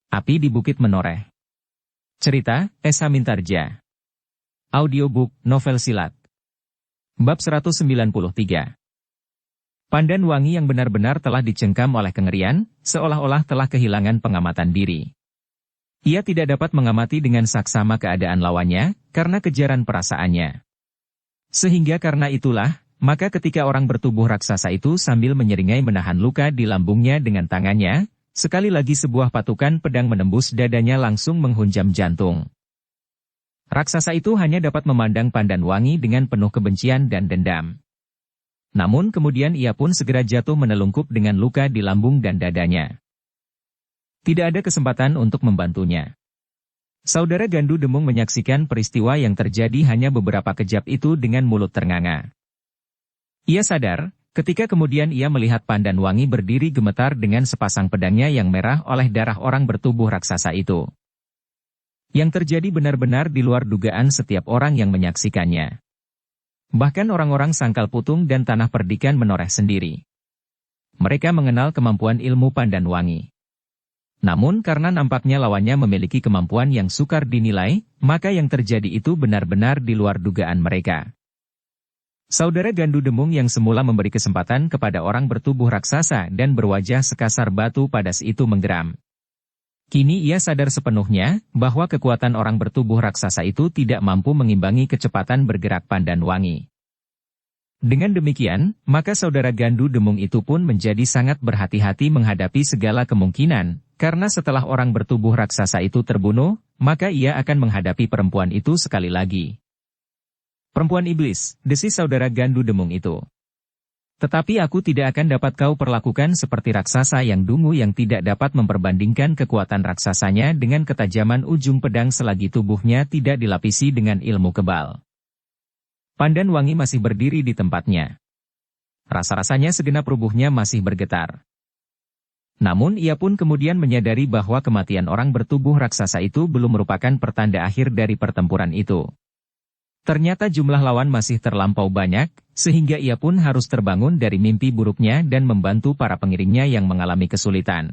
Api di Bukit Menoreh. Cerita, S.H. Mintarja. Audiobook, novel silat. Bab 193. Pandan Wangi yang benar-benar telah dicengkam oleh kengerian, seolah-olah telah kehilangan pengamatan diri. Ia tidak dapat mengamati dengan saksama keadaan lawannya, karena kejaran perasaannya. Sehingga karena itulah, maka ketika orang bertubuh raksasa itu sambil menyeringai menahan luka di lambungnya dengan tangannya, sekali lagi sebuah patukan pedang menembus dadanya langsung menghunjam jantung. Raksasa itu hanya dapat memandang Pandan Wangi dengan penuh kebencian dan dendam. Namun kemudian ia pun segera jatuh menelungkup dengan luka di lambung dan dadanya. Tidak ada kesempatan untuk membantunya. Saudara Gandu Demung menyaksikan peristiwa yang terjadi hanya beberapa kejap itu dengan mulut ternganga. Ia sadar, ketika kemudian ia melihat Pandan Wangi berdiri gemetar dengan sepasang pedangnya yang merah oleh darah orang bertubuh raksasa itu. Yang terjadi benar-benar di luar dugaan setiap orang yang menyaksikannya. Bahkan orang-orang Sangkal Putung dan Tanah Perdikan menoreh sendiri. Mereka mengenal kemampuan ilmu Pandan Wangi. Namun karena nampaknya lawannya memiliki kemampuan yang sukar dinilai, maka yang terjadi itu benar-benar di luar dugaan mereka. Saudara Gandu Demung yang semula memberi kesempatan kepada orang bertubuh raksasa dan berwajah sekasar batu padas itu menggeram. Kini ia sadar sepenuhnya bahwa kekuatan orang bertubuh raksasa itu tidak mampu mengimbangi kecepatan bergerak Pandan Wangi. Dengan demikian, maka saudara Gandu Demung itu pun menjadi sangat berhati-hati menghadapi segala kemungkinan, karena setelah orang bertubuh raksasa itu terbunuh, maka ia akan menghadapi perempuan itu sekali lagi. Perempuan iblis, desis saudara Gandu Demung itu. Tetapi aku tidak akan dapat kau perlakukan seperti raksasa yang dungu yang tidak dapat memperbandingkan kekuatan raksasanya dengan ketajaman ujung pedang selagi tubuhnya tidak dilapisi dengan ilmu kebal. Pandan Wangi masih berdiri di tempatnya. Rasa-rasanya segenap tubuhnya masih bergetar. Namun ia pun kemudian menyadari bahwa kematian orang bertubuh raksasa itu belum merupakan pertanda akhir dari pertempuran itu. Ternyata jumlah lawan masih terlampau banyak, sehingga ia pun harus terbangun dari mimpi buruknya dan membantu para pengiringnya yang mengalami kesulitan.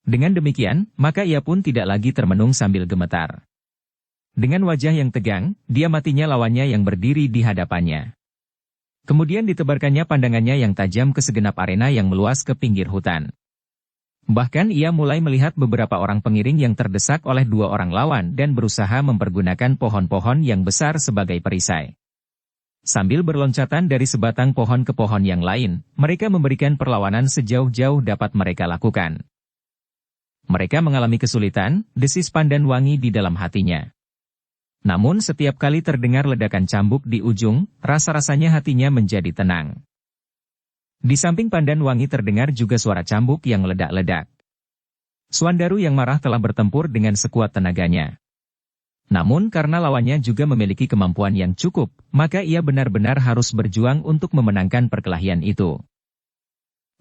Dengan demikian, maka ia pun tidak lagi termenung sambil gemetar. Dengan wajah yang tegang, dia matinya lawannya yang berdiri di hadapannya. Kemudian ditebarkannya pandangannya yang tajam ke segenap arena yang meluas ke pinggir hutan. Bahkan ia mulai melihat beberapa orang pengiring yang terdesak oleh dua orang lawan dan berusaha mempergunakan pohon-pohon yang besar sebagai perisai. Sambil berloncatan dari sebatang pohon ke pohon yang lain, mereka memberikan perlawanan sejauh-jauh dapat mereka lakukan. Mereka mengalami kesulitan, desis Pandan Wangi di dalam hatinya. Namun setiap kali terdengar ledakan cambuk di ujung, rasa-rasanya hatinya menjadi tenang. Di samping Pandan Wangi terdengar juga suara cambuk yang ledak-ledak. Suandaru yang marah telah bertempur dengan sekuat tenaganya. Namun karena lawannya juga memiliki kemampuan yang cukup, maka ia benar-benar harus berjuang untuk memenangkan perkelahian itu.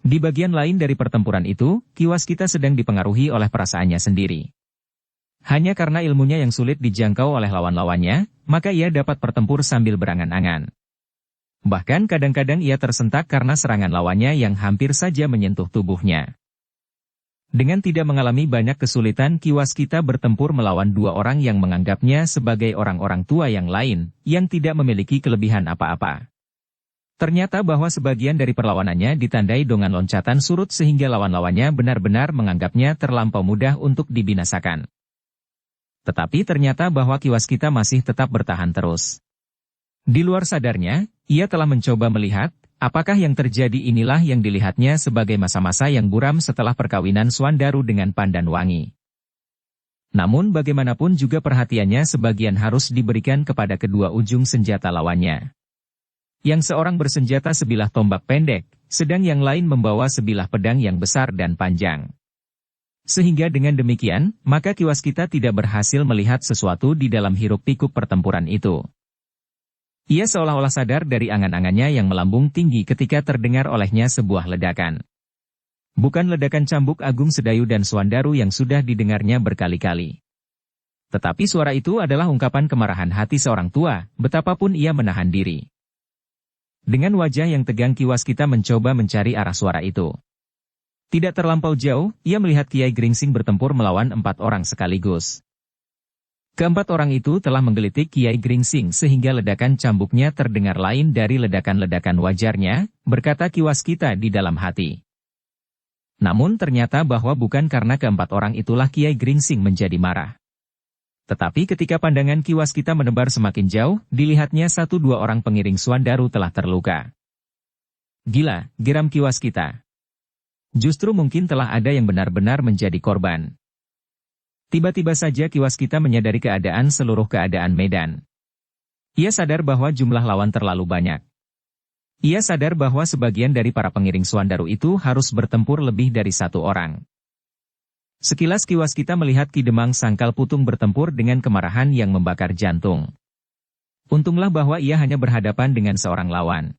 Di bagian lain dari pertempuran itu, Kiwaskita sedang dipengaruhi oleh perasaannya sendiri. Hanya karena ilmunya yang sulit dijangkau oleh lawan-lawannya, maka ia dapat bertempur sambil berangan-angan. Bahkan kadang-kadang ia tersentak karena serangan lawannya yang hampir saja menyentuh tubuhnya. Dengan tidak mengalami banyak kesulitan, Kiwaskita bertempur melawan dua orang yang menganggapnya sebagai orang-orang tua yang lain, yang tidak memiliki kelebihan apa-apa. Ternyata bahwa sebagian dari perlawanannya ditandai dengan loncatan surut sehingga lawan-lawannya benar-benar menganggapnya terlampau mudah untuk dibinasakan. Tetapi ternyata bahwa Kiwaskita masih tetap bertahan terus. Di luar sadarnya, ia telah mencoba melihat, apakah yang terjadi inilah yang dilihatnya sebagai masa-masa yang buram setelah perkawinan Suandaru dengan Pandan Wangi. Namun bagaimanapun juga perhatiannya sebagian harus diberikan kepada kedua ujung senjata lawannya. Yang seorang bersenjata sebilah tombak pendek, sedang yang lain membawa sebilah pedang yang besar dan panjang. Sehingga dengan demikian, maka Kiwaskita tidak berhasil melihat sesuatu di dalam hiruk-pikuk pertempuran itu. Ia seolah-olah sadar dari angan-angannya yang melambung tinggi ketika terdengar olehnya sebuah ledakan. Bukan ledakan cambuk Agung Sedayu dan Suandaru yang sudah didengarnya berkali-kali. Tetapi suara itu adalah ungkapan kemarahan hati seorang tua, betapapun ia menahan diri. Dengan wajah yang tegang Kiwaskita mencoba mencari arah suara itu. Tidak terlampau jauh, ia melihat Kiai Gringsing bertempur melawan 4 orang sekaligus. Keempat orang itu telah menggelitik Kiai Gringsing sehingga ledakan cambuknya terdengar lain dari ledakan-ledakan wajarnya, berkata Ki Waskita di dalam hati. Namun ternyata bahwa bukan karena keempat orang itulah Kiai Gringsing menjadi marah. Tetapi ketika pandangan Ki Waskita menebar semakin jauh, dilihatnya 1-2 orang pengiring Suandaru telah terluka. Gila, geram Ki Waskita. Justru mungkin telah ada yang benar-benar menjadi korban. Tiba-tiba saja Ki Waskita menyadari seluruh keadaan medan. Ia sadar bahwa jumlah lawan terlalu banyak. Ia sadar bahwa sebagian dari para pengiring Suandaru itu harus bertempur lebih dari 1 orang. Sekilas Ki Waskita melihat Ki Demang Sangkal Putung bertempur dengan kemarahan yang membakar jantung. Untunglah bahwa ia hanya berhadapan dengan seorang lawan.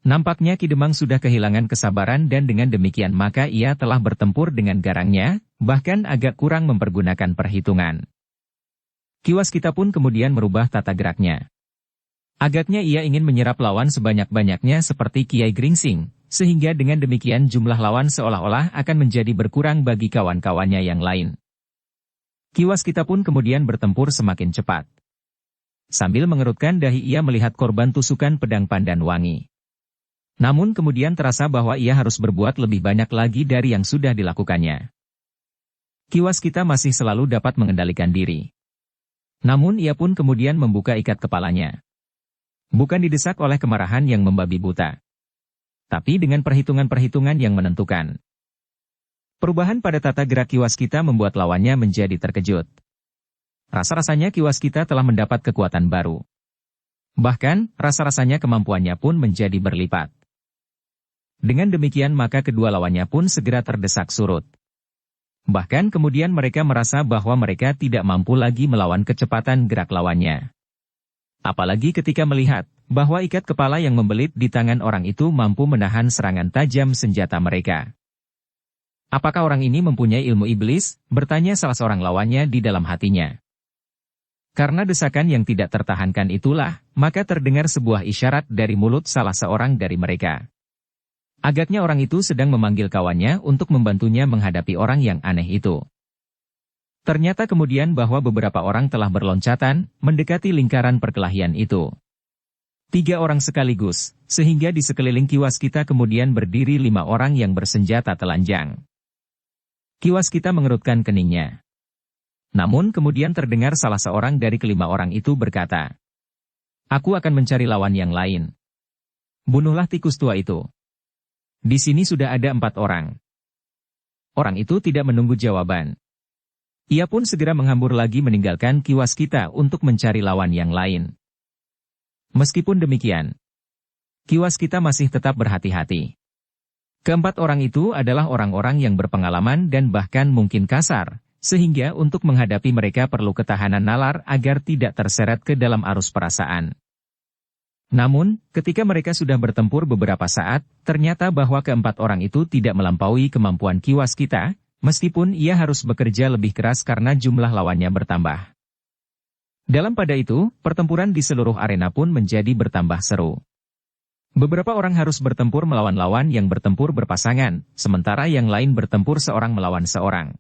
Nampaknya Ki Demang sudah kehilangan kesabaran dan dengan demikian maka ia telah bertempur dengan garangnya, bahkan agak kurang mempergunakan perhitungan. Ki Waskita pun kemudian merubah tata geraknya. Agaknya ia ingin menyerap lawan sebanyak-banyaknya seperti Kiai Gringsing, sehingga dengan demikian jumlah lawan seolah-olah akan menjadi berkurang bagi kawan-kawannya yang lain. Ki Waskita pun kemudian bertempur semakin cepat. Sambil mengerutkan dahi ia melihat korban tusukan pedang Pandan Wangi. Namun kemudian terasa bahwa ia harus berbuat lebih banyak lagi dari yang sudah dilakukannya. Ki Waskita masih selalu dapat mengendalikan diri. Namun ia pun kemudian membuka ikat kepalanya. Bukan didesak oleh kemarahan yang membabi buta. Tapi dengan perhitungan-perhitungan yang menentukan. Perubahan pada tata gerak Ki Waskita membuat lawannya menjadi terkejut. Rasa-rasanya Ki Waskita telah mendapat kekuatan baru. Bahkan, rasa-rasanya kemampuannya pun menjadi berlipat. Dengan demikian maka kedua lawannya pun segera terdesak surut. Bahkan kemudian mereka merasa bahwa mereka tidak mampu lagi melawan kecepatan gerak lawannya. Apalagi ketika melihat bahwa ikat kepala yang membelit di tangan orang itu mampu menahan serangan tajam senjata mereka. Apakah orang ini mempunyai ilmu iblis? Bertanya salah seorang lawannya di dalam hatinya. Karena desakan yang tidak tertahankan itulah, maka terdengar sebuah isyarat dari mulut salah seorang dari mereka. Agaknya orang itu sedang memanggil kawannya untuk membantunya menghadapi orang yang aneh itu. Ternyata kemudian bahwa beberapa orang telah berloncatan, mendekati lingkaran perkelahian itu. 3 orang sekaligus, sehingga di sekeliling Ki Waskita kemudian berdiri 5 orang yang bersenjata telanjang. Ki Waskita mengerutkan keningnya. Namun kemudian terdengar salah seorang dari kelima orang itu berkata, "Aku akan mencari lawan yang lain. Bunuhlah tikus tua itu. Di sini sudah ada 4 orang." Orang itu tidak menunggu jawaban. Ia pun segera menghambur lagi meninggalkan Ki Waskita untuk mencari lawan yang lain. Meskipun demikian, Ki Waskita masih tetap berhati-hati. Keempat orang itu adalah orang-orang yang berpengalaman dan bahkan mungkin kasar, sehingga untuk menghadapi mereka perlu ketahanan nalar agar tidak terseret ke dalam arus perasaan. Namun, ketika mereka sudah bertempur beberapa saat, ternyata bahwa keempat orang itu tidak melampaui kemampuan Ki Waskita, meskipun ia harus bekerja lebih keras karena jumlah lawannya bertambah. Dalam pada itu, pertempuran di seluruh arena pun menjadi bertambah seru. Beberapa orang harus bertempur melawan lawan yang bertempur berpasangan, sementara yang lain bertempur seorang melawan seorang.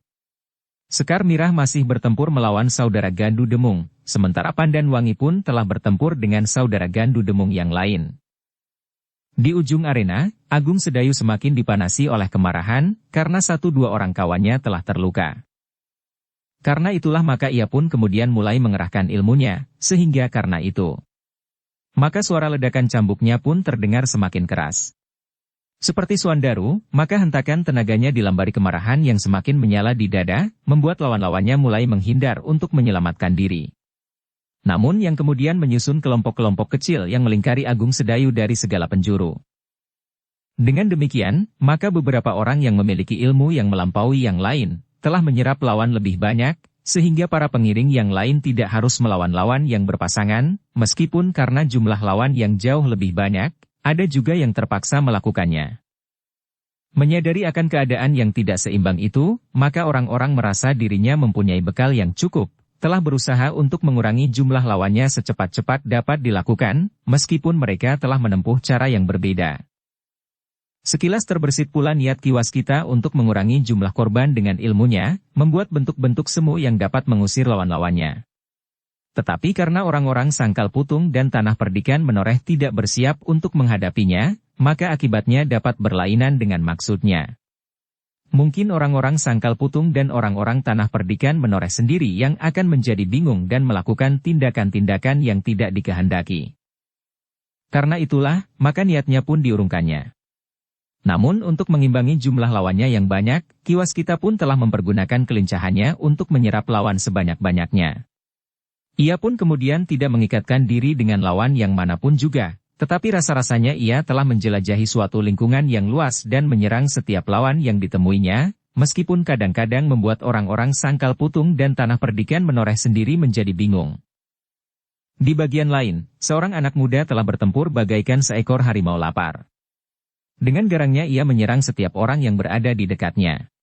Sekar Mirah masih bertempur melawan saudara Gandu Demung, sementara Pandan Wangi pun telah bertempur dengan saudara Gandu Demung yang lain. Di ujung arena, Agung Sedayu semakin dipanasi oleh kemarahan, karena 1-2 orang kawannya telah terluka. Karena itulah maka ia pun kemudian mulai mengerahkan ilmunya, sehingga karena itu. Maka suara ledakan cambuknya pun terdengar semakin keras. Seperti Suandaru, maka hentakan tenaganya dilambari kemarahan yang semakin menyala di dada, membuat lawan-lawannya mulai menghindar untuk menyelamatkan diri. Namun yang kemudian menyusun kelompok-kelompok kecil yang melingkari Agung Sedayu dari segala penjuru. Dengan demikian, maka beberapa orang yang memiliki ilmu yang melampaui yang lain, telah menyerap lawan lebih banyak, sehingga para pengiring yang lain tidak harus melawan lawan yang berpasangan, meskipun karena jumlah lawan yang jauh lebih banyak, ada juga yang terpaksa melakukannya. Menyadari akan keadaan yang tidak seimbang itu, maka orang-orang merasa dirinya mempunyai bekal yang cukup, telah berusaha untuk mengurangi jumlah lawannya secepat-cepat dapat dilakukan, meskipun mereka telah menempuh cara yang berbeda. Sekilas terbersit pula niat Kiwaskita untuk mengurangi jumlah korban dengan ilmunya, membuat bentuk-bentuk semu yang dapat mengusir lawan-lawannya. Tetapi karena orang-orang Sangkal Putung dan Tanah Perdikan Menoreh tidak bersiap untuk menghadapinya, maka akibatnya dapat berlainan dengan maksudnya. Mungkin orang-orang Sangkal Putung dan orang-orang Tanah Perdikan Menoreh sendiri yang akan menjadi bingung dan melakukan tindakan-tindakan yang tidak dikehendaki. Karena itulah, maka niatnya pun diurungkannya. Namun untuk mengimbangi jumlah lawannya yang banyak, Kiwaskita pun telah mempergunakan kelincahannya untuk menyerap lawan sebanyak-banyaknya. Ia pun kemudian tidak mengikatkan diri dengan lawan yang manapun juga, tetapi rasa-rasanya ia telah menjelajahi suatu lingkungan yang luas dan menyerang setiap lawan yang ditemuinya, meskipun kadang-kadang membuat orang-orang Sangkal Putung dan Tanah Perdikan Menoreh sendiri menjadi bingung. Di bagian lain, seorang anak muda telah bertempur bagaikan seekor harimau lapar. Dengan garangnya ia menyerang setiap orang yang berada di dekatnya.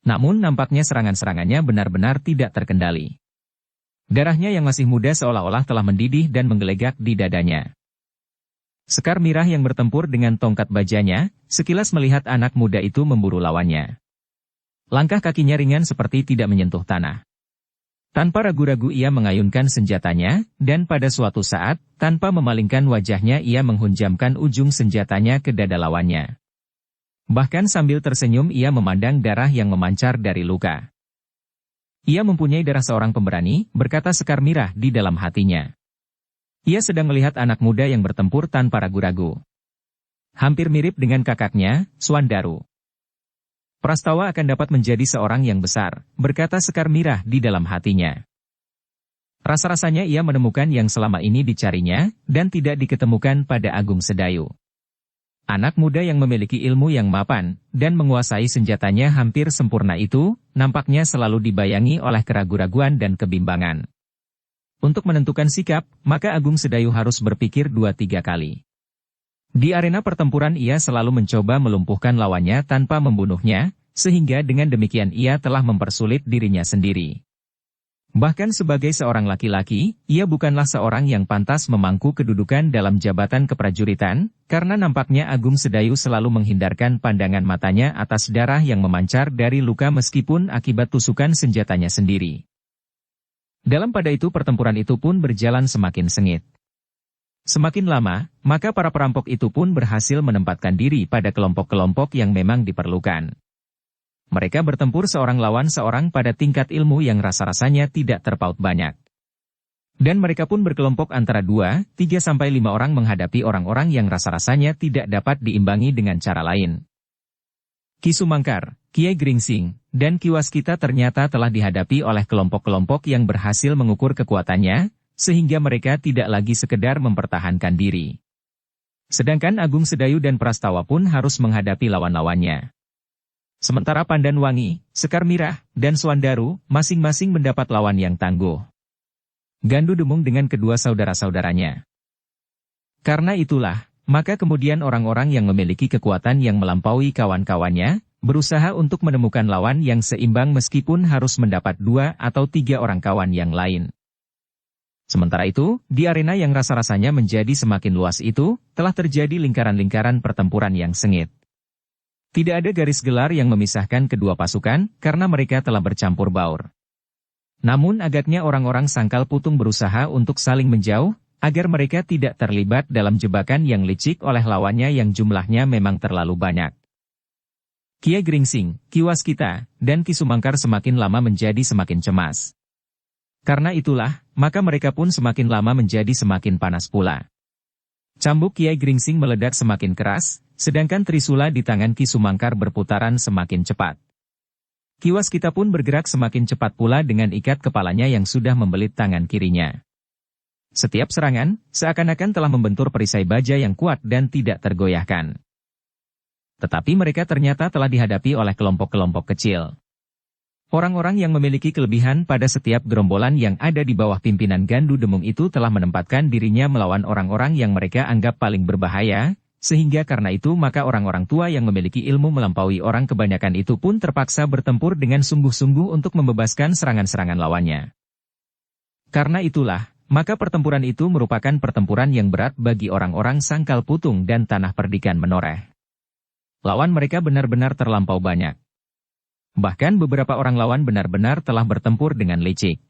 Namun nampaknya serangan-serangannya benar-benar tidak terkendali. Darahnya yang masih muda seolah-olah telah mendidih dan menggelegak di dadanya. Sekar Mirah yang bertempur dengan tongkat bajanya, sekilas melihat anak muda itu memburu lawannya. Langkah kakinya ringan seperti tidak menyentuh tanah. Tanpa ragu-ragu ia mengayunkan senjatanya, dan pada suatu saat, tanpa memalingkan wajahnya ia menghunjamkan ujung senjatanya ke dada lawannya. Bahkan sambil tersenyum ia memandang darah yang memancar dari luka. Ia mempunyai darah seorang pemberani, berkata Sekar Mirah di dalam hatinya. Ia sedang melihat anak muda yang bertempur tanpa ragu-ragu. Hampir mirip dengan kakaknya, Swandaru. Prastawa akan dapat menjadi seorang yang besar, berkata Sekar Mirah di dalam hatinya. Rasa-rasanya ia menemukan yang selama ini dicarinya, dan tidak diketemukan pada Agung Sedayu. Anak muda yang memiliki ilmu yang mapan, dan menguasai senjatanya hampir sempurna itu, nampaknya selalu dibayangi oleh keraguan-raguan dan kebimbangan. Untuk menentukan sikap, maka Agung Sedayu harus berpikir 2-3 kali. Di arena pertempuran ia selalu mencoba melumpuhkan lawannya tanpa membunuhnya, sehingga dengan demikian ia telah mempersulit dirinya sendiri. Bahkan sebagai seorang laki-laki, ia bukanlah seorang yang pantas memangku kedudukan dalam jabatan keprajuritan, karena nampaknya Agung Sedayu selalu menghindarkan pandangan matanya atas darah yang memancar dari luka meskipun akibat tusukan senjatanya sendiri. Dalam pada itu pertempuran itu pun berjalan semakin sengit. Semakin lama, maka para perampok itu pun berhasil menempatkan diri pada kelompok-kelompok yang memang diperlukan. Mereka bertempur seorang lawan seorang pada tingkat ilmu yang rasa-rasanya tidak terpaut banyak. Dan mereka pun berkelompok antara 2, 3 sampai 5 orang menghadapi orang-orang yang rasa-rasanya tidak dapat diimbangi dengan cara lain. Ki Sumangkar, Kiai Gringsing, dan Kiwaskita ternyata telah dihadapi oleh kelompok-kelompok yang berhasil mengukur kekuatannya, sehingga mereka tidak lagi sekedar mempertahankan diri. Sedangkan Agung Sedayu dan Prastawa pun harus menghadapi lawan-lawannya. Sementara Pandan Wangi, Sekar Mirah, dan Swandaru masing-masing mendapat lawan yang tangguh. Gandu Demung dengan kedua saudara-saudaranya. Karena itulah, maka kemudian orang-orang yang memiliki kekuatan yang melampaui kawan-kawannya, berusaha untuk menemukan lawan yang seimbang meskipun harus mendapat 2 atau 3 orang kawan yang lain. Sementara itu, di arena yang rasa-rasanya menjadi semakin luas itu, telah terjadi lingkaran-lingkaran pertempuran yang sengit. Tidak ada garis gelar yang memisahkan kedua pasukan, karena mereka telah bercampur baur. Namun agaknya orang-orang Sangkal Putung berusaha untuk saling menjauh, agar mereka tidak terlibat dalam jebakan yang licik oleh lawannya yang jumlahnya memang terlalu banyak. Kiai Gringsing, Kiwaskita, dan Ki Sumangkar semakin lama menjadi semakin cemas. Karena itulah, maka mereka pun semakin lama menjadi semakin panas pula. Cambuk Kiai Gringsing meledak semakin keras, sedangkan trisula di tangan Ki Sumangkar berputaran semakin cepat. Kiwaskita pun bergerak semakin cepat pula dengan ikat kepalanya yang sudah membelit tangan kirinya. Setiap serangan, seakan-akan telah membentur perisai baja yang kuat dan tidak tergoyahkan. Tetapi mereka ternyata telah dihadapi oleh kelompok-kelompok kecil. Orang-orang yang memiliki kelebihan pada setiap gerombolan yang ada di bawah pimpinan Gandu Demung itu telah menempatkan dirinya melawan orang-orang yang mereka anggap paling berbahaya, sehingga karena itu maka orang-orang tua yang memiliki ilmu melampaui orang kebanyakan itu pun terpaksa bertempur dengan sungguh-sungguh untuk membebaskan serangan-serangan lawannya. Karena itulah, maka pertempuran itu merupakan pertempuran yang berat bagi orang-orang Sangkal Putung dan Tanah Perdikan Menoreh. Lawan mereka benar-benar terlampau banyak. Bahkan beberapa orang lawan benar-benar telah bertempur dengan licik.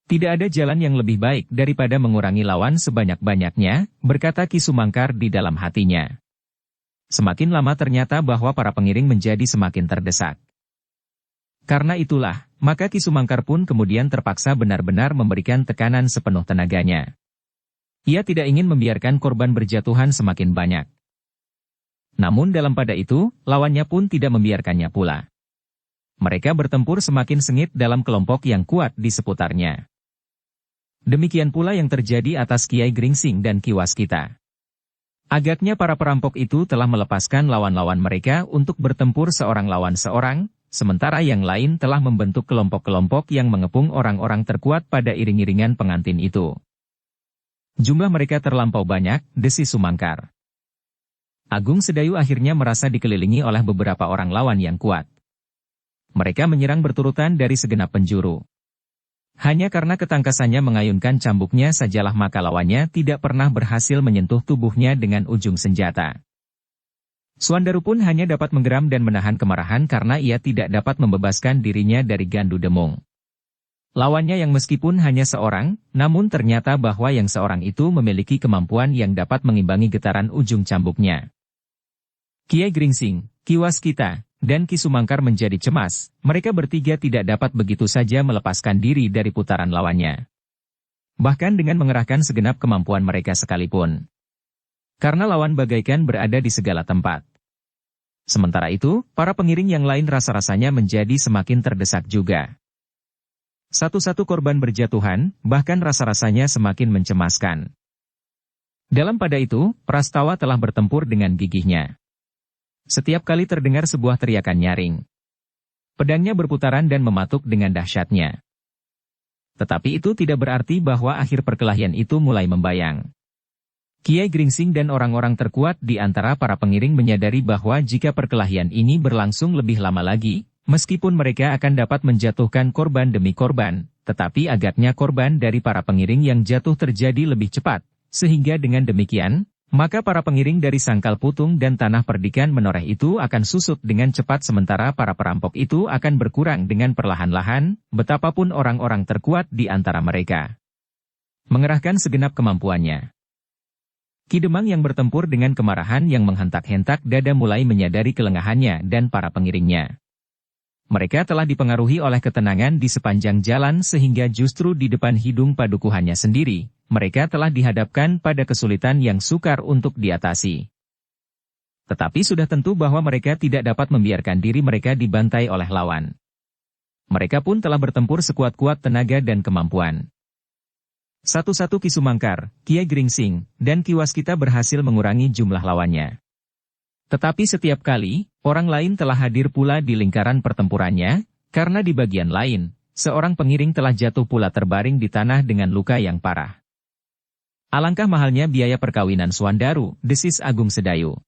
Tidak ada jalan yang lebih baik daripada mengurangi lawan sebanyak-banyaknya, berkata Ki Sumangkar di dalam hatinya. Semakin lama ternyata bahwa para pengiring menjadi semakin terdesak. Karena itulah, maka Ki Sumangkar pun kemudian terpaksa benar-benar memberikan tekanan sepenuh tenaganya. Ia tidak ingin membiarkan korban berjatuhan semakin banyak. Namun dalam pada itu, lawannya pun tidak membiarkannya pula. Mereka bertempur semakin sengit dalam kelompok yang kuat di seputarnya. Demikian pula yang terjadi atas Kiai Gringsing dan Ki Waskita. Agaknya para perampok itu telah melepaskan lawan-lawan mereka untuk bertempur seorang lawan seorang, sementara yang lain telah membentuk kelompok-kelompok yang mengepung orang-orang terkuat pada iring-iringan pengantin itu. Jumlah mereka terlampau banyak, desis Sumangkar. Agung Sedayu akhirnya merasa dikelilingi oleh beberapa orang lawan yang kuat. Mereka menyerang berturutan dari segenap penjuru. Hanya karena ketangkasannya mengayunkan cambuknya sajalah maka lawannya tidak pernah berhasil menyentuh tubuhnya dengan ujung senjata. Suandaru pun hanya dapat menggeram dan menahan kemarahan karena ia tidak dapat membebaskan dirinya dari Gandu Demung. Lawannya yang meskipun hanya seorang, namun ternyata bahwa yang seorang itu memiliki kemampuan yang dapat mengimbangi getaran ujung cambuknya. Kiai Gringsing, Ki Waskita, dan Ki Sumangkar menjadi cemas, mereka bertiga tidak dapat begitu saja melepaskan diri dari putaran lawannya. Bahkan dengan mengerahkan segenap kemampuan mereka sekalipun. Karena lawan bagaikan berada di segala tempat. Sementara itu, para pengiring yang lain rasa-rasanya menjadi semakin terdesak juga. Satu-satu korban berjatuhan, bahkan rasa-rasanya semakin mencemaskan. Dalam pada itu, Prastawa telah bertempur dengan gigihnya. Setiap kali terdengar sebuah teriakan nyaring. Pedangnya berputaran dan mematuk dengan dahsyatnya. Tetapi itu tidak berarti bahwa akhir perkelahian itu mulai membayang. Kiai Gringsing dan orang-orang terkuat di antara para pengiring menyadari bahwa jika perkelahian ini berlangsung lebih lama lagi, meskipun mereka akan dapat menjatuhkan korban demi korban, tetapi agaknya korban dari para pengiring yang jatuh terjadi lebih cepat, sehingga dengan demikian, maka para pengiring dari Sangkal Putung dan Tanah Perdikan Menoreh itu akan susut dengan cepat sementara para perampok itu akan berkurang dengan perlahan-lahan, betapapun orang-orang terkuat di antara mereka mengerahkan segenap kemampuannya. Ki Demang yang bertempur dengan kemarahan yang menghentak-hentak dada mulai menyadari kelengahannya dan para pengiringnya. Mereka telah dipengaruhi oleh ketenangan di sepanjang jalan sehingga justru di depan hidung padukuhannya sendiri, mereka telah dihadapkan pada kesulitan yang sukar untuk diatasi. Tetapi sudah tentu bahwa mereka tidak dapat membiarkan diri mereka dibantai oleh lawan. Mereka pun telah bertempur sekuat-kuat tenaga dan kemampuan. Satu-satu Ki Sumangkar, Kiai Gringsing, dan Ki Waskita berhasil mengurangi jumlah lawannya. Tetapi setiap kali, orang lain telah hadir pula di lingkaran pertempurannya, karena di bagian lain, seorang pengiring telah jatuh pula terbaring di tanah dengan luka yang parah. Alangkah mahalnya biaya perkawinan Suandaru, desis Agung Sedayu.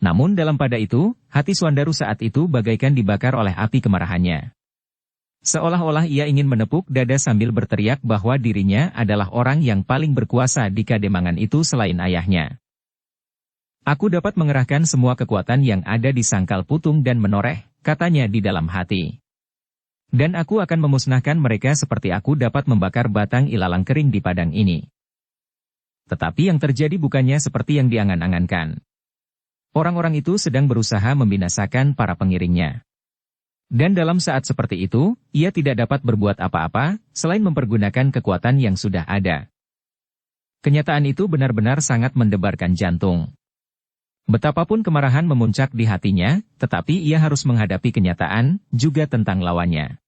Namun dalam pada itu, hati Suandaru saat itu bagaikan dibakar oleh api kemarahannya. Seolah-olah ia ingin menepuk dada sambil berteriak bahwa dirinya adalah orang yang paling berkuasa di Kademangan itu selain ayahnya. Aku dapat mengerahkan semua kekuatan yang ada di Sangkal Putung dan Menoreh, katanya di dalam hati. Dan aku akan memusnahkan mereka seperti aku dapat membakar batang ilalang kering di padang ini. Tetapi yang terjadi bukannya seperti yang diangan-angankan. Orang-orang itu sedang berusaha membinasakan para pengiringnya. Dan dalam saat seperti itu, ia tidak dapat berbuat apa-apa, selain mempergunakan kekuatan yang sudah ada. Kenyataan itu benar-benar sangat mendebarkan jantung. Betapapun kemarahan memuncak di hatinya, tetapi ia harus menghadapi kenyataan, juga tentang lawannya.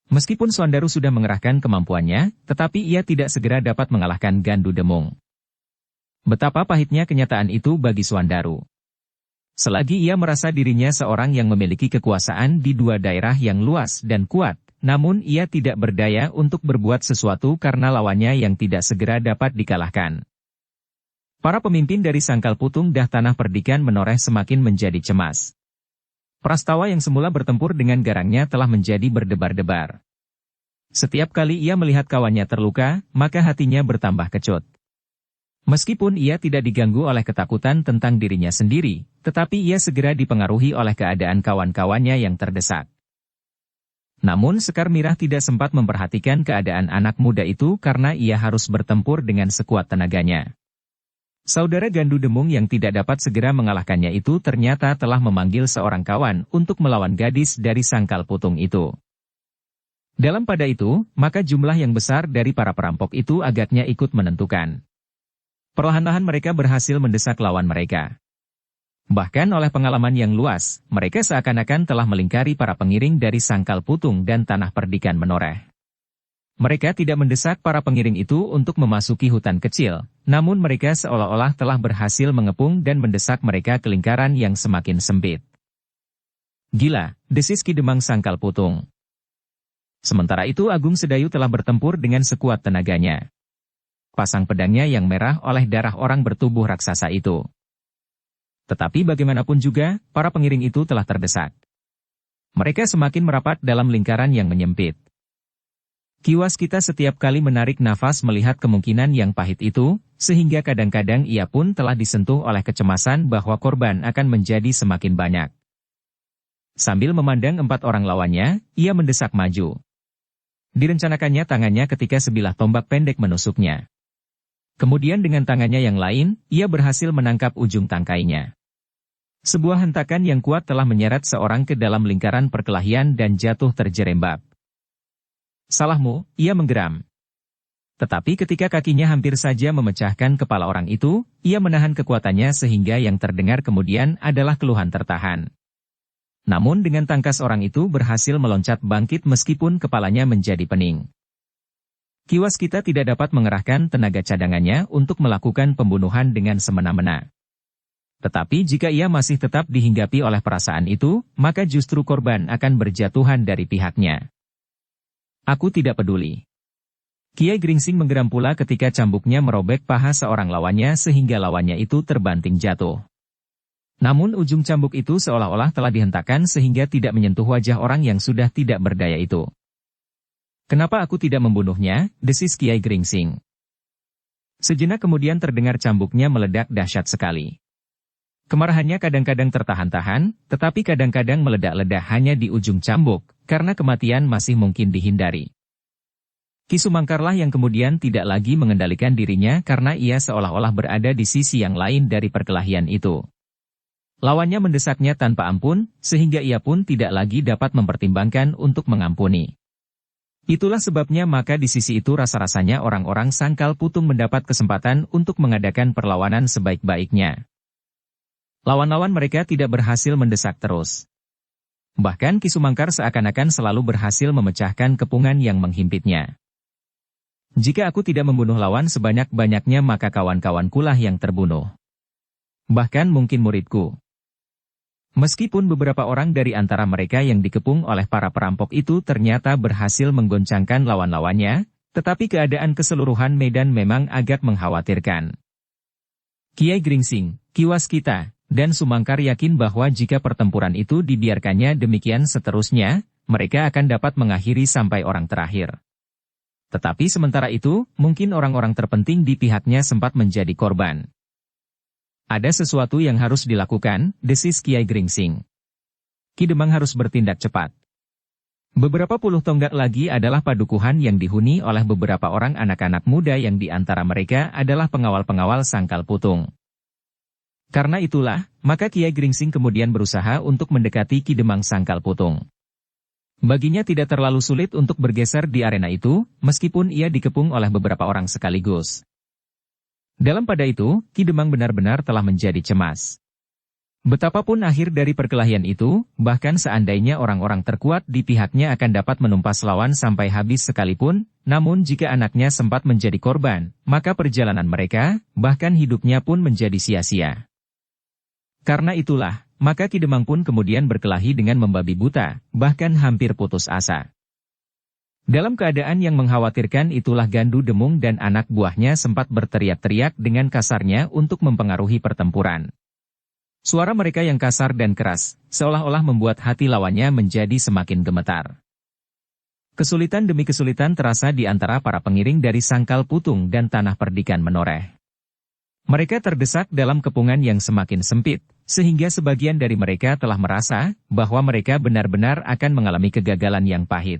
Meskipun Suandaru sudah mengerahkan kemampuannya, tetapi ia tidak segera dapat mengalahkan Gandu Demung. Betapa pahitnya kenyataan itu bagi Suandaru. Selagi ia merasa dirinya seorang yang memiliki kekuasaan di dua daerah yang luas dan kuat, namun ia tidak berdaya untuk berbuat sesuatu karena lawannya yang tidak segera dapat dikalahkan. Para pemimpin dari Sangkal Putung dan Tanah Perdikan Menoreh semakin menjadi cemas. Prastawa yang semula bertempur dengan garangnya telah menjadi berdebar-debar. Setiap kali ia melihat kawannya terluka, maka hatinya bertambah kecut. Meskipun ia tidak diganggu oleh ketakutan tentang dirinya sendiri, tetapi ia segera dipengaruhi oleh keadaan kawan-kawannya yang terdesak. Namun Sekar Mirah tidak sempat memperhatikan keadaan anak muda itu karena ia harus bertempur dengan sekuat tenaganya. Saudara Gandu Demung yang tidak dapat segera mengalahkannya itu ternyata telah memanggil seorang kawan untuk melawan gadis dari Sangkal Putung itu. Dalam pada itu, maka jumlah yang besar dari para perampok itu agaknya ikut menentukan. Perlahan-lahan mereka berhasil mendesak lawan mereka. Bahkan oleh pengalaman yang luas, mereka seakan-akan telah melingkari para pengiring dari Sangkal Putung dan Tanah Perdikan Menoreh. Mereka tidak mendesak para pengiring itu untuk memasuki hutan kecil, namun mereka seolah-olah telah berhasil mengepung dan mendesak mereka ke lingkaran yang semakin sempit. Gila, desis Ki Demang Sangkal Putung. Sementara itu Agung Sedayu telah bertempur dengan sekuat tenaganya. Pasang pedangnya yang merah oleh darah orang bertubuh raksasa itu. Tetapi bagaimanapun juga, para pengiring itu telah terdesak. Mereka semakin merapat dalam lingkaran yang menyempit. Ki Waskita setiap kali menarik nafas melihat kemungkinan yang pahit itu, sehingga kadang-kadang ia pun telah disentuh oleh kecemasan bahwa korban akan menjadi semakin banyak. Sambil memandang 4 orang lawannya, ia mendesak maju. Direncanakannya tangannya ketika sebilah tombak pendek menusuknya. Kemudian dengan tangannya yang lain, ia berhasil menangkap ujung tangkainya. Sebuah hentakan yang kuat telah menyeret seorang ke dalam lingkaran perkelahian dan jatuh terjerembab. Salahmu, ia menggeram. Tetapi ketika kakinya hampir saja memecahkan kepala orang itu, ia menahan kekuatannya sehingga yang terdengar kemudian adalah keluhan tertahan. Namun dengan tangkas orang itu berhasil meloncat bangkit meskipun kepalanya menjadi pening. Ki Waskita tidak dapat mengerahkan tenaga cadangannya untuk melakukan pembunuhan dengan semena-mena. Tetapi jika ia masih tetap dihinggapi oleh perasaan itu, maka justru korban akan berjatuhan dari pihaknya. Aku tidak peduli. Kiai Gringsing menggeram pula ketika cambuknya merobek paha seorang lawannya sehingga lawannya itu terbanting jatuh. Namun ujung cambuk itu seolah-olah telah dihentakkan sehingga tidak menyentuh wajah orang yang sudah tidak berdaya itu. Kenapa aku tidak membunuhnya, desis Kiai Gringsing. Sejenak kemudian terdengar cambuknya meledak dahsyat sekali. Kemarahannya kadang-kadang tertahan-tahan, tetapi kadang-kadang meledak-ledak hanya di ujung cambuk, karena kematian masih mungkin dihindari. Ki Sumangkarlah yang kemudian tidak lagi mengendalikan dirinya karena ia seolah-olah berada di sisi yang lain dari perkelahian itu. Lawannya mendesaknya tanpa ampun, sehingga ia pun tidak lagi dapat mempertimbangkan untuk mengampuni. Itulah sebabnya maka di sisi itu rasa-rasanya orang-orang Sangkal Putung mendapat kesempatan untuk mengadakan perlawanan sebaik-baiknya. Lawan-lawan mereka tidak berhasil mendesak terus. Bahkan Ki Sumangkar seakan-akan selalu berhasil memecahkan kepungan yang menghimpitnya. Jika aku tidak membunuh lawan sebanyak-banyaknya maka kawan-kawankulah yang terbunuh. Bahkan mungkin muridku. Meskipun beberapa orang dari antara mereka yang dikepung oleh para perampok itu ternyata berhasil menggoncangkan lawan-lawannya, tetapi keadaan keseluruhan medan memang agak mengkhawatirkan. Kiai Gringsing, Ki Waskita, dan Sumangkar yakin bahwa jika pertempuran itu dibiarkannya demikian seterusnya, mereka akan dapat mengakhiri sampai orang terakhir. Tetapi sementara itu, mungkin orang-orang terpenting di pihaknya sempat menjadi korban. Ada sesuatu yang harus dilakukan, desis Kiai Gringsing. Ki Demang harus bertindak cepat. Beberapa puluh tonggak lagi adalah padukuhan yang dihuni oleh beberapa orang anak-anak muda yang di antara mereka adalah pengawal-pengawal Sangkal Putung. Karena itulah, maka Kiai Gringsing kemudian berusaha untuk mendekati Ki Demang Sangkal Putung. Baginya tidak terlalu sulit untuk bergeser di arena itu, meskipun ia dikepung oleh beberapa orang sekaligus. Dalam pada itu, Ki Demang benar-benar telah menjadi cemas. Betapapun akhir dari perkelahian itu, bahkan seandainya orang-orang terkuat di pihaknya akan dapat menumpas lawan sampai habis sekalipun, namun jika anaknya sempat menjadi korban, maka perjalanan mereka, bahkan hidupnya pun menjadi sia-sia. Karena itulah, maka Ki Demang pun kemudian berkelahi dengan membabi buta, bahkan hampir putus asa. Dalam keadaan yang mengkhawatirkan itulah Gandu Demung dan anak buahnya sempat berteriak-teriak dengan kasarnya untuk mempengaruhi pertempuran. Suara mereka yang kasar dan keras, seolah-olah membuat hati lawannya menjadi semakin gemetar. Kesulitan demi kesulitan terasa di antara para pengiring dari Sangkal Putung dan Tanah Perdikan Menoreh. Mereka terdesak dalam kepungan yang semakin sempit, sehingga sebagian dari mereka telah merasa bahwa mereka benar-benar akan mengalami kegagalan yang pahit.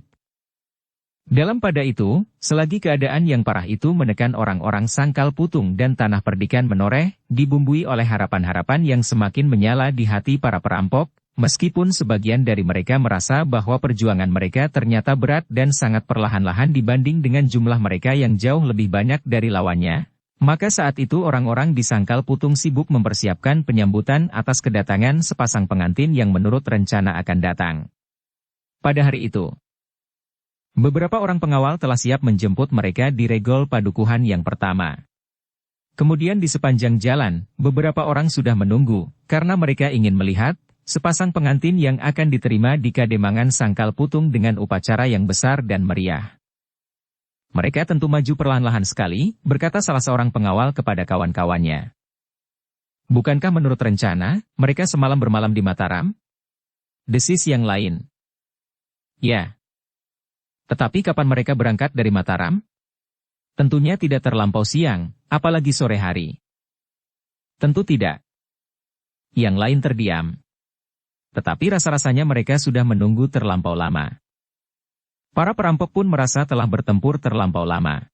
Dalam pada itu, selagi keadaan yang parah itu menekan orang-orang Sangkal Putung dan Tanah Perdikan menoreh, dibumbui oleh harapan-harapan yang semakin menyala di hati para perampok, meskipun sebagian dari mereka merasa bahwa perjuangan mereka ternyata berat dan sangat perlahan-lahan dibanding dengan jumlah mereka yang jauh lebih banyak dari lawannya. Maka saat itu orang-orang di Sangkal Putung sibuk mempersiapkan penyambutan atas kedatangan sepasang pengantin yang menurut rencana akan datang. Pada hari itu, beberapa orang pengawal telah siap menjemput mereka di regol padukuhan yang pertama. Kemudian di sepanjang jalan, beberapa orang sudah menunggu, karena mereka ingin melihat sepasang pengantin yang akan diterima di Kademangan Sangkal Putung dengan upacara yang besar dan meriah. Mereka tentu maju perlahan-lahan sekali, berkata salah seorang pengawal kepada kawan-kawannya. Bukankah menurut rencana, mereka semalam bermalam di Mataram? Desis yang lain. Ya. Tetapi kapan mereka berangkat dari Mataram? Tentunya tidak terlampau siang, apalagi sore hari. Tentu tidak. Yang lain terdiam. Tetapi rasa-rasanya mereka sudah menunggu terlampau lama. Para perampok pun merasa telah bertempur terlampau lama.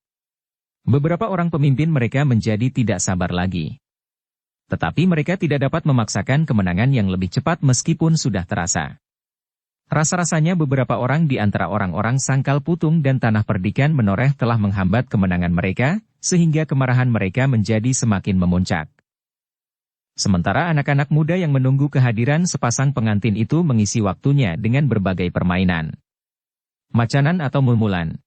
Beberapa orang pemimpin mereka menjadi tidak sabar lagi. Tetapi mereka tidak dapat memaksakan kemenangan yang lebih cepat meskipun sudah terasa. Rasa-rasanya beberapa orang di antara orang-orang Sangkal Putung dan Tanah Perdikan menoreh telah menghambat kemenangan mereka, sehingga kemarahan mereka menjadi semakin memuncak. Sementara anak-anak muda yang menunggu kehadiran sepasang pengantin itu mengisi waktunya dengan berbagai permainan. Macanan atau mulmulan.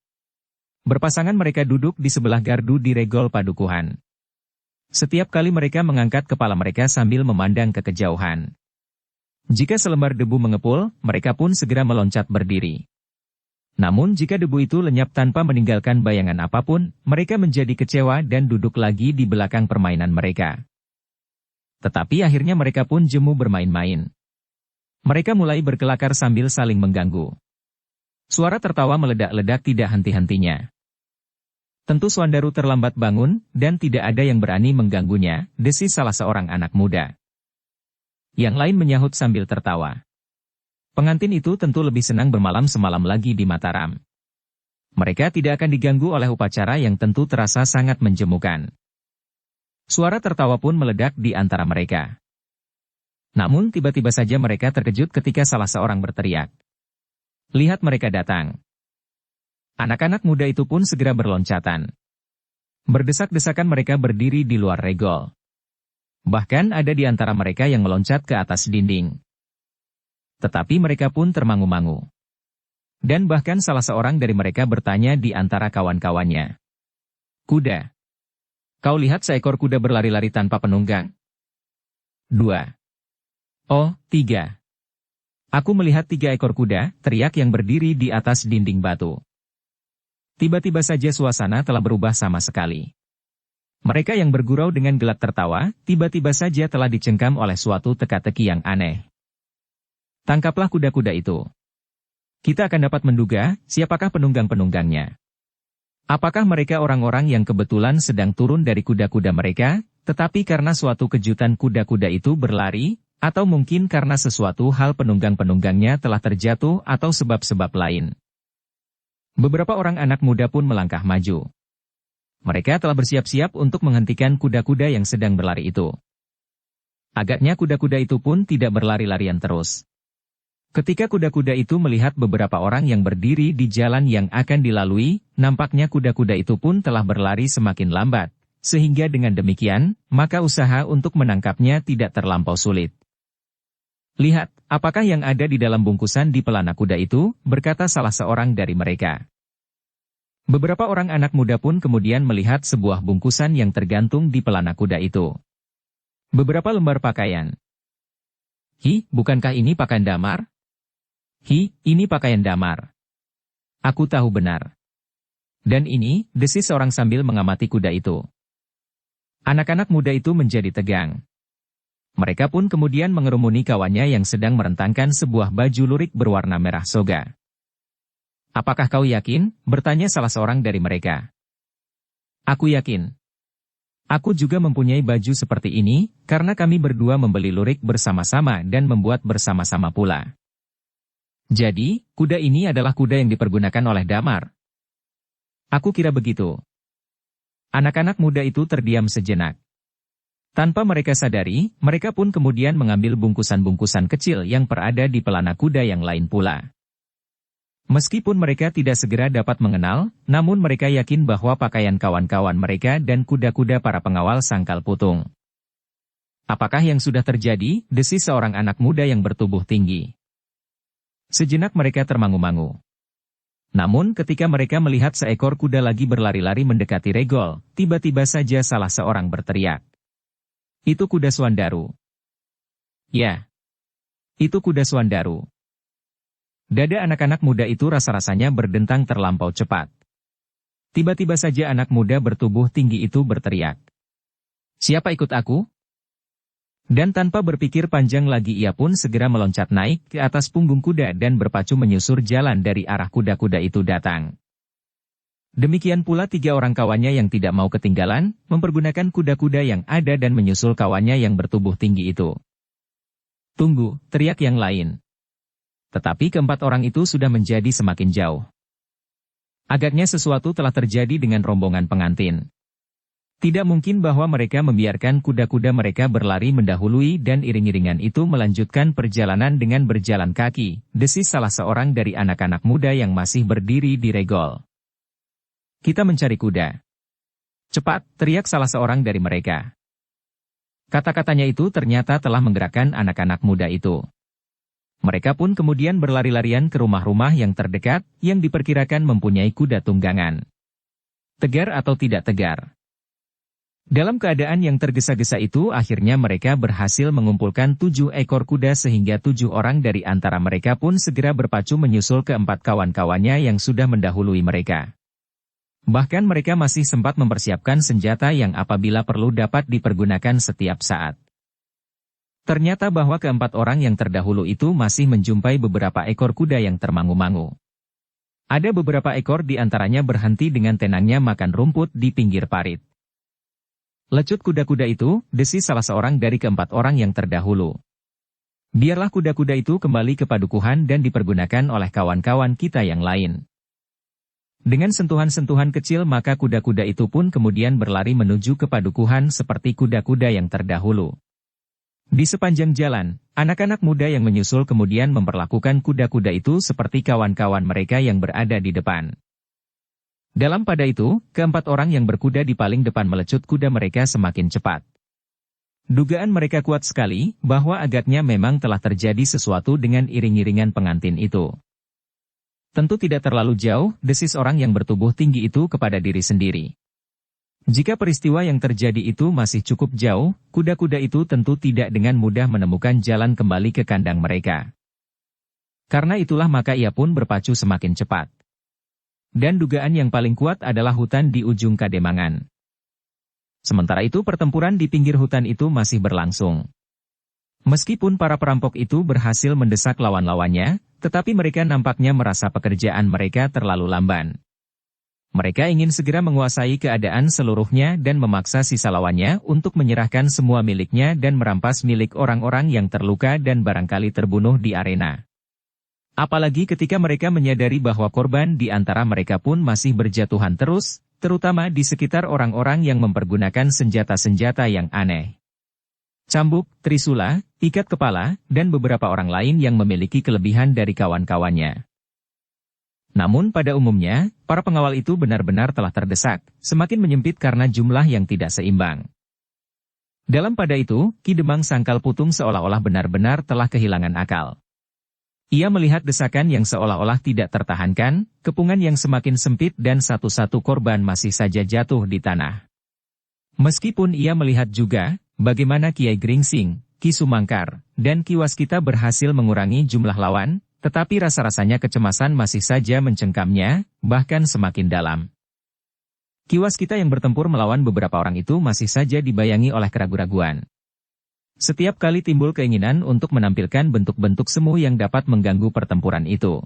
Berpasangan mereka duduk di sebelah gardu di regol padukuhan. Setiap kali mereka mengangkat kepala mereka sambil memandang ke kejauhan. Jika selembar debu mengepul, mereka pun segera meloncat berdiri. Namun jika debu itu lenyap tanpa meninggalkan bayangan apapun, mereka menjadi kecewa dan duduk lagi di belakang permainan mereka. Tetapi akhirnya mereka pun jemu bermain-main. Mereka mulai berkelakar sambil saling mengganggu. Suara tertawa meledak-ledak tidak henti-hentinya. Tentu Swandaru terlambat bangun, dan tidak ada yang berani mengganggunya, desis salah seorang anak muda. Yang lain menyahut sambil tertawa. Pengantin itu tentu lebih senang bermalam semalam lagi di Mataram. Mereka tidak akan diganggu oleh upacara yang tentu terasa sangat menjemukan. Suara tertawa pun meledak di antara mereka. Namun tiba-tiba saja mereka terkejut ketika salah seorang berteriak. Lihat mereka datang. Anak-anak muda itu pun segera berloncatan. Berdesak-desakan mereka berdiri di luar regol. Bahkan ada di antara mereka yang meloncat ke atas dinding. Tetapi mereka pun termangu-mangu. Dan bahkan salah seorang dari mereka bertanya di antara kawan-kawannya. Kuda. Kau lihat seekor kuda berlari-lari tanpa penunggang? 2. Oh, 3. Aku melihat 3 ekor kuda, teriak yang berdiri di atas dinding batu. Tiba-tiba saja suasana telah berubah sama sekali. Mereka yang bergurau dengan gelak tertawa, tiba-tiba saja telah dicengkam oleh suatu teka-teki yang aneh. Tangkaplah kuda-kuda itu. Kita akan dapat menduga, siapakah penunggang-penunggangnya. Apakah mereka orang-orang yang kebetulan sedang turun dari kuda-kuda mereka, tetapi karena suatu kejutan kuda-kuda itu berlari, atau mungkin karena sesuatu hal penunggang-penunggangnya telah terjatuh atau sebab-sebab lain. Beberapa orang anak muda pun melangkah maju. Mereka telah bersiap-siap untuk menghentikan kuda-kuda yang sedang berlari itu. Agaknya kuda-kuda itu pun tidak berlari-larian terus. Ketika kuda-kuda itu melihat beberapa orang yang berdiri di jalan yang akan dilalui, nampaknya kuda-kuda itu pun telah berlari semakin lambat, sehingga dengan demikian, maka usaha untuk menangkapnya tidak terlampau sulit. Lihat, apakah yang ada di dalam bungkusan di pelana kuda itu, berkata salah seorang dari mereka. Beberapa orang anak muda pun kemudian melihat sebuah bungkusan yang tergantung di pelana kuda itu. Beberapa lembar pakaian. Hi, bukankah ini pakaian damar? Hi, ini pakaian damar. Aku tahu benar. Dan ini, desis seorang sambil mengamati kuda itu. Anak-anak muda itu menjadi tegang. Mereka pun kemudian mengerumuni kawannya yang sedang merentangkan sebuah baju lurik berwarna merah soga. Apakah kau yakin? Bertanya salah seorang dari mereka. Aku yakin. Aku juga mempunyai baju seperti ini, karena kami berdua membeli lurik bersama-sama dan membuat bersama-sama pula. Jadi, kuda ini adalah kuda yang dipergunakan oleh Damar. Aku kira begitu. Anak-anak muda itu terdiam sejenak. Tanpa mereka sadari, mereka pun kemudian mengambil bungkusan-bungkusan kecil yang berada di pelana kuda yang lain pula. Meskipun mereka tidak segera dapat mengenal, namun mereka yakin bahwa pakaian kawan-kawan mereka dan kuda-kuda para pengawal sangkal putung. Apakah yang sudah terjadi? Desis seorang anak muda yang bertubuh tinggi. Sejenak mereka termangu-mangu. Namun ketika mereka melihat seekor kuda lagi berlari-lari mendekati Regol, tiba-tiba saja salah seorang berteriak. Itu kuda Swandaru. Ya. Itu kuda Swandaru. Dada anak-anak muda itu rasa-rasanya berdentang terlampau cepat. Tiba-tiba saja anak muda bertubuh tinggi itu berteriak. Siapa ikut aku? Dan tanpa berpikir panjang lagi ia pun segera meloncat naik ke atas punggung kuda dan berpacu menyusur jalan dari arah kuda-kuda itu datang. Demikian pula 3 orang kawannya yang tidak mau ketinggalan, mempergunakan kuda-kuda yang ada dan menyusul kawannya yang bertubuh tinggi itu. Tunggu, teriak yang lain. Tetapi keempat orang itu sudah menjadi semakin jauh. Agaknya sesuatu telah terjadi dengan rombongan pengantin. Tidak mungkin bahwa mereka membiarkan kuda-kuda mereka berlari mendahului dan iring-iringan itu melanjutkan perjalanan dengan berjalan kaki, desis salah seorang dari anak-anak muda yang masih berdiri di Regol. Kita mencari kuda. Cepat, teriak salah seorang dari mereka. Kata-katanya itu ternyata telah menggerakkan anak-anak muda itu. Mereka pun kemudian berlari-larian ke rumah-rumah yang terdekat, yang diperkirakan mempunyai kuda tunggangan. Tegar atau tidak tegar? Dalam keadaan yang tergesa-gesa itu akhirnya mereka berhasil mengumpulkan 7 ekor kuda sehingga 7 orang dari antara mereka pun segera berpacu menyusul ke 4 kawan-kawannya yang sudah mendahului mereka. Bahkan mereka masih sempat mempersiapkan senjata yang apabila perlu dapat dipergunakan setiap saat. Ternyata bahwa keempat orang yang terdahulu itu masih menjumpai beberapa ekor kuda yang termangu-mangu. Ada beberapa ekor di antaranya berhenti dengan tenangnya makan rumput di pinggir parit. Lecut kuda-kuda itu, desis salah seorang dari keempat orang yang terdahulu. Biarlah kuda-kuda itu kembali ke padukuhan dan dipergunakan oleh kawan-kawan kita yang lain. Dengan sentuhan-sentuhan kecil maka kuda-kuda itu pun kemudian berlari menuju ke padukuhan seperti kuda-kuda yang terdahulu. Di sepanjang jalan, anak-anak muda yang menyusul kemudian memperlakukan kuda-kuda itu seperti kawan-kawan mereka yang berada di depan. Dalam pada itu, keempat orang yang berkuda di paling depan melecut kuda mereka semakin cepat. Dugaan mereka kuat sekali, bahwa agaknya memang telah terjadi sesuatu dengan iring-iringan pengantin itu. Tentu tidak terlalu jauh, desis orang yang bertubuh tinggi itu kepada diri sendiri. Jika peristiwa yang terjadi itu masih cukup jauh, kuda-kuda itu tentu tidak dengan mudah menemukan jalan kembali ke kandang mereka. Karena itulah maka ia pun berpacu semakin cepat. Dan dugaan yang paling kuat adalah hutan di ujung Kademangan. Sementara itu pertempuran di pinggir hutan itu masih berlangsung. Meskipun para perampok itu berhasil mendesak lawan-lawannya, tetapi mereka nampaknya merasa pekerjaan mereka terlalu lamban. Mereka ingin segera menguasai keadaan seluruhnya dan memaksa sisa lawannya untuk menyerahkan semua miliknya dan merampas milik orang-orang yang terluka dan barangkali terbunuh di arena. Apalagi ketika mereka menyadari bahwa korban di antara mereka pun masih berjatuhan terus, terutama di sekitar orang-orang yang mempergunakan senjata-senjata yang aneh. Cambuk, trisula, ikat kepala, dan beberapa orang lain yang memiliki kelebihan dari kawan-kawannya. Namun pada umumnya, para pengawal itu benar-benar telah terdesak, semakin menyempit karena jumlah yang tidak seimbang. Dalam pada itu, Ki Demang Sangkal Putung seolah-olah benar-benar telah kehilangan akal. Ia melihat desakan yang seolah-olah tidak tertahankan, kepungan yang semakin sempit dan satu-satu korban masih saja jatuh di tanah. Meskipun ia melihat juga, bagaimana Kiai Gringsing, Ki Sumangkar, dan Ki Waskita berhasil mengurangi jumlah lawan, tetapi rasa-rasanya kecemasan masih saja mencengkamnya, bahkan semakin dalam. Ki Waskita yang bertempur melawan beberapa orang itu masih saja dibayangi oleh keraguan-raguan. Setiap kali timbul keinginan untuk menampilkan bentuk-bentuk semu yang dapat mengganggu pertempuran itu.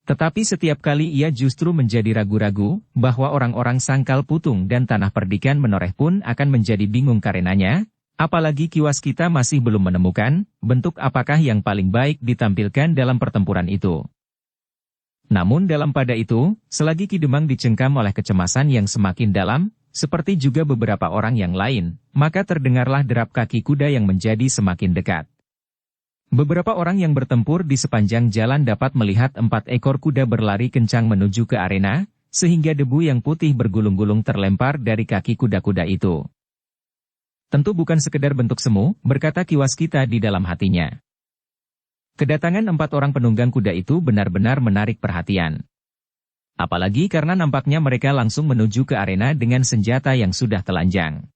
Tetapi setiap kali ia justru menjadi ragu-ragu, bahwa orang-orang Sangkal Putung dan Tanah Perdikan Menoreh pun akan menjadi bingung karenanya, apalagi kiwas kita masih belum menemukan, bentuk apakah yang paling baik ditampilkan dalam pertempuran itu. Namun dalam pada itu, selagi Ki Demang dicengkam oleh kecemasan yang semakin dalam, seperti juga beberapa orang yang lain, maka terdengarlah derap kaki kuda yang menjadi semakin dekat. Beberapa orang yang bertempur di sepanjang jalan dapat melihat 4 ekor kuda berlari kencang menuju ke arena, sehingga debu yang putih bergulung-gulung terlempar dari kaki kuda-kuda itu. Tentu bukan sekedar bentuk semu, berkata kiwas kita di dalam hatinya. Kedatangan 4 orang penunggang kuda itu benar-benar menarik perhatian. Apalagi karena nampaknya mereka langsung menuju ke arena dengan senjata yang sudah telanjang.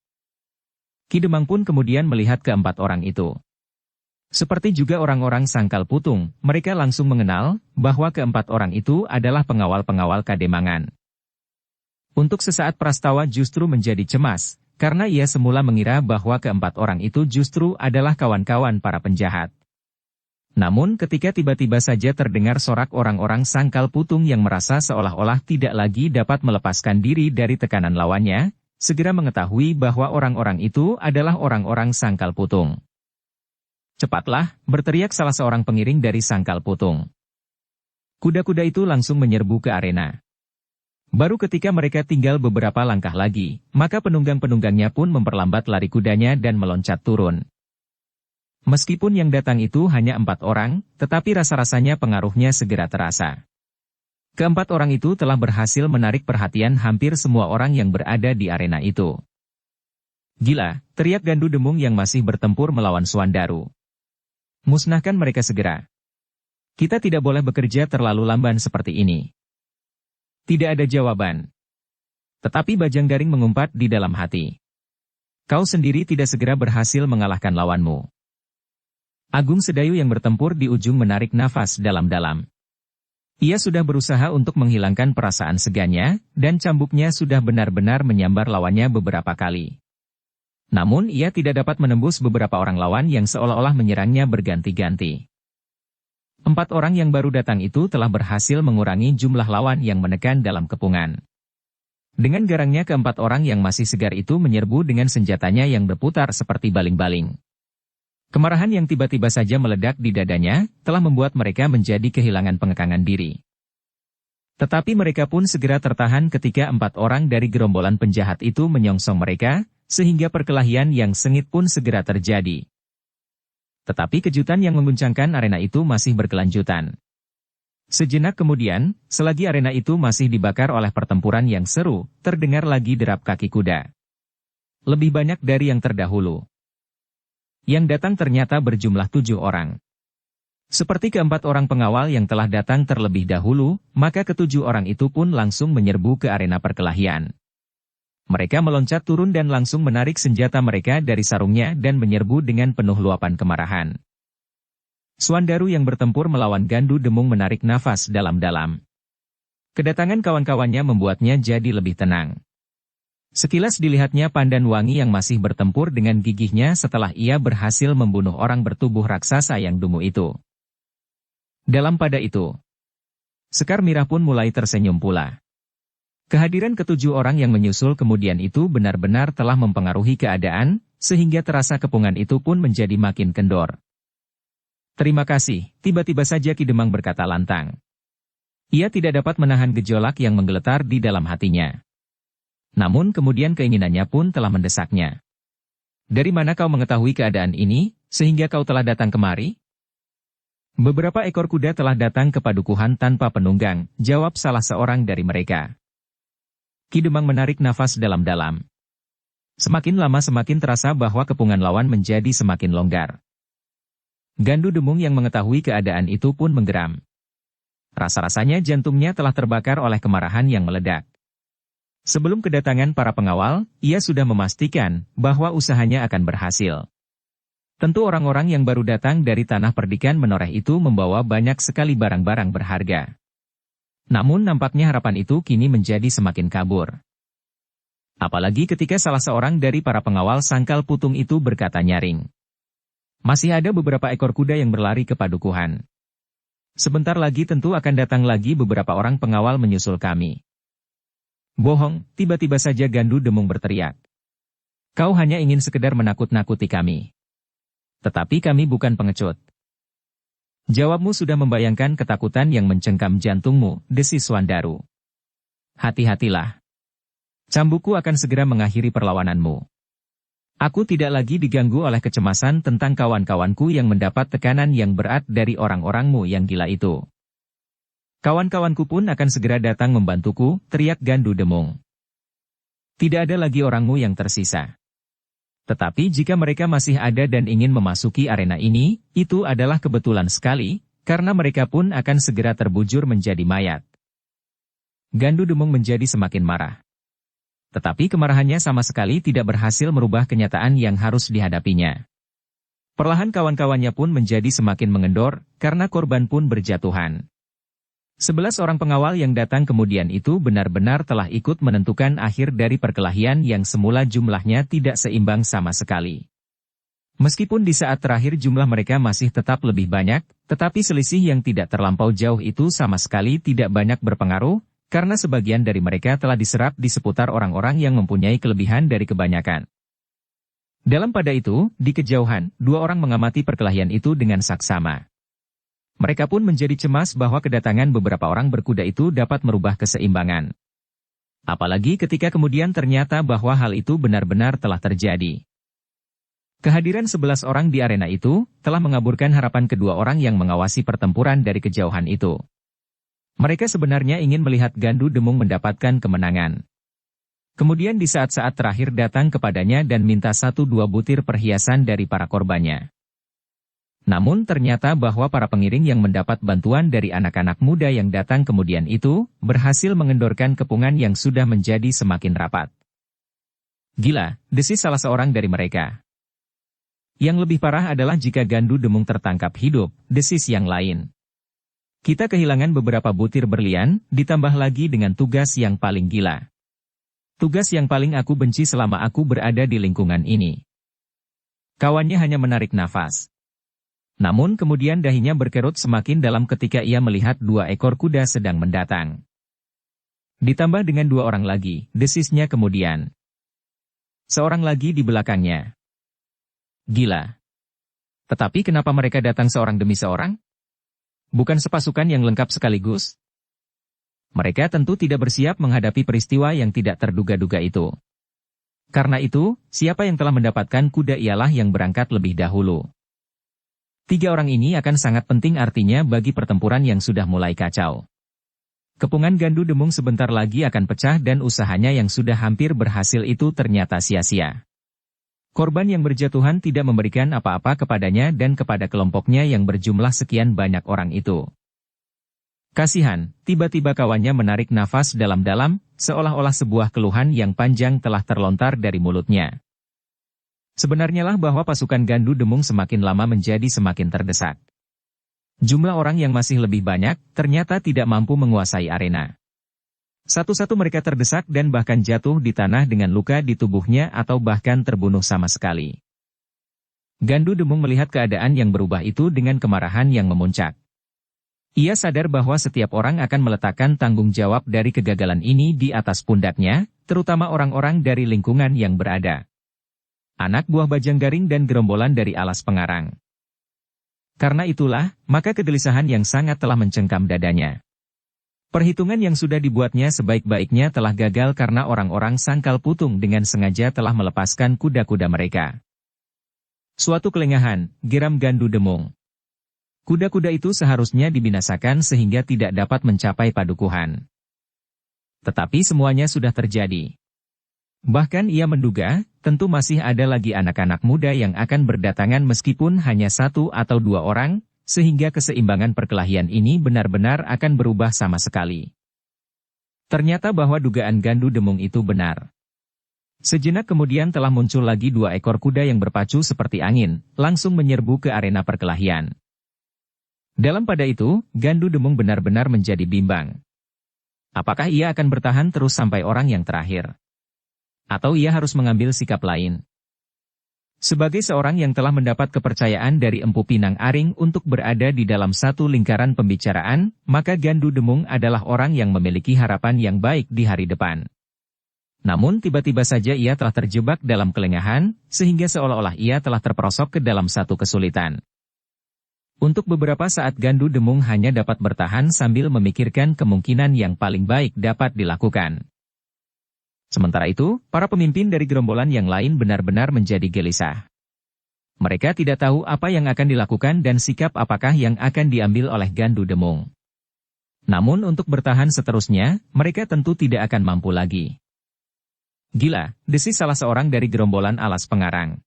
Ki Demang pun kemudian melihat ke-4 orang itu. Seperti juga orang-orang Sangkal Putung, mereka langsung mengenal bahwa ke-4 orang itu adalah pengawal-pengawal Kademangan. Untuk sesaat Prastawa justru menjadi cemas, karena ia semula mengira bahwa ke-4 orang itu justru adalah kawan-kawan para penjahat. Namun ketika tiba-tiba saja terdengar sorak orang-orang Sangkal Putung yang merasa seolah-olah tidak lagi dapat melepaskan diri dari tekanan lawannya, segera mengetahui bahwa orang-orang itu adalah orang-orang Sangkal Putung. Cepatlah, berteriak salah seorang pengiring dari Sangkal Putung. Kuda-kuda itu langsung menyerbu ke arena. Baru ketika mereka tinggal beberapa langkah lagi, maka penunggang-penunggangnya pun memperlambat lari kudanya dan meloncat turun. Meskipun yang datang itu hanya 4 orang, tetapi rasa-rasanya pengaruhnya segera terasa. Ke-4 orang itu telah berhasil menarik perhatian hampir semua orang yang berada di arena itu. Gila, teriak Gandu Demung yang masih bertempur melawan Suandaru. Musnahkan mereka segera. Kita tidak boleh bekerja terlalu lamban seperti ini. Tidak ada jawaban. Tetapi Bajang Daring mengumpat di dalam hati. Kau sendiri tidak segera berhasil mengalahkan lawanmu. Agung Sedayu yang bertempur di ujung menarik nafas dalam-dalam. Ia sudah berusaha untuk menghilangkan perasaan segannya, dan cambuknya sudah benar-benar menyambar lawannya beberapa kali. Namun ia tidak dapat menembus beberapa orang lawan yang seolah-olah menyerangnya berganti-ganti. 4 orang yang baru datang itu telah berhasil mengurangi jumlah lawan yang menekan dalam kepungan. Dengan garangnya ke-4 orang yang masih segar itu menyerbu dengan senjatanya yang berputar seperti baling-baling. Kemarahan yang tiba-tiba saja meledak di dadanya, telah membuat mereka menjadi kehilangan pengekangan diri. Tetapi mereka pun segera tertahan ketika 4 orang dari gerombolan penjahat itu menyongsong mereka, sehingga perkelahian yang sengit pun segera terjadi. Tetapi kejutan yang mengguncangkan arena itu masih berkelanjutan. Sejenak kemudian, selagi arena itu masih dibakar oleh pertempuran yang seru, terdengar lagi derap kaki kuda. Lebih banyak dari yang terdahulu. Yang datang ternyata berjumlah 7 orang. Seperti ke-4 orang pengawal yang telah datang terlebih dahulu, maka ke-7 orang itu pun langsung menyerbu ke arena perkelahian. Mereka meloncat turun dan langsung menarik senjata mereka dari sarungnya dan menyerbu dengan penuh luapan kemarahan. Suandaru yang bertempur melawan Gandu Demung menarik nafas dalam-dalam. Kedatangan kawan-kawannya membuatnya jadi lebih tenang. Sekilas dilihatnya Pandan Wangi yang masih bertempur dengan gigihnya setelah ia berhasil membunuh orang bertubuh raksasa yang dungu itu. Dalam pada itu, Sekar Mirah pun mulai tersenyum pula. Kehadiran ke-7 orang yang menyusul kemudian itu benar-benar telah mempengaruhi keadaan, sehingga terasa kepungan itu pun menjadi makin kendor. Terima kasih, tiba-tiba saja Ki Demang berkata lantang. Ia tidak dapat menahan gejolak yang menggeletar di dalam hatinya. Namun kemudian keinginannya pun telah mendesaknya. Dari mana kau mengetahui keadaan ini, sehingga kau telah datang kemari? Beberapa ekor kuda telah datang ke padukuhan tanpa penunggang, jawab salah seorang dari mereka. Ki Demang menarik nafas dalam-dalam. Semakin lama semakin terasa bahwa kepungan lawan menjadi semakin longgar. Gandu Demung yang mengetahui keadaan itu pun menggeram. Rasa-rasanya jantungnya telah terbakar oleh kemarahan yang meledak. Sebelum kedatangan para pengawal, ia sudah memastikan bahwa usahanya akan berhasil. Tentu orang-orang yang baru datang dari Tanah Perdikan Menoreh itu membawa banyak sekali barang-barang berharga. Namun nampaknya harapan itu kini menjadi semakin kabur. Apalagi ketika salah seorang dari para pengawal Sangkal Putung itu berkata nyaring. Masih ada beberapa ekor kuda yang berlari ke padukuhan. Sebentar lagi tentu akan datang lagi beberapa orang pengawal menyusul kami. Bohong, tiba-tiba saja Gandu Demung berteriak. Kau hanya ingin sekedar menakut-nakuti kami. Tetapi kami bukan pengecut. Jawabmu sudah membayangkan ketakutan yang mencengkam jantungmu, desis Wandaru. Hati-hatilah. Cambuku akan segera mengakhiri perlawananmu. Aku tidak lagi diganggu oleh kecemasan tentang kawan-kawanku yang mendapat tekanan yang berat dari orang-orangmu yang gila itu. Kawan-kawanku pun akan segera datang membantuku, teriak Gandu Demung. Tidak ada lagi orangmu yang tersisa. Tetapi jika mereka masih ada dan ingin memasuki arena ini, itu adalah kebetulan sekali, karena mereka pun akan segera terbujur menjadi mayat. Gandu Demung menjadi semakin marah. Tetapi kemarahannya sama sekali tidak berhasil merubah kenyataan yang harus dihadapinya. Perlahan kawan-kawannya pun menjadi semakin mengendor, karena korban pun berjatuhan. 11 orang pengawal yang datang kemudian itu benar-benar telah ikut menentukan akhir dari perkelahian yang semula jumlahnya tidak seimbang sama sekali. Meskipun di saat terakhir jumlah mereka masih tetap lebih banyak, tetapi selisih yang tidak terlampau jauh itu sama sekali tidak banyak berpengaruh, karena sebagian dari mereka telah diserap di seputar orang-orang yang mempunyai kelebihan dari kebanyakan. Dalam pada itu, di kejauhan, 2 orang mengamati perkelahian itu dengan saksama. Mereka pun menjadi cemas bahwa kedatangan beberapa orang berkuda itu dapat merubah keseimbangan. Apalagi ketika kemudian ternyata bahwa hal itu benar-benar telah terjadi. Kehadiran 11 orang di arena itu, telah mengaburkan harapan kedua orang yang mengawasi pertempuran dari kejauhan itu. Mereka sebenarnya ingin melihat Gandu Demung mendapatkan kemenangan. Kemudian di saat-saat terakhir datang kepadanya dan minta 1-2 butir perhiasan dari para korbannya. Namun ternyata bahwa para pengiring yang mendapat bantuan dari anak-anak muda yang datang kemudian itu, berhasil mengendorkan kepungan yang sudah menjadi semakin rapat. Gila, desis salah seorang dari mereka. Yang lebih parah adalah jika Gandu Demung tertangkap hidup, desis yang lain. Kita kehilangan beberapa butir berlian, ditambah lagi dengan tugas yang paling gila. Tugas yang paling aku benci selama aku berada di lingkungan ini. Kawannya hanya menarik nafas. Namun kemudian dahinya berkerut semakin dalam ketika ia melihat 2 ekor kuda sedang mendatang. Ditambah dengan 2 orang lagi, desisnya kemudian. Seorang lagi di belakangnya. Gila. Tetapi kenapa mereka datang seorang demi seorang? Bukan sepasukan yang lengkap sekaligus? Mereka tentu tidak bersiap menghadapi peristiwa yang tidak terduga-duga itu. Karena itu, siapa yang telah mendapatkan kuda ialah yang berangkat lebih dahulu. 3 orang ini akan sangat penting artinya bagi pertempuran yang sudah mulai kacau. Kepungan Gandu Demung sebentar lagi akan pecah dan usahanya yang sudah hampir berhasil itu ternyata sia-sia. Korban yang berjatuhan tidak memberikan apa-apa kepadanya dan kepada kelompoknya yang berjumlah sekian banyak orang itu. Kasihan, tiba-tiba kawannya menarik nafas dalam-dalam, seolah-olah sebuah keluhan yang panjang telah terlontar dari mulutnya. Sebenarnya lah bahwa pasukan Gandu Demung semakin lama menjadi semakin terdesak. Jumlah orang yang masih lebih banyak, ternyata tidak mampu menguasai arena. Satu-satu mereka terdesak dan bahkan jatuh di tanah dengan luka di tubuhnya atau bahkan terbunuh sama sekali. Gandu Demung melihat keadaan yang berubah itu dengan kemarahan yang memuncak. Ia sadar bahwa setiap orang akan meletakkan tanggung jawab dari kegagalan ini di atas pundaknya, terutama orang-orang dari lingkungan yang berada. Anak buah Bajang Garing dan gerombolan dari Alas Pengarang. Karena itulah, maka kegelisahan yang sangat telah mencengkam dadanya. Perhitungan yang sudah dibuatnya sebaik-baiknya telah gagal karena orang-orang Sangkal Putung dengan sengaja telah melepaskan kuda-kuda mereka. Suatu kelengahan, geram Gandu Demung. Kuda-kuda itu seharusnya dibinasakan sehingga tidak dapat mencapai padukuhan. Tetapi semuanya sudah terjadi. Bahkan ia menduga, tentu masih ada lagi anak-anak muda yang akan berdatangan meskipun hanya 1 atau 2 orang, sehingga keseimbangan perkelahian ini benar-benar akan berubah sama sekali. Ternyata bahwa dugaan Gandu Demung itu benar. Sejenak kemudian telah muncul lagi 2 ekor kuda yang berpacu seperti angin, langsung menyerbu ke arena perkelahian. Dalam pada itu, Gandu Demung benar-benar menjadi bimbang. Apakah ia akan bertahan terus sampai orang yang terakhir? Atau ia harus mengambil sikap lain? Sebagai seorang yang telah mendapat kepercayaan dari Empu Pinang Aring untuk berada di dalam satu lingkaran pembicaraan, maka Gandu Demung adalah orang yang memiliki harapan yang baik di hari depan. Namun tiba-tiba saja ia telah terjebak dalam kelengahan, sehingga seolah-olah ia telah terperosok ke dalam satu kesulitan. Untuk beberapa saat Gandu Demung hanya dapat bertahan sambil memikirkan kemungkinan yang paling baik dapat dilakukan. Sementara itu, para pemimpin dari gerombolan yang lain benar-benar menjadi gelisah. Mereka tidak tahu apa yang akan dilakukan dan sikap apakah yang akan diambil oleh Gandu Demung. Namun untuk bertahan seterusnya, mereka tentu tidak akan mampu lagi. Gila, desis salah seorang dari gerombolan alas pengarang.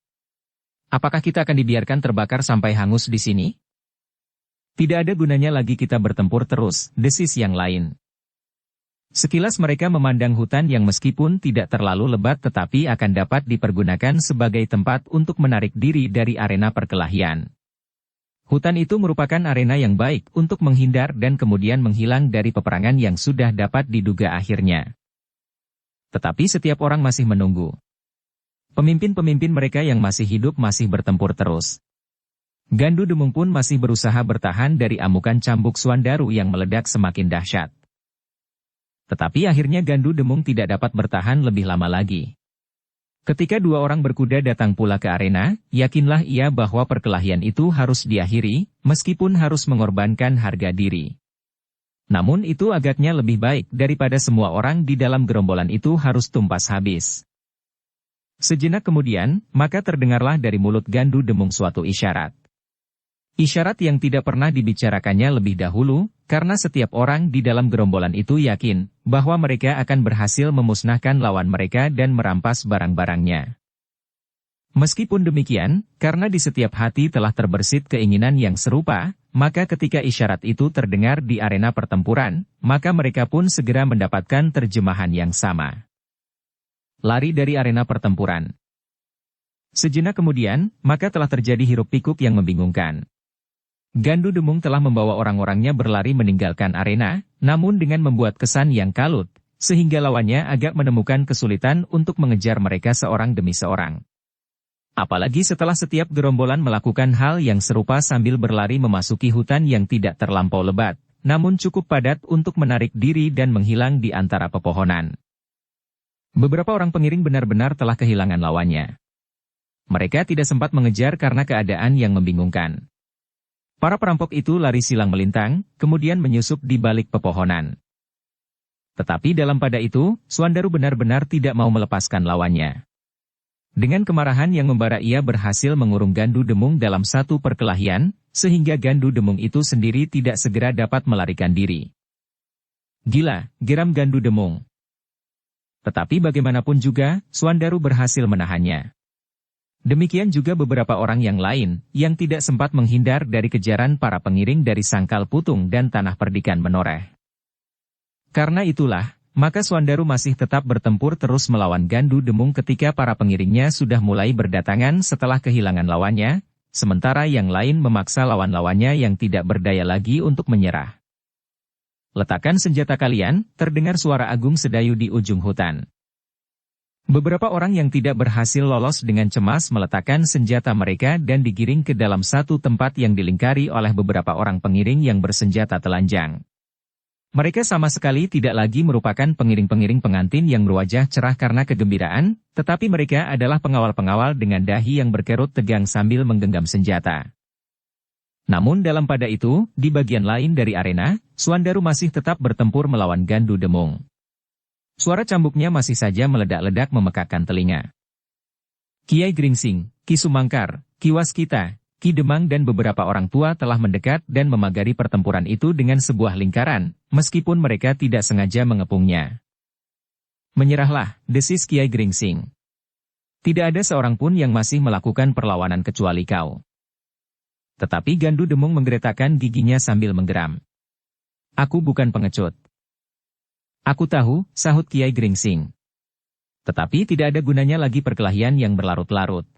Apakah kita akan dibiarkan terbakar sampai hangus di sini? Tidak ada gunanya lagi kita bertempur terus, desis yang lain. Sekilas mereka memandang hutan yang meskipun tidak terlalu lebat tetapi akan dapat dipergunakan sebagai tempat untuk menarik diri dari arena perkelahian. Hutan itu merupakan arena yang baik untuk menghindar dan kemudian menghilang dari peperangan yang sudah dapat diduga akhirnya. Tetapi setiap orang masih menunggu. Pemimpin-pemimpin mereka yang masih hidup masih bertempur terus. Gandu Demung pun masih berusaha bertahan dari amukan cambuk Suandaru yang meledak semakin dahsyat. Tetapi akhirnya Gandu Demung tidak dapat bertahan lebih lama lagi. Ketika dua orang berkuda datang pula ke arena, yakinlah ia bahwa perkelahian itu harus diakhiri, meskipun harus mengorbankan harga diri. Namun itu agaknya lebih baik daripada semua orang di dalam gerombolan itu harus tumpas habis. Sejenak kemudian, maka terdengarlah dari mulut Gandu Demung suatu isyarat. Isyarat yang tidak pernah dibicarakannya lebih dahulu, karena setiap orang di dalam gerombolan itu yakin bahwa mereka akan berhasil memusnahkan lawan mereka dan merampas barang-barangnya. Meskipun demikian, karena di setiap hati telah terbersit keinginan yang serupa, maka ketika isyarat itu terdengar di arena pertempuran, maka mereka pun segera mendapatkan terjemahan yang sama. Lari dari arena pertempuran. Sejenak kemudian, maka telah terjadi hiruk-pikuk yang membingungkan. Gandu Demung telah membawa orang-orangnya berlari meninggalkan arena, namun dengan membuat kesan yang kalut, sehingga lawannya agak menemukan kesulitan untuk mengejar mereka seorang demi seorang. Apalagi setelah setiap gerombolan melakukan hal yang serupa sambil berlari memasuki hutan yang tidak terlampau lebat, namun cukup padat untuk menarik diri dan menghilang di antara pepohonan. Beberapa orang pengiring benar-benar telah kehilangan lawannya. Mereka tidak sempat mengejar karena keadaan yang membingungkan. Para perampok itu lari silang melintang, kemudian menyusup di balik pepohonan. Tetapi dalam pada itu, Suandaru benar-benar tidak mau melepaskan lawannya. Dengan kemarahan yang membara ia berhasil mengurung Gandu Demung dalam satu perkelahian, sehingga Gandu Demung itu sendiri tidak segera dapat melarikan diri. Gila, geram Gandu Demung. Tetapi bagaimanapun juga, Suandaru berhasil menahannya. Demikian juga beberapa orang yang lain, yang tidak sempat menghindar dari kejaran para pengiring dari Sangkal Putung dan Tanah Perdikan Menoreh. Karena itulah, maka Suandaru masih tetap bertempur terus melawan Gandu Demung ketika para pengiringnya sudah mulai berdatangan setelah kehilangan lawannya, sementara yang lain memaksa lawan-lawannya yang tidak berdaya lagi untuk menyerah. Letakkan senjata kalian, terdengar suara Agung Sedayu di ujung hutan. Beberapa orang yang tidak berhasil lolos dengan cemas meletakkan senjata mereka dan digiring ke dalam satu tempat yang dilingkari oleh beberapa orang pengiring yang bersenjata telanjang. Mereka sama sekali tidak lagi merupakan pengiring-pengiring pengantin yang berwajah cerah karena kegembiraan, tetapi mereka adalah pengawal-pengawal dengan dahi yang berkerut tegang sambil menggenggam senjata. Namun dalam pada itu, di bagian lain dari arena, Suandaru masih tetap bertempur melawan Gandu Demung. Suara cambuknya masih saja meledak-ledak memekakkan telinga. Kiai Gringsing, Ki Sumangkar, Ki Waskita, Ki Demang dan beberapa orang tua telah mendekat dan memagari pertempuran itu dengan sebuah lingkaran, meskipun mereka tidak sengaja mengepungnya. Menyerahlah, desis Kiai Gringsing. Tidak ada seorang pun yang masih melakukan perlawanan kecuali kau. Tetapi Gandu Demung menggeretakkan giginya sambil menggeram. Aku bukan pengecut. Aku tahu, sahut Kiai Gringsing. Tetapi tidak ada gunanya lagi perkelahian yang berlarut-larut.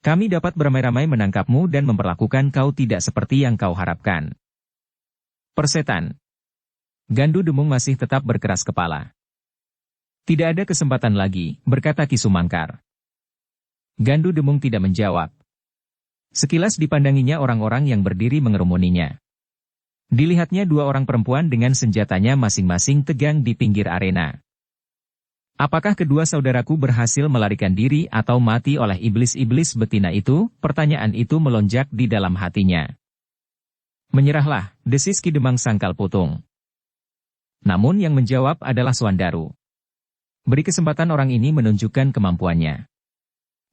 Kami dapat beramai-ramai menangkapmu dan memperlakukan kau tidak seperti yang kau harapkan. Persetan. Gandu Demung masih tetap berkeras kepala. Tidak ada kesempatan lagi, berkata Ki Sumangkar. Gandu Demung tidak menjawab. Sekilas dipandanginya orang-orang yang berdiri mengerumuninya. Dilihatnya dua orang perempuan dengan senjatanya masing-masing tegang di pinggir arena. Apakah kedua saudaraku berhasil melarikan diri atau mati oleh iblis-iblis betina itu? Pertanyaan itu melonjak di dalam hatinya. Menyerahlah, desis Ki Demang Sangkal Putung. Namun yang menjawab adalah Suandaru. Beri kesempatan orang ini menunjukkan kemampuannya.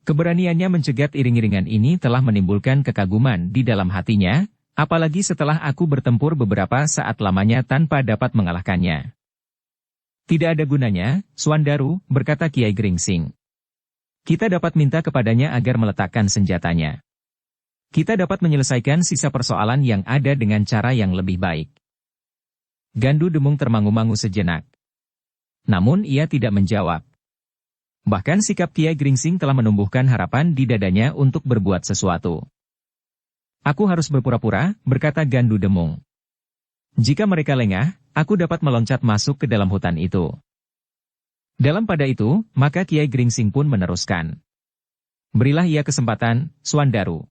Keberaniannya mencegat iring-iringan ini telah menimbulkan kekaguman di dalam hatinya, apalagi setelah aku bertempur beberapa saat lamanya tanpa dapat mengalahkannya. Tidak ada gunanya, Suandaru, berkata Kiai Gringsing. Kita dapat minta kepadanya agar meletakkan senjatanya. Kita dapat menyelesaikan sisa persoalan yang ada dengan cara yang lebih baik. Gandu Demung termangu-mangu sejenak. Namun ia tidak menjawab. Bahkan sikap Kiai Gringsing telah menumbuhkan harapan di dadanya untuk berbuat sesuatu. Aku harus berpura-pura, berkata Gandu Demung. Jika mereka lengah, aku dapat meloncat masuk ke dalam hutan itu. Dalam pada itu, maka Kiai Gringsing pun meneruskan. Berilah ia kesempatan, Suandaru.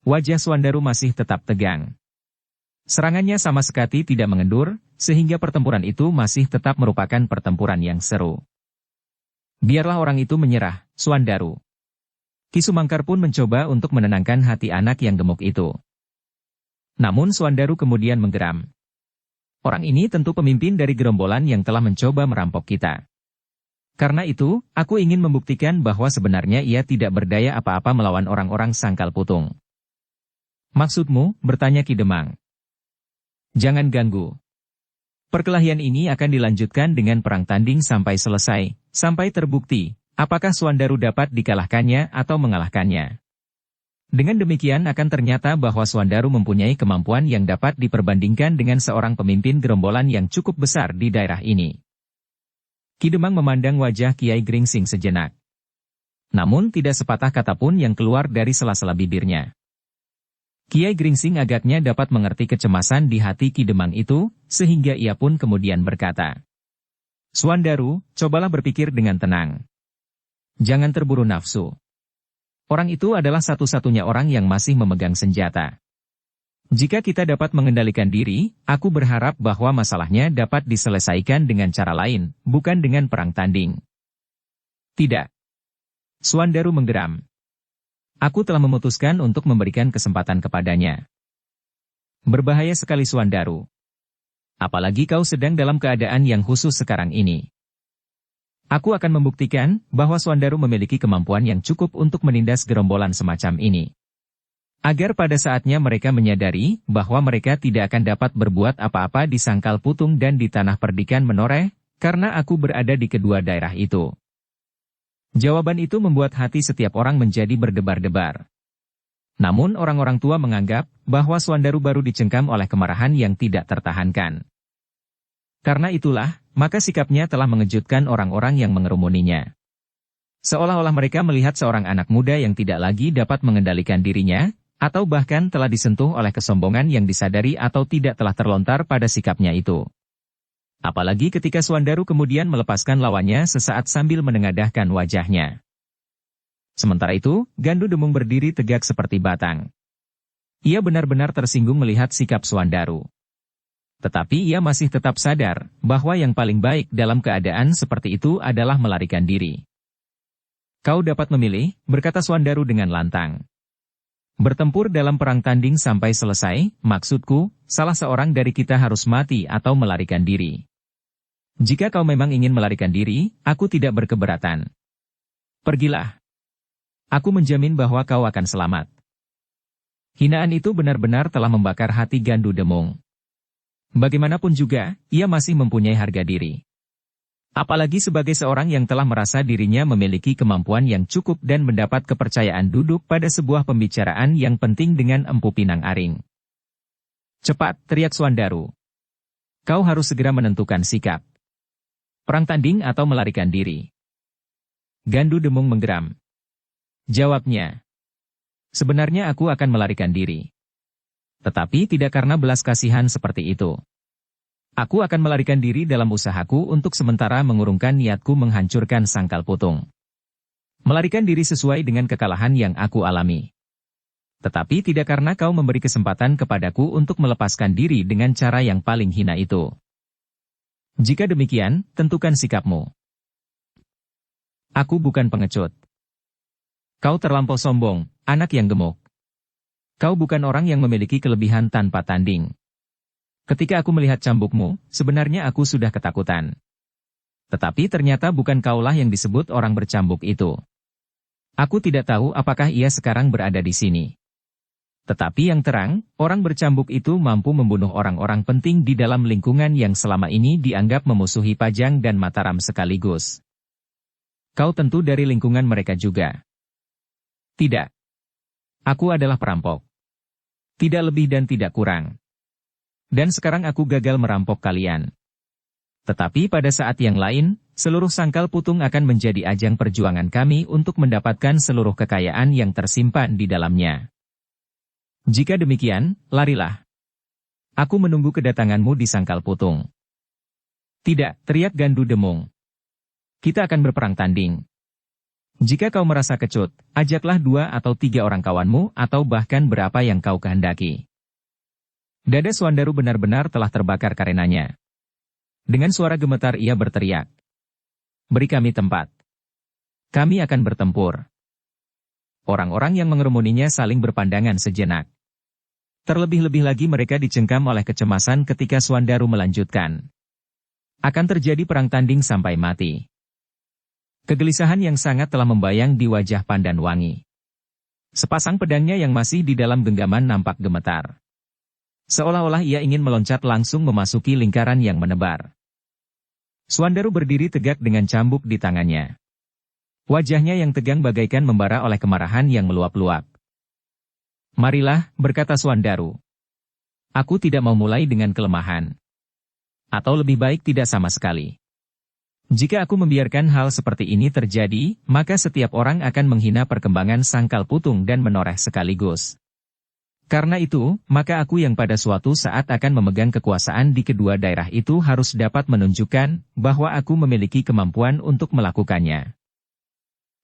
Wajah Suandaru masih tetap tegang. Serangannya sama sekali tidak mengendur, sehingga pertempuran itu masih tetap merupakan pertempuran yang seru. Biarlah orang itu menyerah, Suandaru. Ki Sumangkar pun mencoba untuk menenangkan hati anak yang gemuk itu. Namun Suandaru kemudian menggeram. Orang ini tentu pemimpin dari gerombolan yang telah mencoba merampok kita. Karena itu, aku ingin membuktikan bahwa sebenarnya ia tidak berdaya apa-apa melawan orang-orang Sangkal Putung. Maksudmu, bertanya Ki Demang. Jangan ganggu. Perkelahian ini akan dilanjutkan dengan perang tanding sampai selesai, sampai terbukti, apakah Suandaru dapat dikalahkannya atau mengalahkannya. Dengan demikian akan ternyata bahwa Suandaru mempunyai kemampuan yang dapat diperbandingkan dengan seorang pemimpin gerombolan yang cukup besar di daerah ini. Ki Demang memandang wajah Kiai Gringsing sejenak. Namun tidak sepatah kata pun yang keluar dari sela-sela bibirnya. Kiai Gringsing agaknya dapat mengerti kecemasan di hati Ki Demang itu, sehingga ia pun kemudian berkata. Suandaru, cobalah berpikir dengan tenang. Jangan terburu nafsu. Orang itu adalah satu-satunya orang yang masih memegang senjata. Jika kita dapat mengendalikan diri, aku berharap bahwa masalahnya dapat diselesaikan dengan cara lain, bukan dengan perang tanding. Tidak. Suandaru menggeram. Aku telah memutuskan untuk memberikan kesempatan kepadanya. Berbahaya sekali Suandaru. Apalagi kau sedang dalam keadaan yang khusus sekarang ini. Aku akan membuktikan bahwa Suandaru memiliki kemampuan yang cukup untuk menindas gerombolan semacam ini. Agar pada saatnya mereka menyadari bahwa mereka tidak akan dapat berbuat apa-apa di Sangkal Putung dan di Tanah Perdikan Menoreh, karena aku berada di kedua daerah itu. Jawaban itu membuat hati setiap orang menjadi berdebar-debar. Namun orang-orang tua menganggap bahwa Suandaru baru dicengkam oleh kemarahan yang tidak tertahankan. Karena itulah, maka sikapnya telah mengejutkan orang-orang yang mengerumuninya. Seolah-olah mereka melihat seorang anak muda yang tidak lagi dapat mengendalikan dirinya, atau bahkan telah disentuh oleh kesombongan yang disadari atau tidak telah terlontar pada sikapnya itu. Apalagi ketika Suandaru kemudian melepaskan lawannya sesaat sambil menengadahkan wajahnya. Sementara itu, Gandu Demung berdiri tegak seperti batang. Ia benar-benar tersinggung melihat sikap Suandaru. Tetapi ia masih tetap sadar bahwa yang paling baik dalam keadaan seperti itu adalah melarikan diri. Kau dapat memilih, berkata Suandaru dengan lantang. Bertempur dalam perang tanding sampai selesai, maksudku, salah seorang dari kita harus mati atau melarikan diri. Jika kau memang ingin melarikan diri, aku tidak berkeberatan. Pergilah. Aku menjamin bahwa kau akan selamat. Hinaan itu benar-benar telah membakar hati Gandu Demung. Bagaimanapun juga, ia masih mempunyai harga diri. Apalagi sebagai seorang yang telah merasa dirinya memiliki kemampuan yang cukup dan mendapat kepercayaan duduk pada sebuah pembicaraan yang penting dengan Empu Pinang Aring. Cepat, teriak Suandaru. Kau harus segera menentukan sikap. Perang tanding atau melarikan diri? Gandu Demung menggeram. Jawabnya. Sebenarnya aku akan melarikan diri. Tetapi tidak karena belas kasihan seperti itu. Aku akan melarikan diri dalam usahaku untuk sementara mengurungkan niatku menghancurkan Sangkal Putung. Melarikan diri sesuai dengan kekalahan yang aku alami. Tetapi tidak karena kau memberi kesempatan kepadaku untuk melepaskan diri dengan cara yang paling hina itu. Jika demikian, tentukan sikapmu. Aku bukan pengecut. Kau terlampau sombong, anak yang gemuk. Kau bukan orang yang memiliki kelebihan tanpa tanding. Ketika aku melihat cambukmu, sebenarnya aku sudah ketakutan. Tetapi ternyata bukan kaulah yang disebut orang bercambuk itu. Aku tidak tahu apakah ia sekarang berada di sini. Tetapi yang terang, orang bercambuk itu mampu membunuh orang-orang penting di dalam lingkungan yang selama ini dianggap memusuhi Pajang dan Mataram sekaligus. Kau tentu dari lingkungan mereka juga. Tidak. Aku adalah perampok. Tidak lebih dan tidak kurang. Dan sekarang aku gagal merampok kalian. Tetapi pada saat yang lain, seluruh sangkal putung akan menjadi ajang perjuangan kami untuk mendapatkan seluruh kekayaan yang tersimpan di dalamnya. Jika demikian, larilah. Aku menunggu kedatanganmu di sangkal putung. Tidak, teriak Gandu Demung. Kita akan berperang tanding. Jika kau merasa kecut, ajaklah 2 atau 3 orang kawanmu atau bahkan berapa yang kau kehendaki. Dada Swandaru benar-benar telah terbakar karenanya. Dengan suara gemetar ia berteriak. Beri kami tempat. Kami akan bertempur. Orang-orang yang mengerumuninya saling berpandangan sejenak. Terlebih-lebih lagi mereka dicengkam oleh kecemasan ketika Swandaru melanjutkan. Akan terjadi perang tanding sampai mati. Kegelisahan yang sangat telah membayang di wajah Pandan Wangi. Sepasang pedangnya yang masih di dalam genggaman nampak gemetar. Seolah-olah ia ingin meloncat langsung memasuki lingkaran yang menebar. Swandaru berdiri tegak dengan cambuk di tangannya. Wajahnya yang tegang bagaikan membara oleh kemarahan yang meluap-luap. Marilah, berkata Swandaru. Aku tidak mau mulai dengan kelemahan. Atau lebih baik tidak sama sekali. Jika aku membiarkan hal seperti ini terjadi, maka setiap orang akan menghina perkembangan sangkal putung dan menoreh sekaligus. Karena itu, maka aku yang pada suatu saat akan memegang kekuasaan di kedua daerah itu harus dapat menunjukkan bahwa aku memiliki kemampuan untuk melakukannya.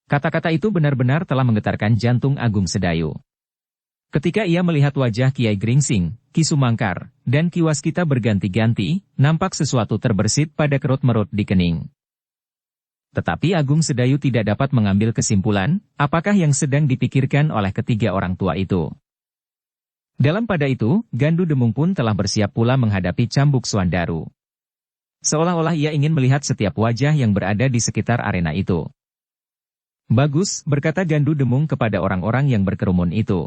Kata-kata itu benar-benar telah menggetarkan jantung Agung Sedayu. Ketika ia melihat wajah Kiai Gringsing, Ki Sumangkar, dan Ki Waskita berganti-ganti, nampak sesuatu terbersit pada kerut-merut di kening. Tetapi Agung Sedayu tidak dapat mengambil kesimpulan, apakah yang sedang dipikirkan oleh ketiga orang tua itu. Dalam pada itu, Gandu Demung pun telah bersiap pula menghadapi cambuk Swandaru. Seolah-olah ia ingin melihat setiap wajah yang berada di sekitar arena itu. Bagus, berkata Gandu Demung kepada orang-orang yang berkerumun itu.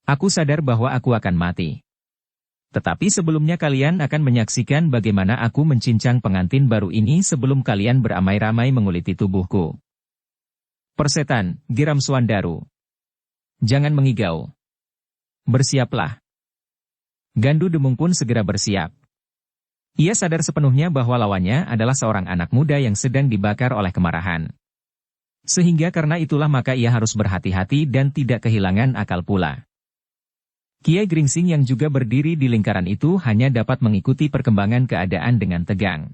Aku sadar bahwa aku akan mati. Tetapi sebelumnya kalian akan menyaksikan bagaimana aku mencincang pengantin baru ini sebelum kalian beramai-ramai menguliti tubuhku. Persetan, geram Swandaru. Jangan mengigau. Bersiaplah. Gandu Demung pun segera bersiap. Ia sadar sepenuhnya bahwa lawannya adalah seorang anak muda yang sedang dibakar oleh kemarahan. Sehingga karena itulah maka ia harus berhati-hati dan tidak kehilangan akal pula. Kiai Gringsing yang juga berdiri di lingkaran itu hanya dapat mengikuti perkembangan keadaan dengan tegang.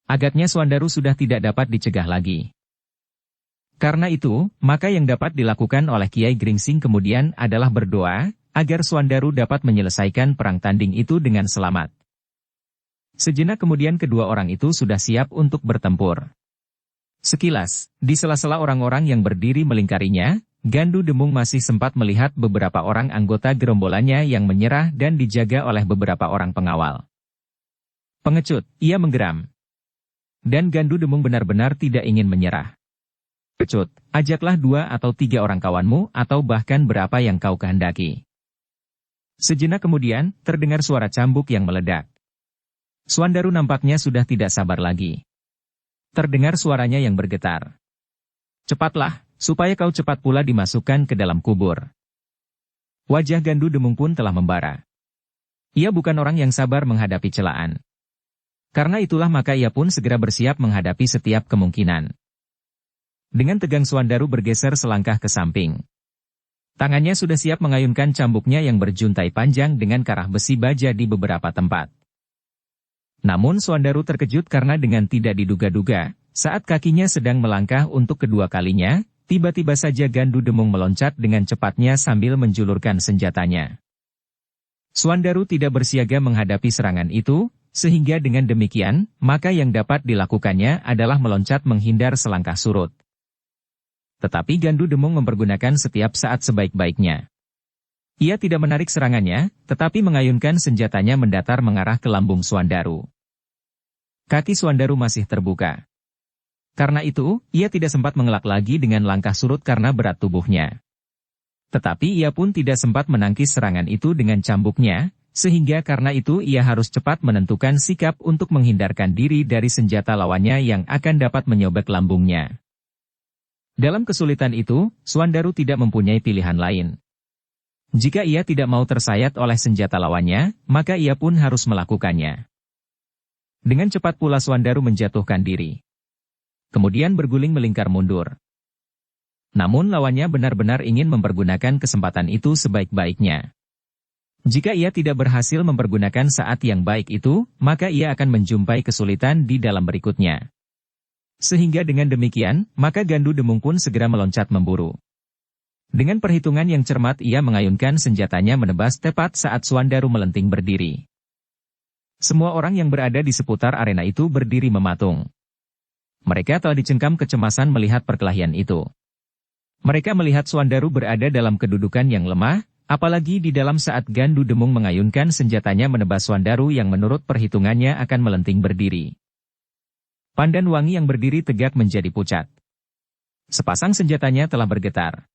Agaknya Swandaru sudah tidak dapat dicegah lagi. Karena itu, maka yang dapat dilakukan oleh Kiai Gringsing kemudian adalah berdoa, agar Swandaru dapat menyelesaikan perang tanding itu dengan selamat. Sejenak kemudian kedua orang itu sudah siap untuk bertempur. Sekilas, di sela-sela orang-orang yang berdiri melingkarinya, Gandu Demung masih sempat melihat beberapa orang anggota gerombolannya yang menyerah dan dijaga oleh beberapa orang pengawal. Pengecut, ia menggeram. Dan Gandu Demung benar-benar tidak ingin menyerah. Pengecut, ajaklah 2 atau 3 orang kawanmu atau bahkan berapa yang kau kehendaki. Sejenak kemudian, terdengar suara cambuk yang meledak. Swandaru nampaknya sudah tidak sabar lagi. Terdengar suaranya yang bergetar. Cepatlah, supaya kau cepat pula dimasukkan ke dalam kubur. Wajah Gandu Demung pun telah membara. Ia bukan orang yang sabar menghadapi celaan. Karena itulah maka ia pun segera bersiap menghadapi setiap kemungkinan. Dengan tegang Swandaru bergeser selangkah ke samping. Tangannya sudah siap mengayunkan cambuknya yang berjuntai panjang dengan karah besi baja di beberapa tempat. Namun Swandaru terkejut karena dengan tidak diduga-duga, saat kakinya sedang melangkah untuk kedua kalinya, tiba-tiba saja Gandu Demung meloncat dengan cepatnya sambil menjulurkan senjatanya. Suandaru tidak bersiaga menghadapi serangan itu, sehingga dengan demikian, maka yang dapat dilakukannya adalah meloncat menghindar selangkah surut. Tetapi Gandu Demung mempergunakan setiap saat sebaik-baiknya. Ia tidak menarik serangannya, tetapi mengayunkan senjatanya mendatar mengarah ke lambung Suandaru. Kaki Suandaru masih terbuka. Karena itu, ia tidak sempat mengelak lagi dengan langkah surut karena berat tubuhnya. Tetapi ia pun tidak sempat menangkis serangan itu dengan cambuknya, sehingga karena itu ia harus cepat menentukan sikap untuk menghindarkan diri dari senjata lawannya yang akan dapat menyobek lambungnya. Dalam kesulitan itu, Suandaru tidak mempunyai pilihan lain. Jika ia tidak mau tersayat oleh senjata lawannya, maka ia pun harus melakukannya. Dengan cepat pula Suandaru menjatuhkan diri. Kemudian berguling melingkar mundur. Namun lawannya benar-benar ingin mempergunakan kesempatan itu sebaik-baiknya. Jika ia tidak berhasil mempergunakan saat yang baik itu, maka ia akan menjumpai kesulitan di dalam berikutnya. Sehingga dengan demikian, maka Gandu Demung pun segera meloncat memburu. Dengan perhitungan yang cermat ia mengayunkan senjatanya menebas tepat saat Suandaru melenting berdiri. Semua orang yang berada di seputar arena itu berdiri mematung. Mereka telah dicengkam kecemasan melihat perkelahian itu. Mereka melihat Suandaru berada dalam kedudukan yang lemah, apalagi di dalam saat Gandu Demung mengayunkan senjatanya menebas Suandaru yang menurut perhitungannya akan melenting berdiri. Pandan Wangi yang berdiri tegak menjadi pucat. Sepasang senjatanya telah bergetar.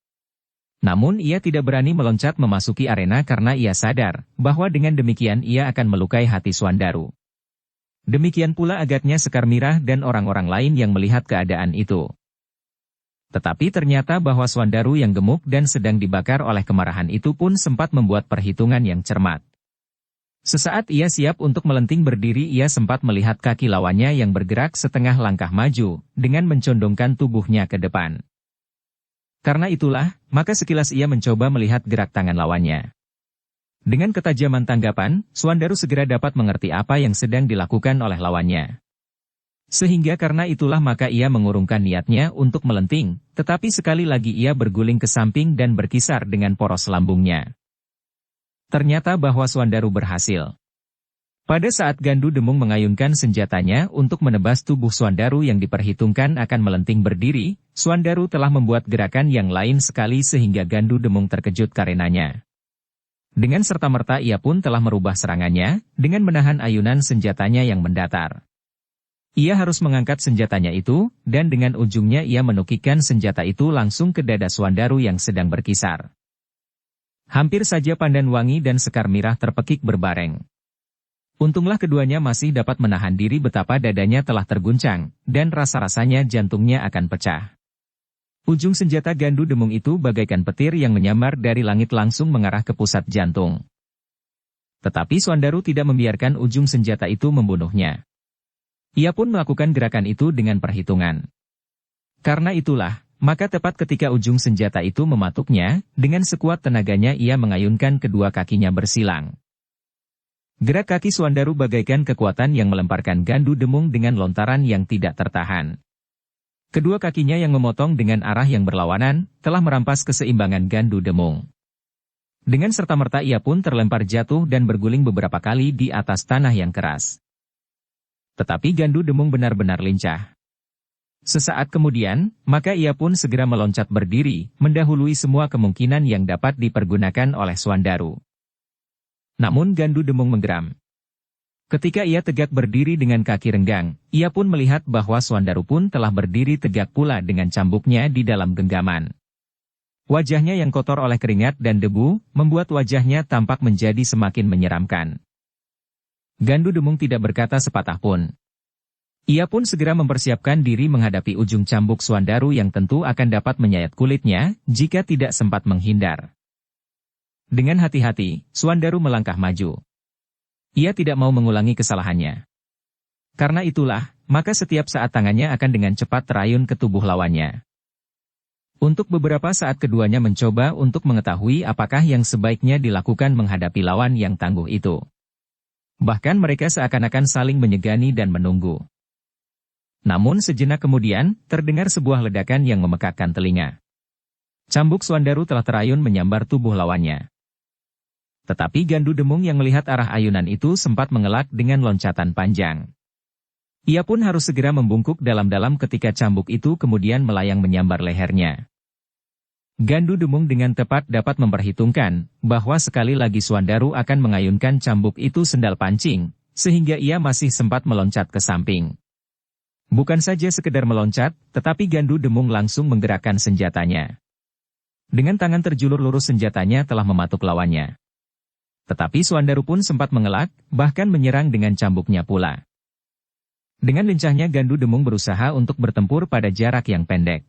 Namun ia tidak berani meloncat memasuki arena karena ia sadar bahwa dengan demikian ia akan melukai hati Suandaru. Demikian pula agaknya Sekar Mirah dan orang-orang lain yang melihat keadaan itu. Tetapi ternyata bahwa Suandaru yang gemuk dan sedang dibakar oleh kemarahan itu pun sempat membuat perhitungan yang cermat. Sesaat ia siap untuk melenting berdiri ia sempat melihat kaki lawannya yang bergerak setengah langkah maju, dengan mencondongkan tubuhnya ke depan. Karena itulah, maka sekilas ia mencoba melihat gerak tangan lawannya. Dengan ketajaman tanggapan, Suandaru segera dapat mengerti apa yang sedang dilakukan oleh lawannya. Sehingga karena itulah maka ia mengurungkan niatnya untuk melenting, tetapi sekali lagi ia berguling ke samping dan berkisar dengan poros lambungnya. Ternyata bahwa Suandaru berhasil. Pada saat Gandu Demung mengayunkan senjatanya untuk menebas tubuh Suandaru yang diperhitungkan akan melenting berdiri, Suandaru telah membuat gerakan yang lain sekali sehingga Gandu Demung terkejut karenanya. Dengan serta-merta ia pun telah merubah serangannya, dengan menahan ayunan senjatanya yang mendatar. Ia harus mengangkat senjatanya itu, dan dengan ujungnya ia menukikkan senjata itu langsung ke dada Suandaru yang sedang berkisar. Hampir saja Pandan Wangi dan Sekar Mirah terpekik berbareng. Untunglah keduanya masih dapat menahan diri betapa dadanya telah terguncang, dan rasa-rasanya jantungnya akan pecah. Ujung senjata Gandu Demung itu bagaikan petir yang menyambar dari langit langsung mengarah ke pusat jantung. Tetapi Suandaru tidak membiarkan ujung senjata itu membunuhnya. Ia pun melakukan gerakan itu dengan perhitungan. Karena itulah, maka tepat ketika ujung senjata itu mematuknya, dengan sekuat tenaganya ia mengayunkan kedua kakinya bersilang. Gerak kaki Suandaru bagaikan kekuatan yang melemparkan Gandu Demung dengan lontaran yang tidak tertahan. Kedua kakinya yang memotong dengan arah yang berlawanan, telah merampas keseimbangan Gandu Demung. Dengan serta-merta ia pun terlempar jatuh dan berguling beberapa kali di atas tanah yang keras. Tetapi Gandu Demung benar-benar lincah. Sesaat kemudian, maka ia pun segera meloncat berdiri, mendahului semua kemungkinan yang dapat dipergunakan oleh Suandaru. Namun Gandu Demung menggeram. Ketika ia tegak berdiri dengan kaki renggang, ia pun melihat bahwa Suandaru pun telah berdiri tegak pula dengan cambuknya di dalam genggaman. Wajahnya yang kotor oleh keringat dan debu, membuat wajahnya tampak menjadi semakin menyeramkan. Gandu Demung tidak berkata sepatah pun. Ia pun segera mempersiapkan diri menghadapi ujung cambuk Suandaru yang tentu akan dapat menyayat kulitnya, jika tidak sempat menghindar. Dengan hati-hati, Suandaru melangkah maju. Ia tidak mau mengulangi kesalahannya. Karena itulah, maka setiap saat tangannya akan dengan cepat terayun ke tubuh lawannya. Untuk beberapa saat keduanya mencoba untuk mengetahui apakah yang sebaiknya dilakukan menghadapi lawan yang tangguh itu. Bahkan mereka seakan-akan saling menyegani dan menunggu. Namun sejenak kemudian, terdengar sebuah ledakan yang memekakkan telinga. Cambuk Swandaru telah terayun menyambar tubuh lawannya. Tetapi Gandu Demung yang melihat arah ayunan itu sempat mengelak dengan loncatan panjang. Ia pun harus segera membungkuk dalam-dalam ketika cambuk itu kemudian melayang menyambar lehernya. Gandu Demung dengan tepat dapat memperhitungkan bahwa sekali lagi Swandaru akan mengayunkan cambuk itu sendal pancing, sehingga ia masih sempat meloncat ke samping. Bukan saja sekedar meloncat, tetapi Gandu Demung langsung menggerakkan senjatanya. Dengan tangan terjulur lurus senjatanya telah mematuk lawannya. Tetapi Swandaru pun sempat mengelak, bahkan menyerang dengan cambuknya pula. Dengan lincahnya Gandu Demung berusaha untuk bertempur pada jarak yang pendek.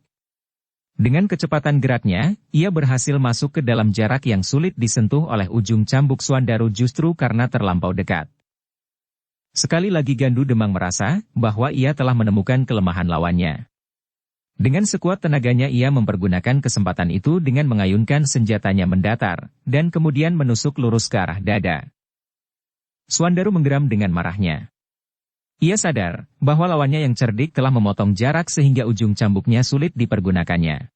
Dengan kecepatan geraknya, ia berhasil masuk ke dalam jarak yang sulit disentuh oleh ujung cambuk Swandaru justru karena terlampau dekat. Sekali lagi Gandu Demung merasa bahwa ia telah menemukan kelemahan lawannya. Dengan sekuat tenaganya ia mempergunakan kesempatan itu dengan mengayunkan senjatanya mendatar, dan kemudian menusuk lurus ke arah dada. Swandaru menggeram dengan marahnya. Ia sadar bahwa lawannya yang cerdik telah memotong jarak sehingga ujung cambuknya sulit dipergunakannya.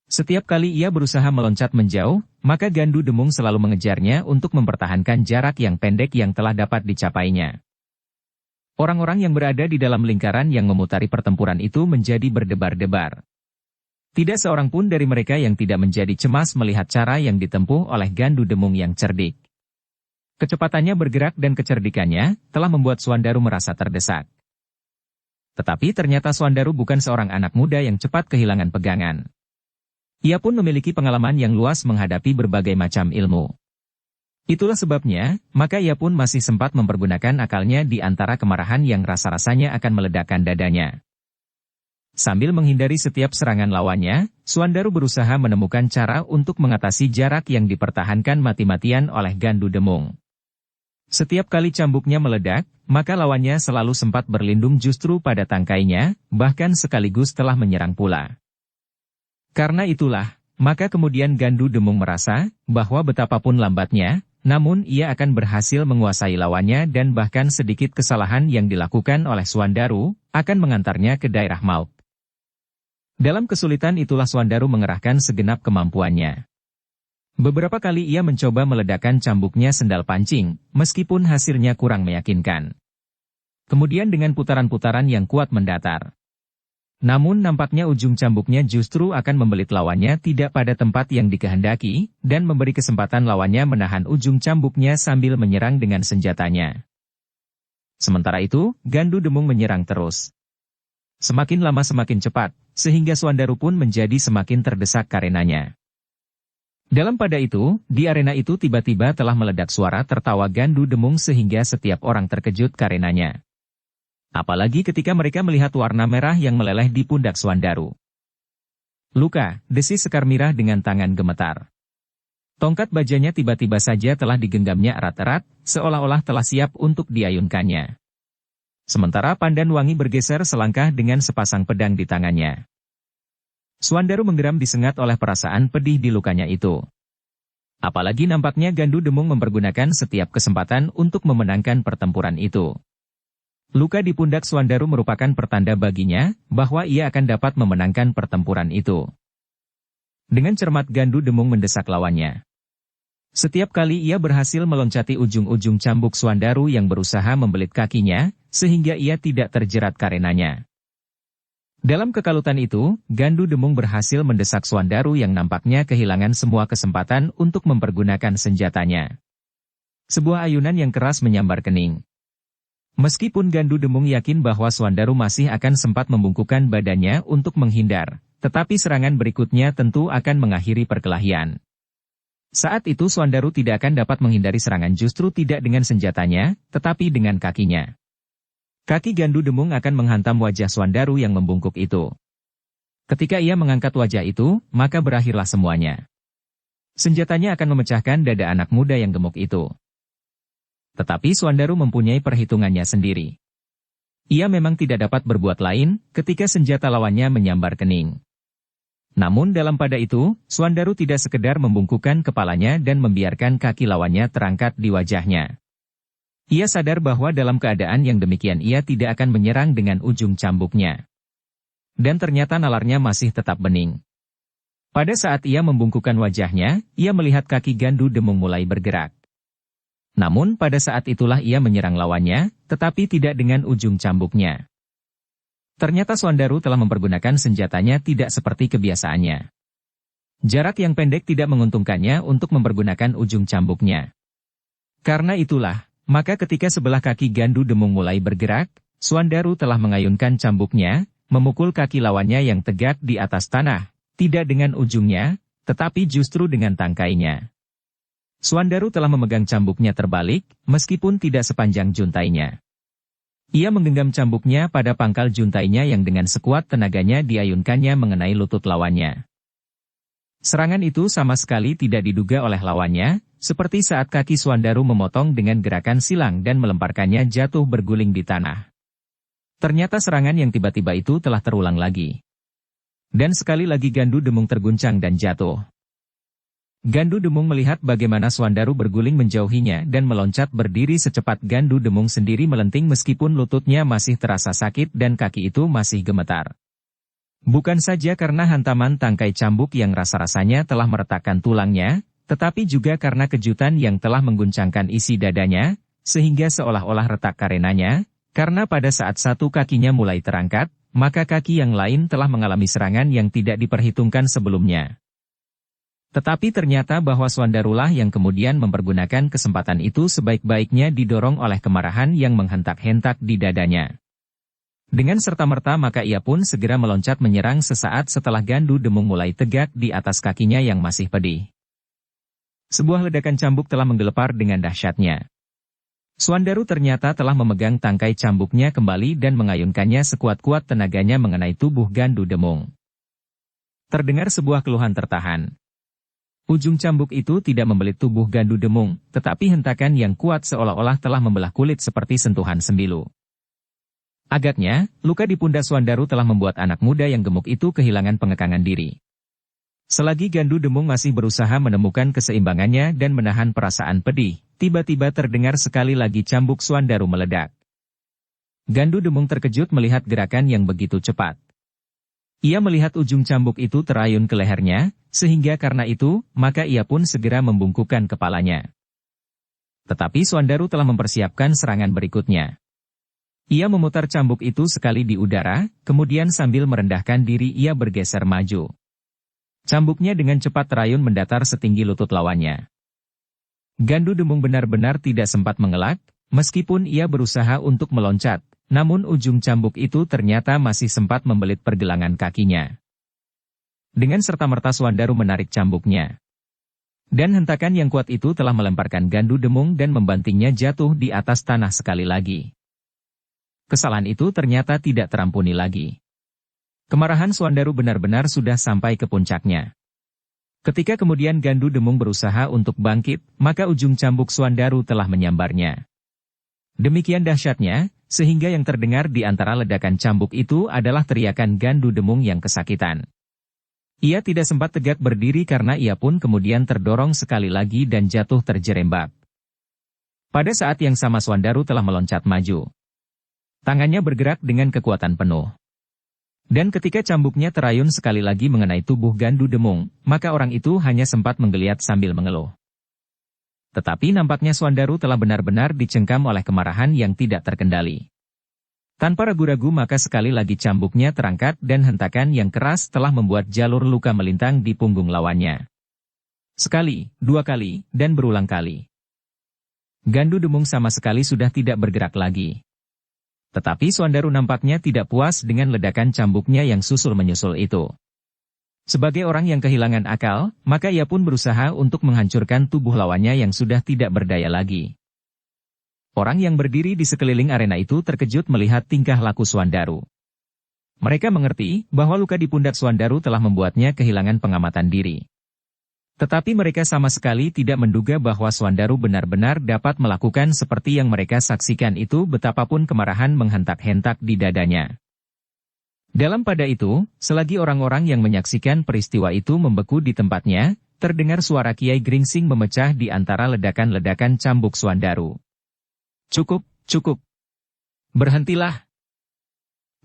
Setiap kali ia berusaha meloncat menjauh, maka Gandu Demung selalu mengejarnya untuk mempertahankan jarak yang pendek yang telah dapat dicapainya. Orang-orang yang berada di dalam lingkaran yang memutari pertempuran itu menjadi berdebar-debar. Tidak seorang pun dari mereka yang tidak menjadi cemas melihat cara yang ditempuh oleh Gandu Demung yang cerdik. Kecepatannya bergerak dan kecerdikannya telah membuat Swandaru merasa terdesak. Tetapi ternyata Swandaru bukan seorang anak muda yang cepat kehilangan pegangan. Ia pun memiliki pengalaman yang luas menghadapi berbagai macam ilmu. Itulah sebabnya, maka ia pun masih sempat mempergunakan akalnya di antara kemarahan yang rasa-rasanya akan meledakkan dadanya. Sambil menghindari setiap serangan lawannya, Swandaru berusaha menemukan cara untuk mengatasi jarak yang dipertahankan mati-matian oleh Gandu Demung. Setiap kali cambuknya meledak, maka lawannya selalu sempat berlindung justru pada tangkainya, bahkan sekaligus telah menyerang pula. Karena itulah, maka kemudian Gandu Demung merasa bahwa betapapun lambatnya, namun ia akan berhasil menguasai lawannya dan bahkan sedikit kesalahan yang dilakukan oleh Swandaru akan mengantarnya ke daerah maut. Dalam kesulitan itulah Swandaru mengerahkan segenap kemampuannya. Beberapa kali ia mencoba meledakkan cambuknya sendal pancing, meskipun hasilnya kurang meyakinkan. Kemudian dengan putaran-putaran yang kuat mendatar. Namun nampaknya ujung cambuknya justru akan membelit lawannya tidak pada tempat yang dikehendaki, dan memberi kesempatan lawannya menahan ujung cambuknya sambil menyerang dengan senjatanya. Sementara itu, Gandu Demung menyerang terus. Semakin lama semakin cepat, sehingga Swandaru pun menjadi semakin terdesak karenanya. Dalam pada itu, di arena itu tiba-tiba telah meledak suara tertawa Gandu Demung sehingga setiap orang terkejut karenanya. Apalagi ketika mereka melihat warna merah yang meleleh di pundak Swandaru. "Luka," desis Sekar Mirah dengan tangan gemetar. Tongkat bajanya tiba-tiba saja telah digenggamnya erat-erat, seolah-olah telah siap untuk diayunkannya. Sementara Pandan Wangi bergeser selangkah dengan sepasang pedang di tangannya. Swandaru menggeram disengat oleh perasaan pedih di lukanya itu. Apalagi nampaknya Gandu Demung mempergunakan setiap kesempatan untuk memenangkan pertempuran itu. Luka di pundak Swandaru merupakan pertanda baginya bahwa ia akan dapat memenangkan pertempuran itu. Dengan cermat Gandu Demung mendesak lawannya. Setiap kali ia berhasil meloncati ujung-ujung cambuk Swandaru yang berusaha membelit kakinya, sehingga ia tidak terjerat karenanya. Dalam kekalutan itu, Gandu Demung berhasil mendesak Swandaru yang nampaknya kehilangan semua kesempatan untuk mempergunakan senjatanya. Sebuah ayunan yang keras menyambar kening. Meskipun Gandu Demung yakin bahwa Swandaru masih akan sempat membungkukkan badannya untuk menghindar, tetapi serangan berikutnya tentu akan mengakhiri perkelahian. Saat itu Swandaru tidak akan dapat menghindari serangan justru tidak dengan senjatanya, tetapi dengan kakinya. Kaki Gandu Demung akan menghantam wajah Swandaru yang membungkuk itu. Ketika ia mengangkat wajah itu, maka berakhirlah semuanya. Senjatanya akan memecahkan dada anak muda yang gemuk itu. Tetapi Swandaru mempunyai perhitungannya sendiri. Ia memang tidak dapat berbuat lain ketika senjata lawannya menyambar kening. Namun dalam pada itu, Swandaru tidak sekedar membungkukkan kepalanya dan membiarkan kaki lawannya terangkat di wajahnya. Ia sadar bahwa dalam keadaan yang demikian ia tidak akan menyerang dengan ujung cambuknya. Dan ternyata nalarnya masih tetap bening. Pada saat ia membungkukkan wajahnya, ia melihat kaki Gandu Demung mulai bergerak. Namun pada saat itulah ia menyerang lawannya, tetapi tidak dengan ujung cambuknya. Ternyata Swandaru telah mempergunakan senjatanya tidak seperti kebiasaannya. Jarak yang pendek tidak menguntungkannya untuk mempergunakan ujung cambuknya. Karena itulah, maka ketika sebelah kaki Gandu Demung mulai bergerak, Swandaru telah mengayunkan cambuknya, memukul kaki lawannya yang tegak di atas tanah, tidak dengan ujungnya, tetapi justru dengan tangkainya. Swandaru telah memegang cambuknya terbalik, meskipun tidak sepanjang juntainya. Ia menggenggam cambuknya pada pangkal juntainya yang dengan sekuat tenaganya diayunkannya mengenai lutut lawannya. Serangan itu sama sekali tidak diduga oleh lawannya, seperti saat kaki Swandaru memotong dengan gerakan silang dan melemparkannya jatuh berguling di tanah. Ternyata serangan yang tiba-tiba itu telah terulang lagi. Dan sekali lagi Gandu Demung terguncang dan jatuh. Gandu Demung melihat bagaimana Swandaru berguling menjauhinya dan meloncat berdiri secepat Gandu Demung sendiri melenting meskipun lututnya masih terasa sakit dan kaki itu masih gemetar. Bukan saja karena hantaman tangkai cambuk yang rasa-rasanya telah meretakkan tulangnya, tetapi juga karena kejutan yang telah mengguncangkan isi dadanya, sehingga seolah-olah retak karenanya, karena pada saat satu kakinya mulai terangkat, maka kaki yang lain telah mengalami serangan yang tidak diperhitungkan sebelumnya. Tetapi ternyata bahwa Swandarulah yang kemudian mempergunakan kesempatan itu sebaik-baiknya didorong oleh kemarahan yang menghentak-hentak di dadanya. Dengan serta-merta maka ia pun segera meloncat menyerang sesaat setelah Gandu Demung mulai tegak di atas kakinya yang masih pedih. Sebuah ledakan cambuk telah menggelepar dengan dahsyatnya. Swandaru ternyata telah memegang tangkai cambuknya kembali dan mengayunkannya sekuat-kuat tenaganya mengenai tubuh Gandu Demung. Terdengar sebuah keluhan tertahan. Ujung cambuk itu tidak membelit tubuh Gandu Demung, tetapi hentakan yang kuat seolah-olah telah membelah kulit seperti sentuhan sembilu. Agaknya, luka di pundak Swandaru telah membuat anak muda yang gemuk itu kehilangan pengekangan diri. Selagi Gandu Demung masih berusaha menemukan keseimbangannya dan menahan perasaan pedih, tiba-tiba terdengar sekali lagi cambuk Swandaru meledak. Gandu Demung terkejut melihat gerakan yang begitu cepat. Ia melihat ujung cambuk itu terayun ke lehernya, sehingga karena itu, maka ia pun segera membungkukkan kepalanya. Tetapi Swandaru telah mempersiapkan serangan berikutnya. Ia memutar cambuk itu sekali di udara, kemudian sambil merendahkan diri ia bergeser maju. Cambuknya dengan cepat terayun mendatar setinggi lutut lawannya. Gandu Demung benar-benar tidak sempat mengelak, meskipun ia berusaha untuk meloncat, namun ujung cambuk itu ternyata masih sempat membelit pergelangan kakinya. Dengan serta-merta Swandaru menarik cambuknya. Dan hentakan yang kuat itu telah melemparkan Gandu Demung dan membantingnya jatuh di atas tanah sekali lagi. Kesalahan itu ternyata tidak terampuni lagi. Kemarahan Swandaru benar-benar sudah sampai ke puncaknya. Ketika kemudian Gandu Demung berusaha untuk bangkit, maka ujung cambuk Swandaru telah menyambarnya. Demikian dahsyatnya, sehingga yang terdengar di antara ledakan cambuk itu adalah teriakan Gandu Demung yang kesakitan. Ia tidak sempat tegak berdiri karena ia pun kemudian terdorong sekali lagi dan jatuh terjerembab. Pada saat yang sama Swandaru telah meloncat maju. Tangannya bergerak dengan kekuatan penuh. Dan ketika cambuknya terayun sekali lagi mengenai tubuh Gandu Demung, maka orang itu hanya sempat menggeliat sambil mengeluh. Tetapi nampaknya Swandaru telah benar-benar dicengkam oleh kemarahan yang tidak terkendali. Tanpa ragu-ragu maka sekali lagi cambuknya terangkat dan hentakan yang keras telah membuat jalur luka melintang di punggung lawannya. Sekali, dua kali, dan berulang kali. Gandu Demung sama sekali sudah tidak bergerak lagi. Tetapi Swandaru nampaknya tidak puas dengan ledakan cambuknya yang susul-menyusul itu. Sebagai orang yang kehilangan akal, maka ia pun berusaha untuk menghancurkan tubuh lawannya yang sudah tidak berdaya lagi. Orang yang berdiri di sekeliling arena itu terkejut melihat tingkah laku Swandaru. Mereka mengerti bahwa luka di pundak Swandaru telah membuatnya kehilangan pengamatan diri. Tetapi mereka sama sekali tidak menduga bahwa Swandaru benar-benar dapat melakukan seperti yang mereka saksikan itu betapapun kemarahan menghentak-hentak di dadanya. Dalam pada itu, selagi orang-orang yang menyaksikan peristiwa itu membeku di tempatnya, terdengar suara Kiai Gringsing memecah di antara ledakan-ledakan cambuk Swandaru. Cukup, cukup. Berhentilah.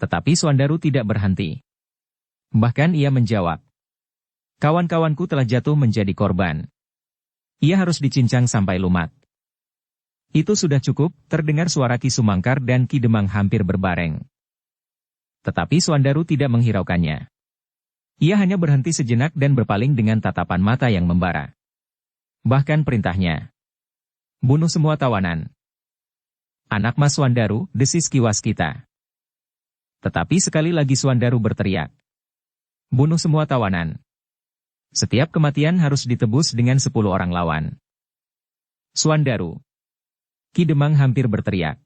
Tetapi Suandaru tidak berhenti. Bahkan ia menjawab. Kawan-kawanku telah jatuh menjadi korban. Ia harus dicincang sampai lumat. Itu sudah cukup, terdengar suara Ki Sumangkar dan Ki Demang hampir berbareng. Tetapi Suandaru tidak menghiraukannya. Ia hanya berhenti sejenak dan berpaling dengan tatapan mata yang membara. Bahkan perintahnya. Bunuh semua tawanan. Anak Mas Suandaru, desis Ki Waskita. Tetapi sekali lagi Suandaru berteriak. Bunuh semua tawanan. Setiap kematian harus ditebus dengan 10 orang lawan. Suandaru. Ki Demang hampir berteriak.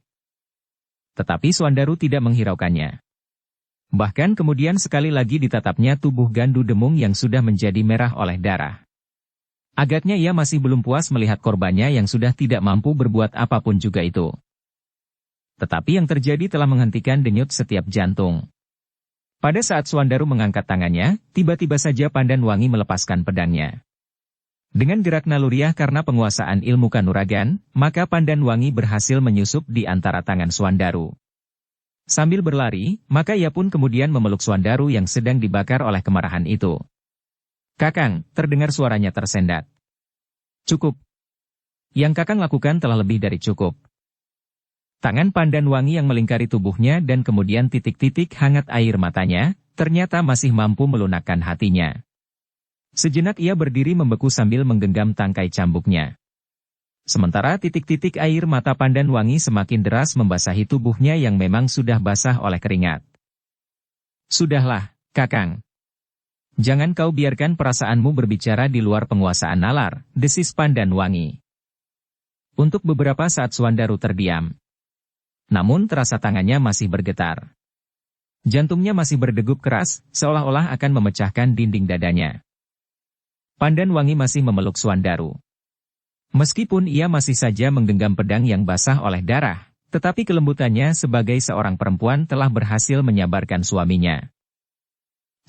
Tetapi Suandaru tidak menghiraukannya. Bahkan kemudian sekali lagi ditatapnya tubuh Gandu Demung yang sudah menjadi merah oleh darah. Agaknya ia masih belum puas melihat korbannya yang sudah tidak mampu berbuat apapun juga itu. Tetapi yang terjadi telah menghentikan denyut setiap jantung. Pada saat Suandaru mengangkat tangannya, tiba-tiba saja Pandan Wangi melepaskan pedangnya. Dengan gerak naluriah karena penguasaan ilmu kanuragan, maka Pandan Wangi berhasil menyusup di antara tangan Suandaru. Sambil berlari, maka ia pun kemudian memeluk Suandaru yang sedang dibakar oleh kemarahan itu. Kakang, terdengar suaranya tersendat. Cukup. Yang Kakang lakukan telah lebih dari cukup. Tangan Pandan Wangi yang melingkari tubuhnya dan kemudian titik-titik hangat air matanya, ternyata masih mampu melunakkan hatinya. Sejenak ia berdiri membeku sambil menggenggam tangkai cambuknya. Sementara titik-titik air mata Pandan Wangi semakin deras membasahi tubuhnya yang memang sudah basah oleh keringat. Sudahlah, Kakang. Jangan kau biarkan perasaanmu berbicara di luar penguasaan nalar, desis Pandan Wangi. Untuk beberapa saat Suandaru terdiam. Namun terasa tangannya masih bergetar. Jantungnya masih berdegup keras, seolah-olah akan memecahkan dinding dadanya. Pandan Wangi masih memeluk Suandaru. Meskipun ia masih saja menggenggam pedang yang basah oleh darah, tetapi kelembutannya sebagai seorang perempuan telah berhasil menyabarkan suaminya.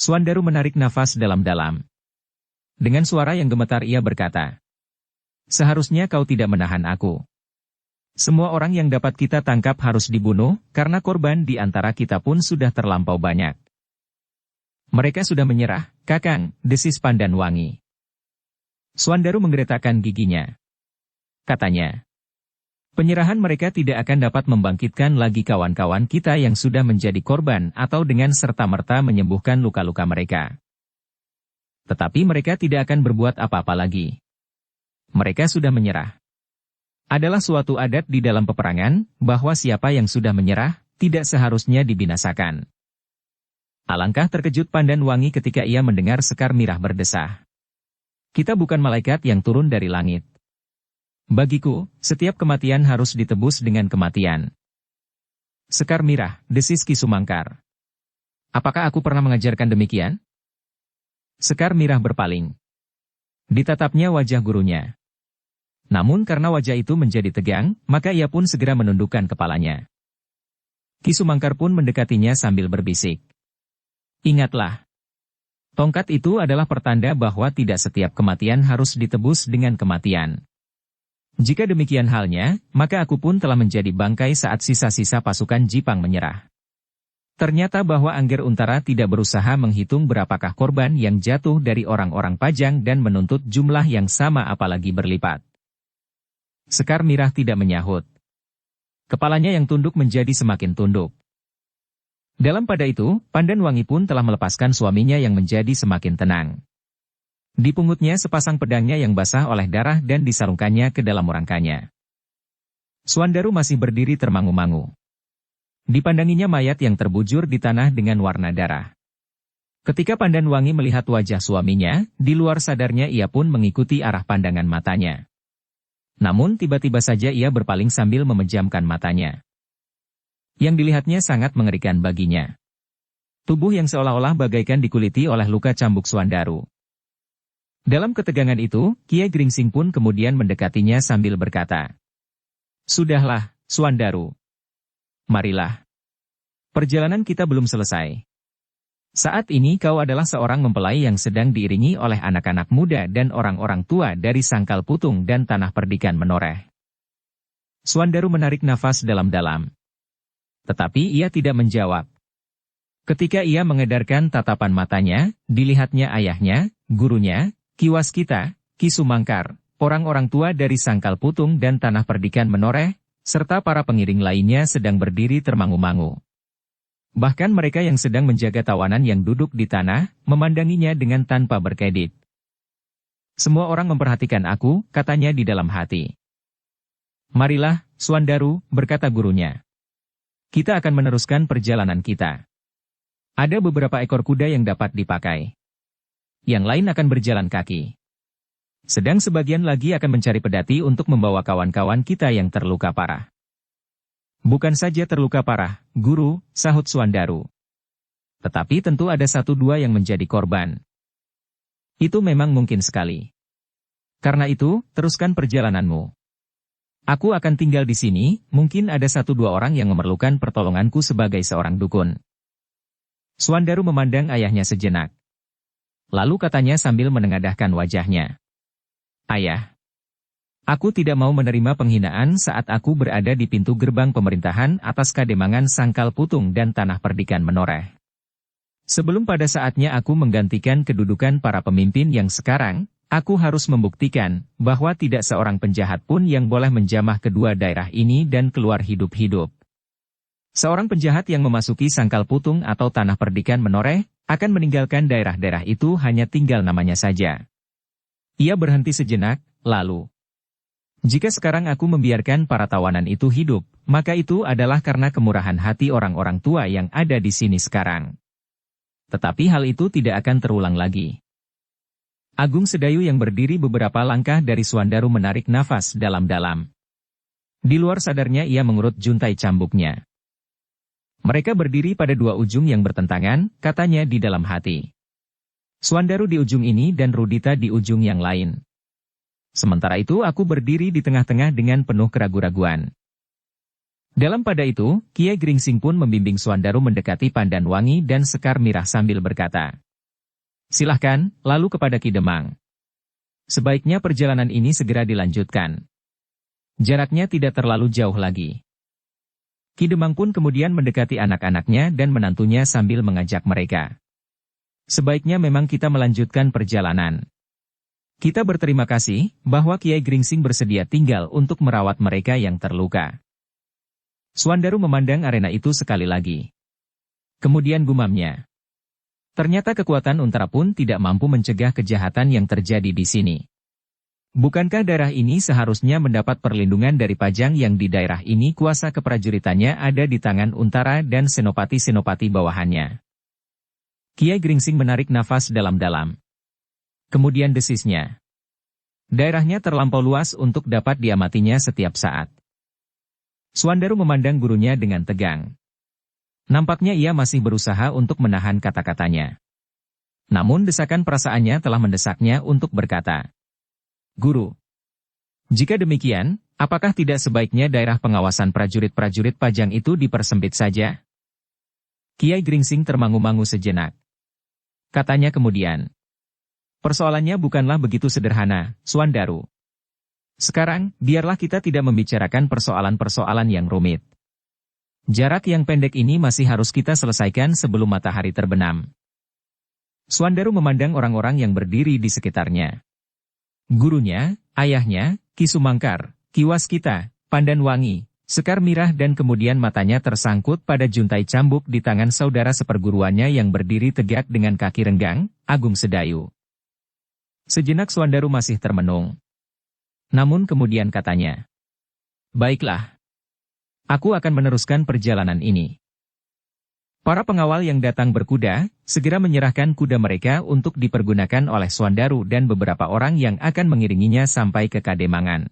Suandaru menarik nafas dalam-dalam. Dengan suara yang gemetar ia berkata, seharusnya kau tidak menahan aku. Semua orang yang dapat kita tangkap harus dibunuh, karena korban di antara kita pun sudah terlampau banyak. Mereka sudah menyerah, Kakang, desis Pandan Wangi. Suandaru menggeretakkan giginya. Katanya, penyerahan mereka tidak akan dapat membangkitkan lagi kawan-kawan kita yang sudah menjadi korban atau dengan serta-merta menyembuhkan luka-luka mereka. Tetapi mereka tidak akan berbuat apa-apa lagi. Mereka sudah menyerah. Adalah suatu adat di dalam peperangan, bahwa siapa yang sudah menyerah, tidak seharusnya dibinasakan. Alangkah terkejut Pandan Wangi ketika ia mendengar Sekar Mirah berdesah. Kita bukan malaikat yang turun dari langit. Bagiku, setiap kematian harus ditebus dengan kematian. Sekar Mirah, desis Ki Sumangkar. Apakah aku pernah mengajarkan demikian? Sekar Mirah berpaling. Ditatapnya wajah gurunya. Namun karena wajah itu menjadi tegang, maka ia pun segera menundukkan kepalanya. Ki Sumangkar pun mendekatinya sambil berbisik. Ingatlah. Tongkat itu adalah pertanda bahwa tidak setiap kematian harus ditebus dengan kematian. Jika demikian halnya, maka aku pun telah menjadi bangkai saat sisa-sisa pasukan Jipang menyerah. Ternyata bahwa Angger Untara tidak berusaha menghitung berapakah korban yang jatuh dari orang-orang Pajang dan menuntut jumlah yang sama apalagi berlipat. Sekar Mirah tidak menyahut. Kepalanya yang tunduk menjadi semakin tunduk. Dalam pada itu, Pandan Wangi pun telah melepaskan suaminya yang menjadi semakin tenang. Dipungutnya sepasang pedangnya yang basah oleh darah dan disarungkannya ke dalam rangkanya. Suandaru masih berdiri termangu-mangu. Dipandanginya mayat yang terbujur di tanah dengan warna darah. Ketika Pandan Wangi melihat wajah suaminya, di luar sadarnya ia pun mengikuti arah pandangan matanya. Namun tiba-tiba saja ia berpaling sambil memejamkan matanya. Yang dilihatnya sangat mengerikan baginya. Tubuh yang seolah-olah bagaikan dikuliti oleh luka cambuk Suandaru. Dalam ketegangan itu, Kiai Gringsing pun kemudian mendekatinya sambil berkata, sudahlah, Suandaru. Marilah. Perjalanan kita belum selesai. Saat ini kau adalah seorang mempelai yang sedang diiringi oleh anak-anak muda dan orang-orang tua dari Sangkal Putung dan Tanah Perdikan Menoreh. Suandaru menarik nafas dalam-dalam. Tetapi ia tidak menjawab. Ketika ia mengedarkan tatapan matanya, dilihatnya ayahnya, gurunya, Ki Waskita, Ki Sumangkar, orang-orang tua dari Sangkal Putung dan Tanah Perdikan menoreh, serta para pengiring lainnya sedang berdiri termangu-mangu. Bahkan mereka yang sedang menjaga tawanan yang duduk di tanah, memandanginya dengan tanpa berkedip. Semua orang memperhatikan aku, katanya di dalam hati. Marilah, Suandaru, berkata gurunya. Kita akan meneruskan perjalanan kita. Ada beberapa ekor kuda yang dapat dipakai. Yang lain akan berjalan kaki. Sedang sebagian lagi akan mencari pedati untuk membawa kawan-kawan kita yang terluka parah. Bukan saja terluka parah, guru, sahut Suandaru. Tetapi tentu ada 1-2 yang menjadi korban. Itu memang mungkin sekali. Karena itu, teruskan perjalananmu. Aku akan tinggal di sini, mungkin ada 1-2 orang yang memerlukan pertolonganku sebagai seorang dukun. Suandaru memandang ayahnya sejenak. Lalu katanya sambil menengadahkan wajahnya. Ayah. Aku tidak mau menerima penghinaan saat aku berada di pintu gerbang pemerintahan atas Kademangan Sangkal Putung dan Tanah Perdikan menoreh. Sebelum pada saatnya aku menggantikan kedudukan para pemimpin yang sekarang, aku harus membuktikan bahwa tidak seorang penjahat pun yang boleh menjamah kedua daerah ini dan keluar hidup-hidup. Seorang penjahat yang memasuki Sangkal Putung atau Tanah Perdikan menoreh, akan meninggalkan daerah-daerah itu hanya tinggal namanya saja. Ia berhenti sejenak, lalu. Jika sekarang aku membiarkan para tawanan itu hidup, maka itu adalah karena kemurahan hati orang-orang tua yang ada di sini sekarang. Tetapi hal itu tidak akan terulang lagi. Agung Sedayu yang berdiri beberapa langkah dari Suandaru menarik nafas dalam-dalam. Di luar sadarnya ia mengurut juntai cambuknya. Mereka berdiri pada 2 ujung yang bertentangan, katanya di dalam hati. Suandaru di ujung ini dan Rudita di ujung yang lain. Sementara itu aku berdiri di tengah-tengah dengan penuh keraguan-raguan. Dalam pada itu, Kiai Gringsing pun membimbing Suandaru mendekati Pandan Wangi dan Sekar Mirah sambil berkata. Silahkan, lalu kepada Ki Demang. Sebaiknya perjalanan ini segera dilanjutkan. Jaraknya tidak terlalu jauh lagi. Ki Demang pun kemudian mendekati anak-anaknya dan menantunya sambil mengajak mereka. Sebaiknya memang kita melanjutkan perjalanan. Kita berterima kasih bahwa Kiai Gringsing bersedia tinggal untuk merawat mereka yang terluka. Suandaru memandang arena itu sekali lagi. Kemudian gumamnya. Ternyata kekuatan Untara pun tidak mampu mencegah kejahatan yang terjadi di sini. Bukankah daerah ini seharusnya mendapat perlindungan dari Pajang yang di daerah ini kuasa keprajuritannya ada di tangan Untara dan senopati-senopati bawahannya? Kiai Gringsing menarik nafas dalam-dalam. Kemudian desisnya. Daerahnya terlampau luas untuk dapat diamatinya setiap saat. Suandaru memandang gurunya dengan tegang. Nampaknya ia masih berusaha untuk menahan kata-katanya. Namun desakan perasaannya telah mendesaknya untuk berkata. Guru. Jika demikian, apakah tidak sebaiknya daerah pengawasan prajurit-prajurit Pajang itu dipersempit saja? Kiai Gringsing termangu-mangu sejenak. Katanya kemudian. Persoalannya bukanlah begitu sederhana, Suandaru. Sekarang, biarlah kita tidak membicarakan persoalan-persoalan yang rumit. Jarak yang pendek ini masih harus kita selesaikan sebelum matahari terbenam. Suandaru memandang orang-orang yang berdiri di sekitarnya. Gurunya, ayahnya, Ki Sumangkar, Ki Waskita, Pandan Wangi, Sekar Mirah dan kemudian matanya tersangkut pada juntai cambuk di tangan saudara seperguruannya yang berdiri tegak dengan kaki renggang, Agung Sedayu. Sejenak Suandaru masih termenung. Namun kemudian katanya. Baiklah. Aku akan meneruskan perjalanan ini. Para pengawal yang datang berkuda, segera menyerahkan kuda mereka untuk dipergunakan oleh Suandaru dan beberapa orang yang akan mengiringinya sampai ke Kademangan.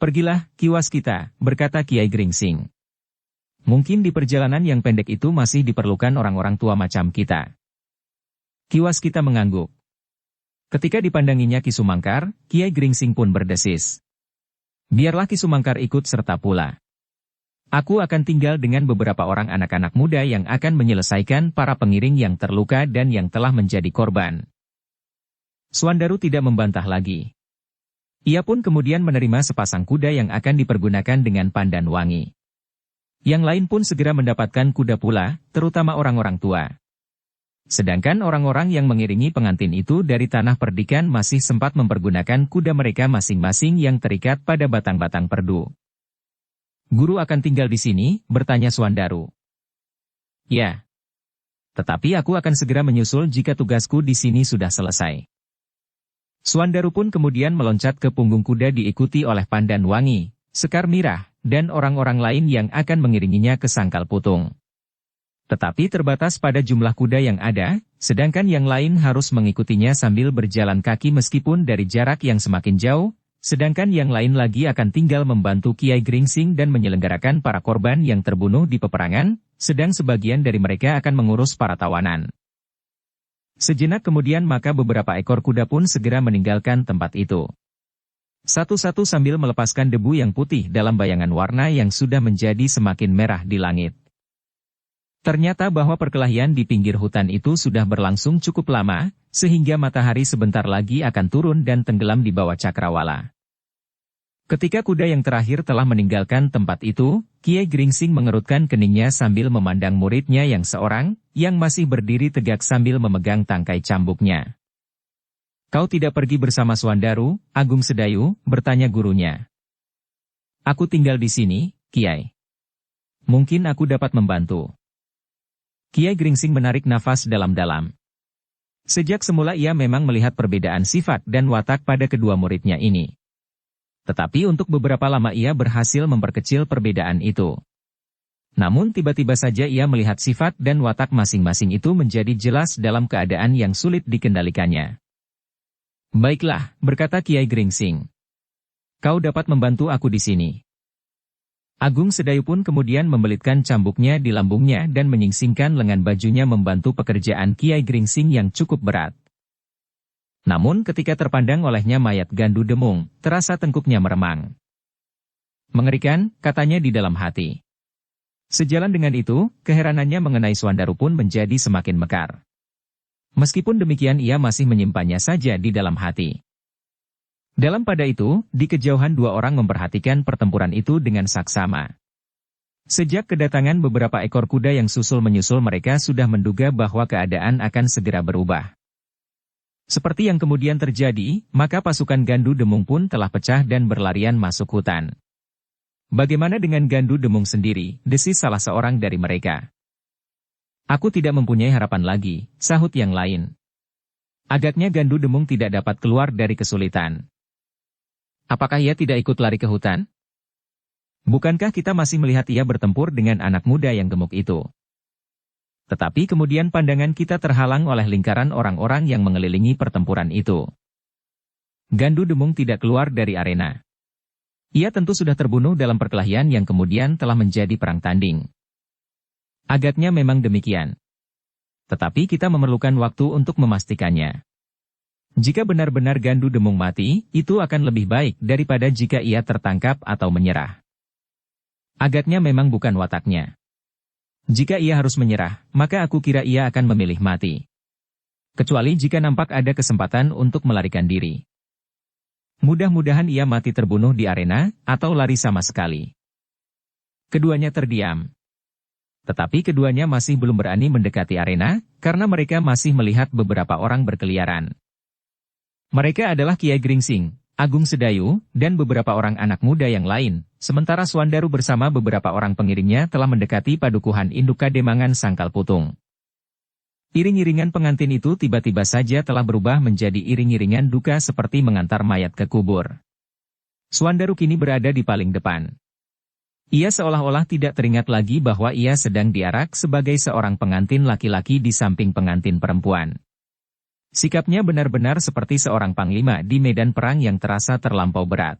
Pergilah, Ki Waskita, berkata Kiai Gringsing. Mungkin di perjalanan yang pendek itu masih diperlukan orang-orang tua macam kita. Ki Waskita mengangguk. Ketika dipandanginya Ki Sumangkar, Kiai Gringsing pun berdesis. Biarlah Ki Sumangkar ikut serta pula. Aku akan tinggal dengan beberapa orang anak-anak muda yang akan menyelesaikan para pengiring yang terluka dan yang telah menjadi korban. Suandaru tidak membantah lagi. Ia pun kemudian menerima sepasang kuda yang akan dipergunakan dengan Pandan Wangi. Yang lain pun segera mendapatkan kuda pula, terutama orang-orang tua. Sedangkan orang-orang yang mengiringi pengantin itu dari tanah perdikan masih sempat mempergunakan kuda mereka masing-masing yang terikat pada batang-batang perdu. "Guru akan tinggal di sini?" bertanya Suandaru. "Ya. Tetapi aku akan segera menyusul jika tugasku di sini sudah selesai." Suandaru pun kemudian meloncat ke punggung kuda diikuti oleh Pandan Wangi, Sekar Mirah, dan orang-orang lain yang akan mengiringinya ke Sangkal Putung. Tetapi terbatas pada jumlah kuda yang ada, sedangkan yang lain harus mengikutinya sambil berjalan kaki meskipun dari jarak yang semakin jauh, sedangkan yang lain lagi akan tinggal membantu Kiai Gringsing dan menyelenggarakan para korban yang terbunuh di peperangan, sedang sebagian dari mereka akan mengurus para tawanan. Sejenak kemudian maka beberapa ekor kuda pun segera meninggalkan tempat itu. Satu-satu sambil melepaskan debu yang putih dalam bayangan warna yang sudah menjadi semakin merah di langit. Ternyata bahwa perkelahian di pinggir hutan itu sudah berlangsung cukup lama, sehingga matahari sebentar lagi akan turun dan tenggelam di bawah cakrawala. Ketika kuda yang terakhir telah meninggalkan tempat itu, Kiai Gringsing mengerutkan keningnya sambil memandang muridnya yang seorang, yang masih berdiri tegak sambil memegang tangkai cambuknya. "Kau tidak pergi bersama Suandaru, Agung Sedayu?" bertanya gurunya. "Aku tinggal di sini, Kiai. Mungkin aku dapat membantu." Kiai Gringsing menarik nafas dalam-dalam. Sejak semula ia memang melihat perbedaan sifat dan watak pada kedua muridnya ini. Tetapi untuk beberapa lama ia berhasil memperkecil perbedaan itu. Namun tiba-tiba saja ia melihat sifat dan watak masing-masing itu menjadi jelas dalam keadaan yang sulit dikendalikannya. "Baiklah," berkata Kiai Gringsing. "Kau dapat membantu aku di sini." Agung Sedayu pun kemudian membelitkan cambuknya di lambungnya dan menyingsingkan lengan bajunya membantu pekerjaan Kiai Gringsing yang cukup berat. Namun ketika terpandang olehnya mayat Gandu Demung, terasa tengkuknya meremang. "Mengerikan," katanya di dalam hati. Sejalan dengan itu, keheranannya mengenai Suandaru pun menjadi semakin mekar. Meskipun demikian ia masih menyimpannya saja di dalam hati. Dalam pada itu, di kejauhan dua orang memperhatikan pertempuran itu dengan saksama. Sejak kedatangan beberapa ekor kuda yang susul-menyusul mereka sudah menduga bahwa keadaan akan segera berubah. Seperti yang kemudian terjadi, maka pasukan Gandu Demung pun telah pecah dan berlarian masuk hutan. "Bagaimana dengan Gandu Demung sendiri?" desis salah seorang dari mereka. "Aku tidak mempunyai harapan lagi," sahut yang lain. "Agaknya Gandu Demung tidak dapat keluar dari kesulitan." "Apakah ia tidak ikut lari ke hutan? Bukankah kita masih melihat ia bertempur dengan anak muda yang gemuk itu?" Tetapi kemudian pandangan kita terhalang oleh lingkaran orang-orang yang mengelilingi pertempuran itu. Gandu Demung tidak keluar dari arena. Ia tentu sudah terbunuh dalam perkelahian yang kemudian telah menjadi perang tanding. Agaknya memang demikian. Tetapi kita memerlukan waktu untuk memastikannya. Jika benar-benar Gandu Demung mati, itu akan lebih baik daripada jika ia tertangkap atau menyerah. Agaknya memang bukan wataknya. Jika ia harus menyerah, maka aku kira ia akan memilih mati. Kecuali jika nampak ada kesempatan untuk melarikan diri. Mudah-mudahan ia mati terbunuh di arena, atau lari sama sekali. Keduanya terdiam. Tetapi keduanya masih belum berani mendekati arena, karena mereka masih melihat beberapa orang berkeliaran. Mereka adalah Kiai Gringsing, Agung Sedayu, dan beberapa orang anak muda yang lain, sementara Suandaru bersama beberapa orang pengiringnya telah mendekati padukuhan induk Kademangan Sangkal Putung. Iring-iringan pengantin itu tiba-tiba saja telah berubah menjadi iring-iringan duka seperti mengantar mayat ke kubur. Suandaru kini berada di paling depan. Ia seolah-olah tidak teringat lagi bahwa ia sedang diarak sebagai seorang pengantin laki-laki di samping pengantin perempuan. Sikapnya benar-benar seperti seorang panglima di medan perang yang terasa terlampau berat.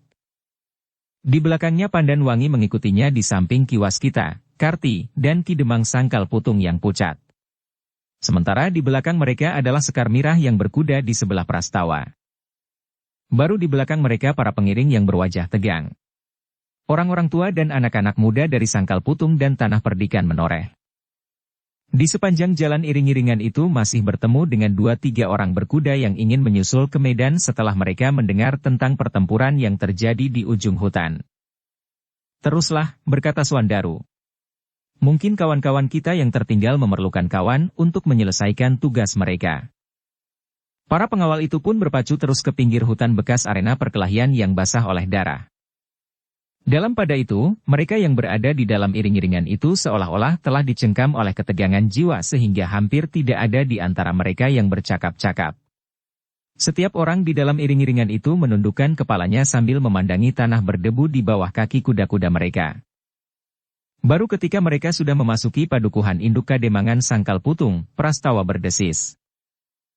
Di belakangnya Pandan Wangi mengikutinya di samping Ki Waskita, Karti, dan Ki Demang Sangkal Putung yang pucat. Sementara di belakang mereka adalah Sekar Mirah yang berkuda di sebelah Prastawa. Baru di belakang mereka para pengiring yang berwajah tegang. Orang-orang tua dan anak-anak muda dari Sangkal Putung dan Tanah Perdikan menoreh. Di sepanjang jalan iring-iringan itu masih bertemu dengan 2-3 orang berkuda yang ingin menyusul ke medan setelah mereka mendengar tentang pertempuran yang terjadi di ujung hutan. "Teruslah," berkata Swandaru. "Mungkin kawan-kawan kita yang tertinggal memerlukan kawan untuk menyelesaikan tugas mereka." Para pengawal itu pun berpacu terus ke pinggir hutan bekas arena perkelahian yang basah oleh darah. Dalam pada itu, mereka yang berada di dalam iring-iringan itu seolah-olah telah dicengkam oleh ketegangan jiwa sehingga hampir tidak ada di antara mereka yang bercakap-cakap. Setiap orang di dalam iring-iringan itu menundukkan kepalanya sambil memandangi tanah berdebu di bawah kaki kuda-kuda mereka. Baru ketika mereka sudah memasuki padukuhan induk Kademangan Sangkal Putung, Prastawa berdesis.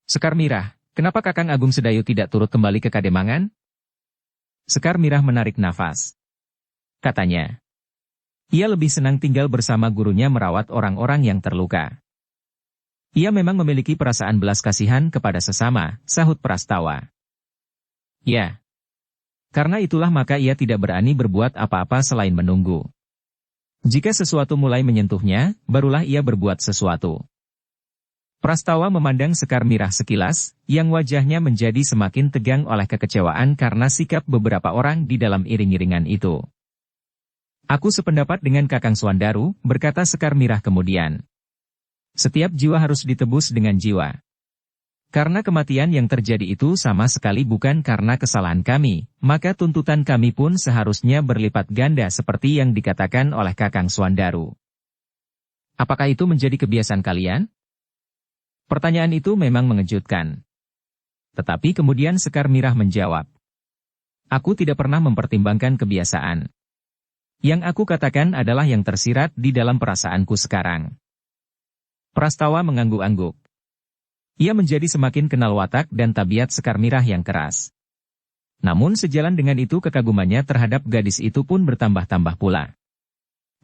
"Sekar Mirah, kenapa Kakang Agung Sedayu tidak turut kembali ke Kademangan?" Sekar Mirah menarik nafas. Katanya, ia lebih senang tinggal bersama gurunya merawat orang-orang yang terluka. "Ia memang memiliki perasaan belas kasihan kepada sesama," sahut Prastawa. "Ya. Karena itulah maka ia tidak berani berbuat apa-apa selain menunggu. Jika sesuatu mulai menyentuhnya, barulah ia berbuat sesuatu." Prastawa memandang Sekar Mirah sekilas, yang wajahnya menjadi semakin tegang oleh kekecewaan karena sikap beberapa orang di dalam iring-iringan itu. "Aku sependapat dengan Kakang Swandaru," berkata Sekar Mirah kemudian. "Setiap jiwa harus ditebus dengan jiwa. Karena kematian yang terjadi itu sama sekali bukan karena kesalahan kami, maka tuntutan kami pun seharusnya berlipat ganda seperti yang dikatakan oleh Kakang Swandaru." "Apakah itu menjadi kebiasaan kalian?" Pertanyaan itu memang mengejutkan. Tetapi kemudian Sekar Mirah menjawab, "Aku tidak pernah mempertimbangkan kebiasaan. Yang aku katakan adalah yang tersirat di dalam perasaanku sekarang." Prastawa mengangguk-angguk. Ia menjadi semakin kenal watak dan tabiat Sekar Mirah yang keras. Namun sejalan dengan itu kekagumannya terhadap gadis itu pun bertambah-tambah pula.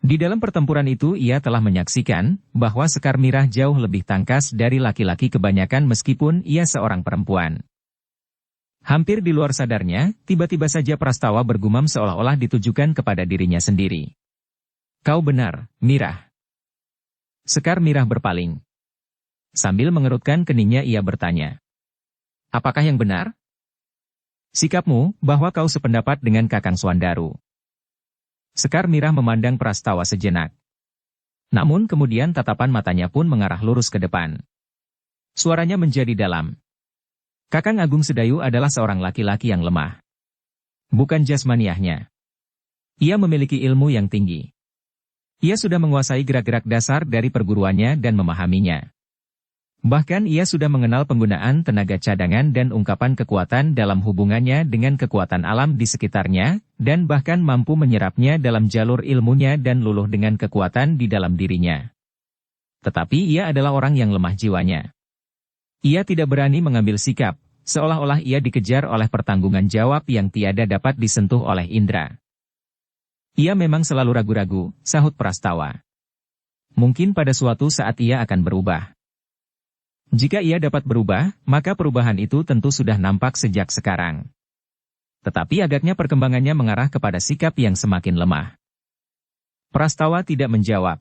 Di dalam pertempuran itu ia telah menyaksikan bahwa Sekar Mirah jauh lebih tangkas dari laki-laki kebanyakan meskipun ia seorang perempuan. Hampir di luar sadarnya, tiba-tiba saja Prastawa bergumam seolah-olah ditujukan kepada dirinya sendiri. "Kau benar, Mirah." Sekar Mirah berpaling. Sambil mengerutkan keningnya ia bertanya, "Apakah yang benar?" "Sikapmu, bahwa kau sependapat dengan Kakang Swandaru." Sekar Mirah memandang Prastawa sejenak. Namun kemudian tatapan matanya pun mengarah lurus ke depan. Suaranya menjadi dalam. "Kakang Agung Sedayu adalah seorang laki-laki yang lemah. Bukan jasmaniahnya. Ia memiliki ilmu yang tinggi. Ia sudah menguasai gerak-gerak dasar dari perguruannya dan memahaminya. Bahkan ia sudah mengenal penggunaan tenaga cadangan dan ungkapan kekuatan dalam hubungannya dengan kekuatan alam di sekitarnya, dan bahkan mampu menyerapnya dalam jalur ilmunya dan luluh dengan kekuatan di dalam dirinya. Tetapi ia adalah orang yang lemah jiwanya. Ia tidak berani mengambil sikap, seolah-olah ia dikejar oleh pertanggungan jawab yang tiada dapat disentuh oleh indera." "Ia memang selalu ragu-ragu," sahut Prastawa. "Mungkin pada suatu saat ia akan berubah. Jika ia dapat berubah, maka perubahan itu tentu sudah nampak sejak sekarang. Tetapi agaknya perkembangannya mengarah kepada sikap yang semakin lemah." Prastawa tidak menjawab.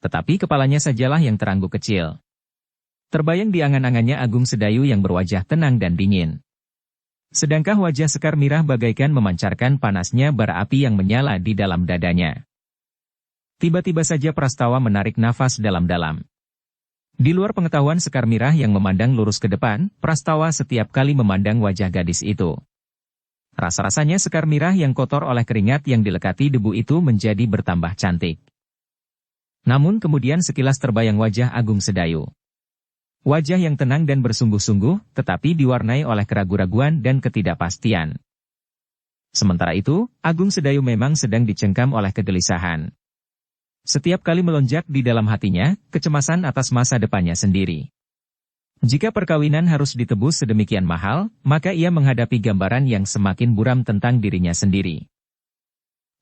Tetapi kepalanya sajalah yang terangguk kecil. Terbayang di angan-angannya Agung Sedayu yang berwajah tenang dan dingin. Sedangkan wajah Sekar Mirah bagaikan memancarkan panasnya bara api yang menyala di dalam dadanya. Tiba-tiba saja Prastawa menarik nafas dalam-dalam. Di luar pengetahuan Sekar Mirah yang memandang lurus ke depan, Prastawa setiap kali memandang wajah gadis itu. Rasa-rasanya Sekar Mirah yang kotor oleh keringat yang dilekati debu itu menjadi bertambah cantik. Namun kemudian sekilas terbayang wajah Agung Sedayu. Wajah yang tenang dan bersungguh-sungguh, tetapi diwarnai oleh keraguan-raguan dan ketidakpastian. Sementara itu, Agung Sedayu memang sedang dicengkam oleh kegelisahan. Setiap kali melonjak di dalam hatinya, kecemasan atas masa depannya sendiri. Jika perkawinan harus ditebus sedemikian mahal, maka ia menghadapi gambaran yang semakin buram tentang dirinya sendiri.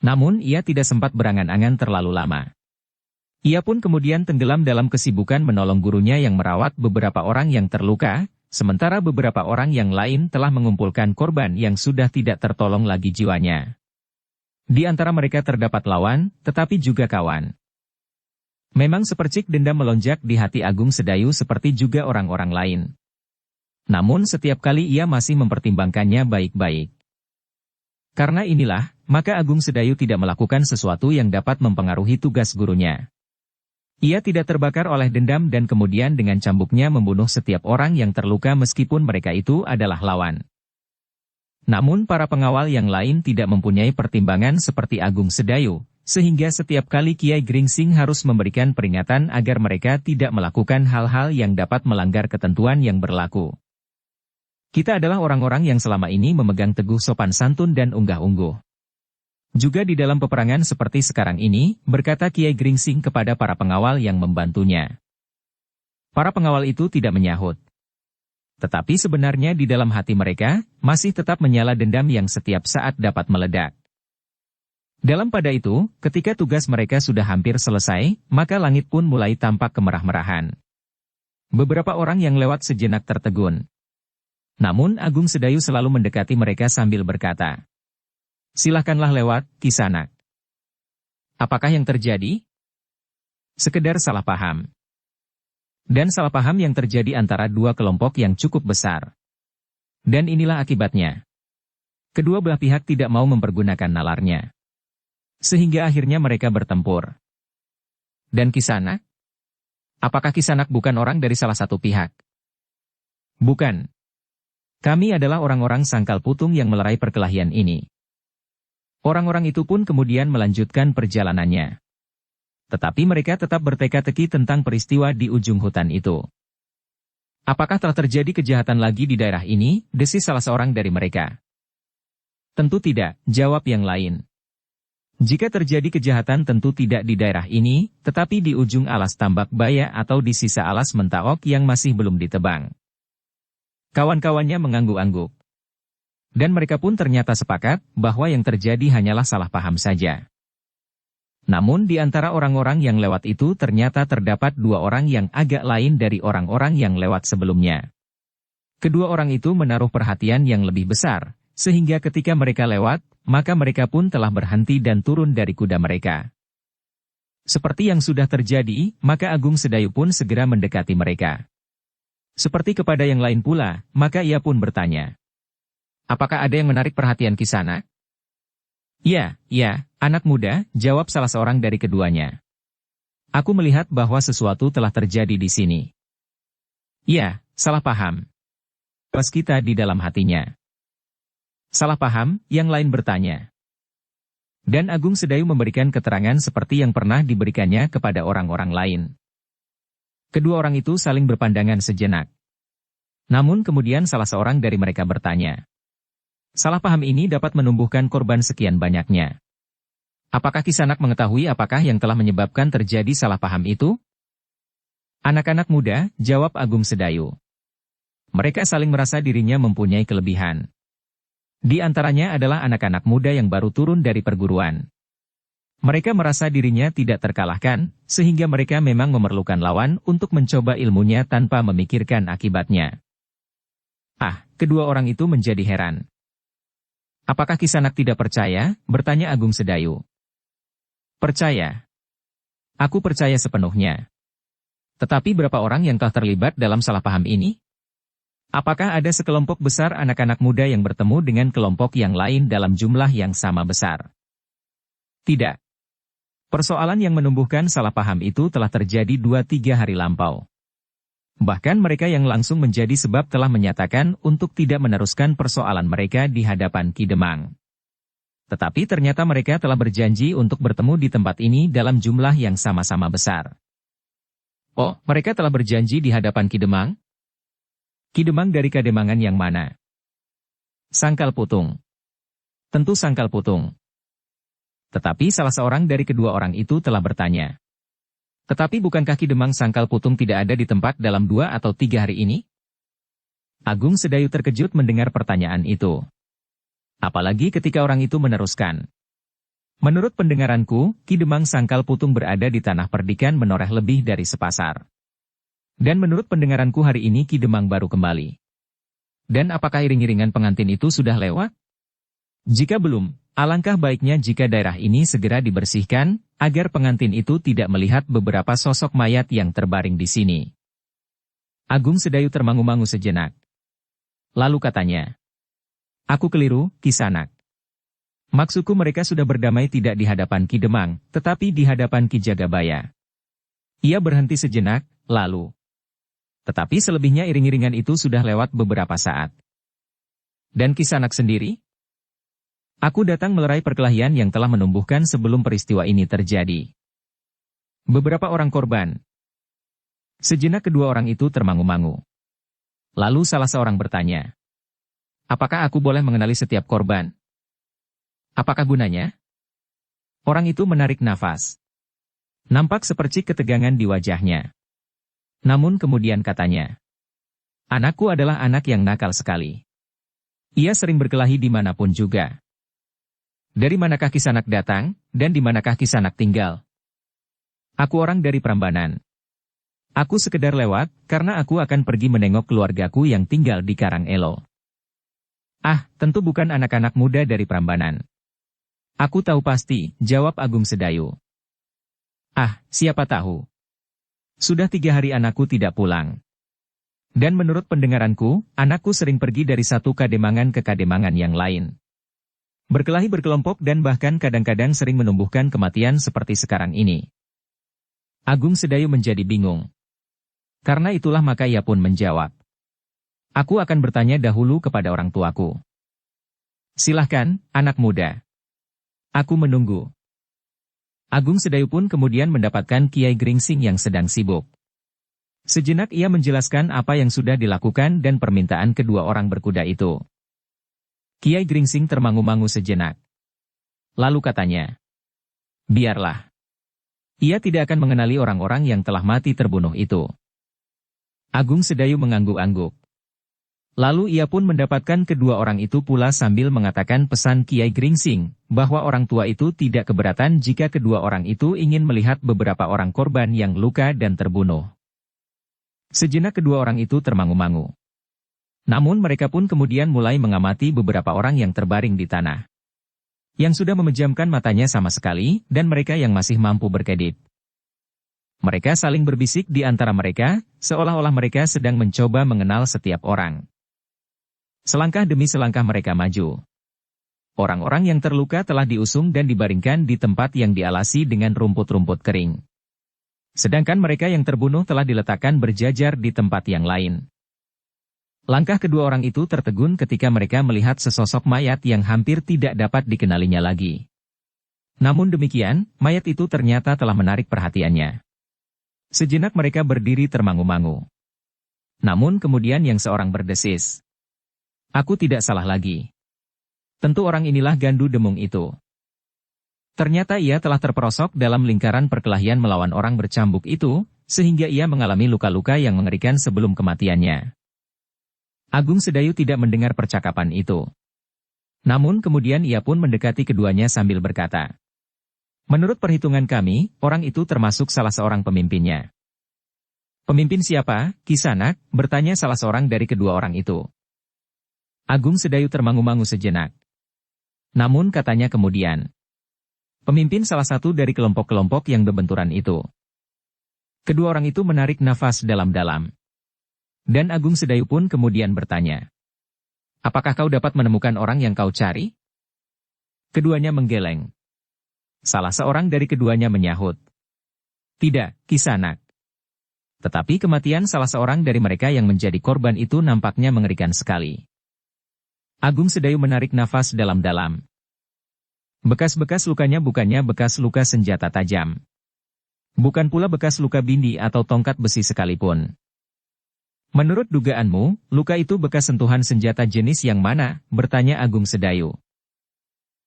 Namun ia tidak sempat berangan-angan terlalu lama. Ia pun kemudian tenggelam dalam kesibukan menolong gurunya yang merawat beberapa orang yang terluka, sementara beberapa orang yang lain telah mengumpulkan korban yang sudah tidak tertolong lagi jiwanya. Di antara mereka terdapat lawan, tetapi juga kawan. Memang sepercik dendam melonjak di hati Agung Sedayu seperti juga orang-orang lain. Namun setiap kali ia masih mempertimbangkannya baik-baik. Karena inilah, maka Agung Sedayu tidak melakukan sesuatu yang dapat mempengaruhi tugas gurunya. Ia tidak terbakar oleh dendam dan kemudian dengan cambuknya membunuh setiap orang yang terluka meskipun mereka itu adalah lawan. Namun para pengawal yang lain tidak mempunyai pertimbangan seperti Agung Sedayu, sehingga setiap kali Kiai Gringsing harus memberikan peringatan agar mereka tidak melakukan hal-hal yang dapat melanggar ketentuan yang berlaku. Kita adalah orang-orang yang selama ini memegang teguh sopan santun dan unggah-ungguh. Juga di dalam peperangan seperti sekarang ini, berkata Kiai Gringsing kepada para pengawal yang membantunya. Para pengawal itu tidak menyahut. Tetapi sebenarnya di dalam hati mereka, masih tetap menyala dendam yang setiap saat dapat meledak. Dalam pada itu, ketika tugas mereka sudah hampir selesai, maka langit pun mulai tampak kemerah-merahan. Beberapa orang yang lewat sejenak tertegun. Namun Agung Sedayu selalu mendekati mereka sambil berkata, "Silakanlah lewat, Kisanak." Apakah yang terjadi? Sekedar salah paham. Dan salah paham yang terjadi antara dua kelompok yang cukup besar. Dan inilah akibatnya. Kedua belah pihak tidak mau mempergunakan nalarnya. Sehingga akhirnya mereka bertempur. Dan Kisanak? Apakah Kisanak bukan orang dari salah satu pihak? Bukan. Kami adalah orang-orang Sangkal Putung yang melerai perkelahian ini. Orang-orang itu pun kemudian melanjutkan perjalanannya. Tetapi mereka tetap berteka-teki tentang peristiwa di ujung hutan itu. Apakah telah terjadi kejahatan lagi di daerah ini? Desis salah seorang dari mereka. Tentu tidak, jawab yang lain. Jika terjadi kejahatan tentu tidak di daerah ini, tetapi di ujung alas Tambak Baya atau di sisa alas Mentaok yang masih belum ditebang. Kawan-kawannya mengangguk-angguk. Dan mereka pun ternyata sepakat bahwa yang terjadi hanyalah salah paham saja. Namun di antara orang-orang yang lewat itu ternyata terdapat dua orang yang agak lain dari orang-orang yang lewat sebelumnya. Kedua orang itu menaruh perhatian yang lebih besar, sehingga ketika mereka lewat, maka mereka pun telah berhenti dan turun dari kuda mereka. Seperti yang sudah terjadi, maka Agung Sedayu pun segera mendekati mereka. Seperti kepada yang lain pula, maka ia pun bertanya. Apakah ada yang menarik perhatian Kisanak? Ya, anak muda, jawab salah seorang dari keduanya. Aku melihat bahwa sesuatu telah terjadi di sini. Ya, salah paham. Pas kita di dalam hatinya. Salah paham, yang lain bertanya. Dan Agung Sedayu memberikan keterangan seperti yang pernah diberikannya kepada orang-orang lain. Kedua orang itu saling berpandangan sejenak. Namun kemudian salah seorang dari mereka bertanya. Salah paham ini dapat menumbuhkan korban sekian banyaknya. Apakah Kisanak mengetahui apakah yang telah menyebabkan terjadi salah paham itu? Anak-anak muda, jawab Agung Sedayu. Mereka saling merasa dirinya mempunyai kelebihan. Di antaranya adalah anak-anak muda yang baru turun dari perguruan. Mereka merasa dirinya tidak terkalahkan, sehingga mereka memang memerlukan lawan untuk mencoba ilmunya tanpa memikirkan akibatnya. Kedua orang itu menjadi heran. Apakah Kisanak tidak percaya? Bertanya Agung Sedayu. Percaya. Aku percaya sepenuhnya. Tetapi berapa orang yang telah terlibat dalam salah paham ini? Apakah ada sekelompok besar anak-anak muda yang bertemu dengan kelompok yang lain dalam jumlah yang sama besar? Tidak. Persoalan yang menumbuhkan salah paham itu telah terjadi 2-3 hari lampau. Bahkan mereka yang langsung menjadi sebab telah menyatakan untuk tidak meneruskan persoalan mereka di hadapan Ki Demang. Tetapi ternyata mereka telah berjanji untuk bertemu di tempat ini dalam jumlah yang sama-sama besar. Oh, mereka telah berjanji di hadapan Ki Demang? Ki Demang dari Kademangan yang mana? Sangkal Putung. Tentu Sangkal Putung. Tetapi salah seorang dari kedua orang itu telah bertanya. Tetapi bukankah Ki Demang Sangkal Putung tidak ada di tempat dalam 2 atau 3 hari ini? Agung Sedayu terkejut mendengar pertanyaan itu. Apalagi ketika orang itu meneruskan. Menurut pendengaranku, Ki Demang Sangkal Putung berada di Tanah Perdikan menoreh lebih dari sepasar. Dan menurut pendengaranku hari ini Ki Demang baru kembali. Dan apakah iring-iringan pengantin itu sudah lewat? Jika belum, alangkah baiknya jika daerah ini segera dibersihkan, agar pengantin itu tidak melihat beberapa sosok mayat yang terbaring di sini. Agung Sedayu termangu-mangu sejenak. Lalu katanya, "Aku keliru, Kisanak. Maksudku mereka sudah berdamai tidak di hadapan Ki Demang, tetapi di hadapan Ki Jagabaya." Ia berhenti sejenak, lalu. Tetapi selebihnya iring-iringan itu sudah lewat beberapa saat. Dan Kisanak sendiri? Aku datang melerai perkelahian yang telah menumbuhkan sebelum peristiwa ini terjadi. Beberapa orang korban. Sejenak kedua orang itu termangu-mangu. Lalu salah seorang bertanya, "Apakah aku boleh mengenali setiap korban? Apakah gunanya?" Orang itu menarik nafas. Nampak sepercik ketegangan di wajahnya. Namun kemudian katanya, "Anakku adalah anak yang nakal sekali. Ia sering berkelahi dimanapun juga. Dari manakah Kisanak datang, dan di manakah Kisanak tinggal? Aku orang dari Prambanan. Aku sekedar lewat, karena aku akan pergi menengok keluargaku yang tinggal di Karangelo." "Ah, tentu bukan anak-anak muda dari Prambanan." "Aku tahu pasti," jawab Agung Sedayu. "Ah, siapa tahu. Sudah 3 hari anakku tidak pulang. Dan menurut pendengaranku, anakku sering pergi dari satu kademangan ke kademangan yang lain. Berkelahi berkelompok dan bahkan kadang-kadang sering menumbuhkan kematian seperti sekarang ini." Agung Sedayu menjadi bingung. Karena itulah maka ia pun menjawab, "Aku akan bertanya dahulu kepada orang tuaku." "Silahkan, anak muda. Aku menunggu." Agung Sedayu pun kemudian mendapatkan Kiai Gringsing yang sedang sibuk. Sejenak ia menjelaskan apa yang sudah dilakukan dan permintaan kedua orang berkuda itu. Kiai Gringsing termangu-mangu sejenak. Lalu katanya, "Biarlah. Ia tidak akan mengenali orang-orang yang telah mati terbunuh itu." Agung Sedayu mengangguk-angguk. Lalu ia pun mendapatkan kedua orang itu pula sambil mengatakan pesan Kiai Gringsing, bahwa orang tua itu tidak keberatan jika kedua orang itu ingin melihat beberapa orang korban yang luka dan terbunuh. Sejenak kedua orang itu termangu-mangu. Namun mereka pun kemudian mulai mengamati beberapa orang yang terbaring di tanah. Yang sudah memejamkan matanya sama sekali, dan mereka yang masih mampu berkedip. Mereka saling berbisik di antara mereka, seolah-olah mereka sedang mencoba mengenal setiap orang. Selangkah demi selangkah mereka maju. Orang-orang yang terluka telah diusung dan dibaringkan di tempat yang dialasi dengan rumput-rumput kering. Sedangkan mereka yang terbunuh telah diletakkan berjajar di tempat yang lain. Langkah kedua orang itu tertegun ketika mereka melihat sesosok mayat yang hampir tidak dapat dikenalinya lagi. Namun demikian, mayat itu ternyata telah menarik perhatiannya. Sejenak mereka berdiri termangu-mangu. Namun kemudian yang seorang berdesis, "Aku tidak salah lagi. Tentu orang inilah Gandu Demung itu." Ternyata ia telah terperosok dalam lingkaran perkelahian melawan orang bercambuk itu, sehingga ia mengalami luka-luka yang mengerikan sebelum kematiannya. Agung Sedayu tidak mendengar percakapan itu. Namun kemudian ia pun mendekati keduanya sambil berkata, "Menurut perhitungan kami, orang itu termasuk salah seorang pemimpinnya." "Pemimpin siapa, Kisanak?" bertanya salah seorang dari kedua orang itu. Agung Sedayu termangu-mangu sejenak. Namun katanya kemudian, "Pemimpin salah satu dari kelompok-kelompok yang berbenturan itu." Kedua orang itu menarik nafas dalam-dalam. Dan Agung Sedayu pun kemudian bertanya, "Apakah kau dapat menemukan orang yang kau cari?" Keduanya menggeleng. Salah seorang dari keduanya menyahut, "Tidak, Kisanak." Tetapi kematian salah seorang dari mereka yang menjadi korban itu nampaknya mengerikan sekali. Agung Sedayu menarik nafas dalam-dalam. Bekas-bekas lukanya bukannya bekas luka senjata tajam. Bukan pula bekas luka bindi atau tongkat besi sekalipun. "Menurut dugaanmu, luka itu bekas sentuhan senjata jenis yang mana?" bertanya Agung Sedayu.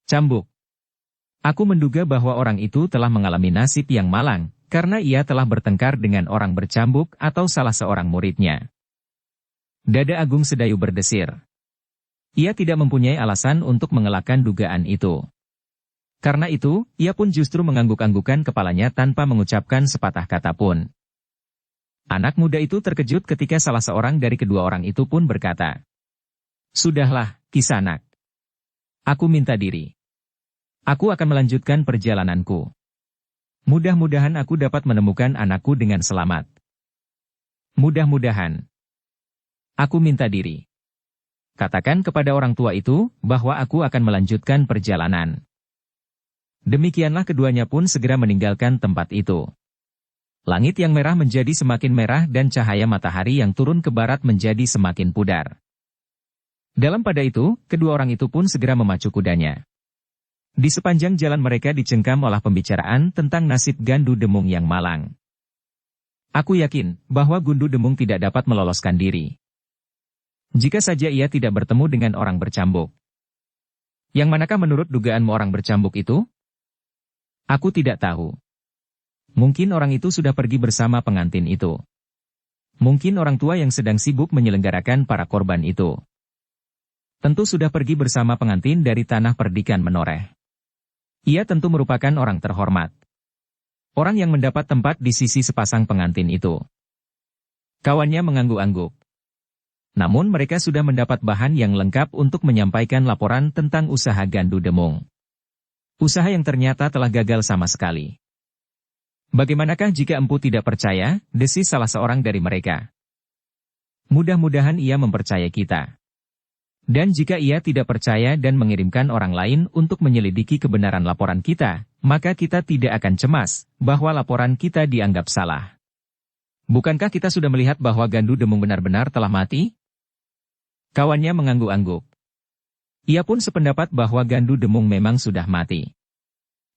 "Cambuk. Aku menduga bahwa orang itu telah mengalami nasib yang malang, karena ia telah bertengkar dengan orang bercambuk atau salah seorang muridnya." Dada Agung Sedayu berdesir. Ia tidak mempunyai alasan untuk mengelakkan dugaan itu. Karena itu, ia pun justru mengangguk-anggukan kepalanya tanpa mengucapkan sepatah kata pun. Anak muda itu terkejut ketika salah seorang dari kedua orang itu pun berkata, "Sudahlah, Kisanak. Aku minta diri. Aku akan melanjutkan perjalananku. Mudah-mudahan aku dapat menemukan anakku dengan selamat. Mudah-mudahan. Aku minta diri. Katakan kepada orang tua itu bahwa aku akan melanjutkan perjalanan. Demikianlah keduanya pun segera meninggalkan tempat itu. Langit yang merah menjadi semakin merah dan cahaya matahari yang turun ke barat menjadi semakin pudar. Dalam pada itu, kedua orang itu pun segera memacu kudanya. Di sepanjang jalan mereka dicengkam oleh pembicaraan tentang nasib Gandu Demung yang malang. Aku yakin bahwa Gandu Demung tidak dapat meloloskan diri. Jika saja ia tidak bertemu dengan orang bercambuk. Yang manakah menurut dugaanmu orang bercambuk itu? Aku tidak tahu. Mungkin orang itu sudah pergi bersama pengantin itu. Mungkin orang tua yang sedang sibuk menyelenggarakan para korban itu. Tentu sudah pergi bersama pengantin dari tanah perdikan menoreh. Ia tentu merupakan orang terhormat. Orang yang mendapat tempat di sisi sepasang pengantin itu. Kawannya mengangguk-angguk. Namun mereka sudah mendapat bahan yang lengkap untuk menyampaikan laporan tentang usaha Gandu Demung. Usaha yang ternyata telah gagal sama sekali. Bagaimanakah jika empu tidak percaya, desis salah seorang dari mereka. Mudah-mudahan ia mempercayai kita. Dan jika ia tidak percaya dan mengirimkan orang lain untuk menyelidiki kebenaran laporan kita, maka kita tidak akan cemas bahwa laporan kita dianggap salah. Bukankah kita sudah melihat bahwa Gandu Demung benar-benar telah mati? Kawannya mengangguk-angguk. Ia pun sependapat bahwa Gandu Demung memang sudah mati.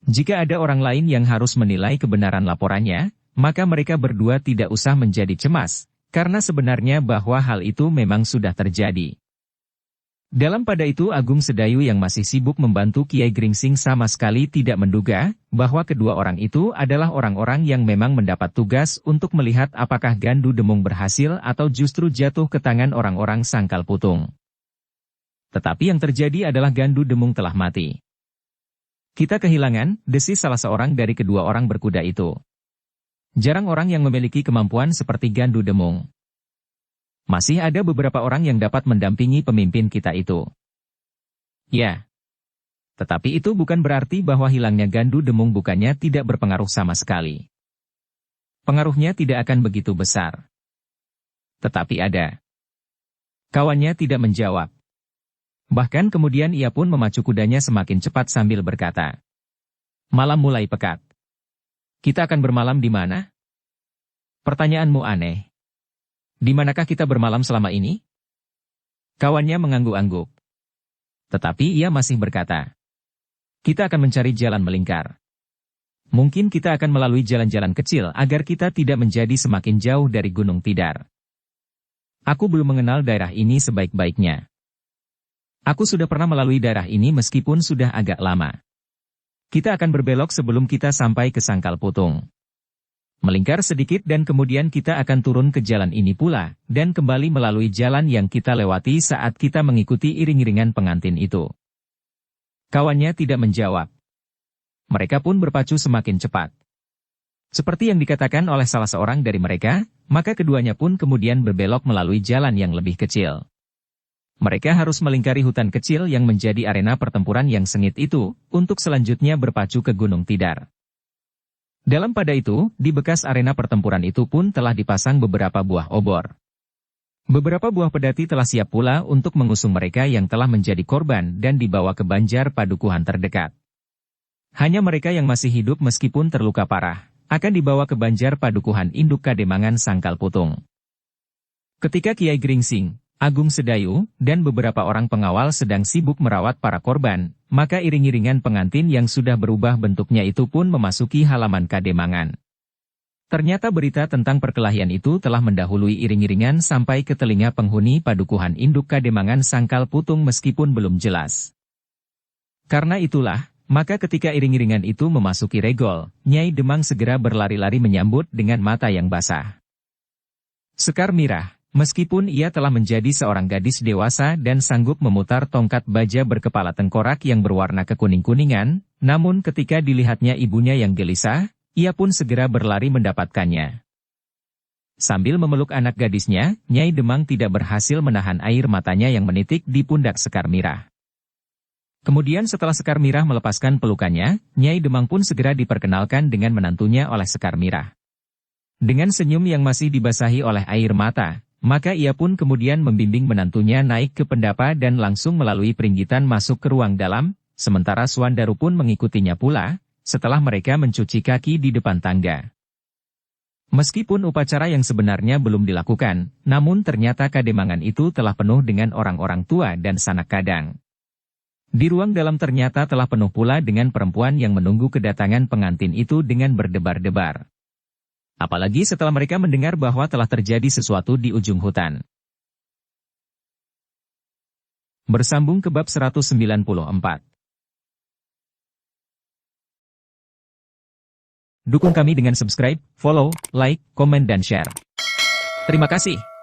Jika ada orang lain yang harus menilai kebenaran laporannya, maka mereka berdua tidak usah menjadi cemas, karena sebenarnya bahwa hal itu memang sudah terjadi. Dalam pada itu Agung Sedayu yang masih sibuk membantu Kiai Gringsing sama sekali tidak menduga bahwa kedua orang itu adalah orang-orang yang memang mendapat tugas untuk melihat apakah Gandu Demung berhasil atau justru jatuh ke tangan orang-orang Sangkal Putung. Tetapi yang terjadi adalah Gandu Demung telah mati. Kita kehilangan, desis salah seorang dari kedua orang berkuda itu. Jarang orang yang memiliki kemampuan seperti Gandu Demung. Masih ada beberapa orang yang dapat mendampingi pemimpin kita itu. Ya. Tetapi itu bukan berarti bahwa hilangnya Gandu Demung bukannya tidak berpengaruh sama sekali. Pengaruhnya tidak akan begitu besar. Tetapi ada. Kawannya tidak menjawab. Bahkan kemudian ia pun memacu kudanya semakin cepat sambil berkata. Malam mulai pekat. Kita akan bermalam di mana? Pertanyaanmu aneh. Di manakah kita bermalam selama ini? Kawannya mengangguk-angguk. Tetapi ia masih berkata. Kita akan mencari jalan melingkar. Mungkin kita akan melalui jalan-jalan kecil agar kita tidak menjadi semakin jauh dari Gunung Tidar. Aku belum mengenal daerah ini sebaik-baiknya. Aku sudah pernah melalui daerah ini meskipun sudah agak lama. Kita akan berbelok sebelum kita sampai ke Sangkal Putung. Melingkar sedikit dan kemudian kita akan turun ke jalan ini pula, dan kembali melalui jalan yang kita lewati saat kita mengikuti iring-iringan pengantin itu. Kawannya tidak menjawab. Mereka pun berpacu semakin cepat. Seperti yang dikatakan oleh salah seorang dari mereka, maka keduanya pun kemudian berbelok melalui jalan yang lebih kecil. Mereka harus melingkari hutan kecil yang menjadi arena pertempuran yang sengit itu, untuk selanjutnya berpacu ke Gunung Tidar. Dalam pada itu, di bekas arena pertempuran itu pun telah dipasang beberapa buah obor. Beberapa buah pedati telah siap pula untuk mengusung mereka yang telah menjadi korban dan dibawa ke Banjar Padukuhan terdekat. Hanya mereka yang masih hidup meskipun terluka parah, akan dibawa ke Banjar Padukuhan Induk Kademangan Sangkal Putung. Ketika Kiai Gringsing, Agung Sedayu, dan beberapa orang pengawal sedang sibuk merawat para korban, maka iring-iringan pengantin yang sudah berubah bentuknya itu pun memasuki halaman Kademangan. Ternyata berita tentang perkelahian itu telah mendahului iring-iringan sampai ke telinga penghuni Padukuhan Induk Kademangan Sangkal Putung meskipun belum jelas. Karena itulah, maka ketika iring-iringan itu memasuki Regol, Nyai Demang segera berlari-lari menyambut dengan mata yang basah. Sekar Mirah. Meskipun ia telah menjadi seorang gadis dewasa dan sanggup memutar tongkat baja berkepala tengkorak yang berwarna kekuning-kuningan, namun ketika dilihatnya ibunya yang gelisah, ia pun segera berlari mendapatkannya. Sambil memeluk anak gadisnya, Nyai Demang tidak berhasil menahan air matanya yang menitik di pundak Sekar Mirah. Kemudian setelah Sekar Mirah melepaskan pelukannya, Nyai Demang pun segera diperkenalkan dengan menantunya oleh Sekar Mirah. Dengan senyum yang masih dibasahi oleh air mata, maka ia pun kemudian membimbing menantunya naik ke pendapa dan langsung melalui peringgitan masuk ke ruang dalam, sementara Suandaru pun mengikutinya pula, setelah mereka mencuci kaki di depan tangga. Meskipun upacara yang sebenarnya belum dilakukan, namun ternyata kademangan itu telah penuh dengan orang-orang tua dan sanak kadang. Di ruang dalam ternyata telah penuh pula dengan perempuan yang menunggu kedatangan pengantin itu dengan berdebar-debar. Apalagi setelah mereka mendengar bahwa telah terjadi sesuatu di ujung hutan. Bersambung ke bab 194. Dukung kami dengan subscribe, follow, like, komen dan share. Terima kasih.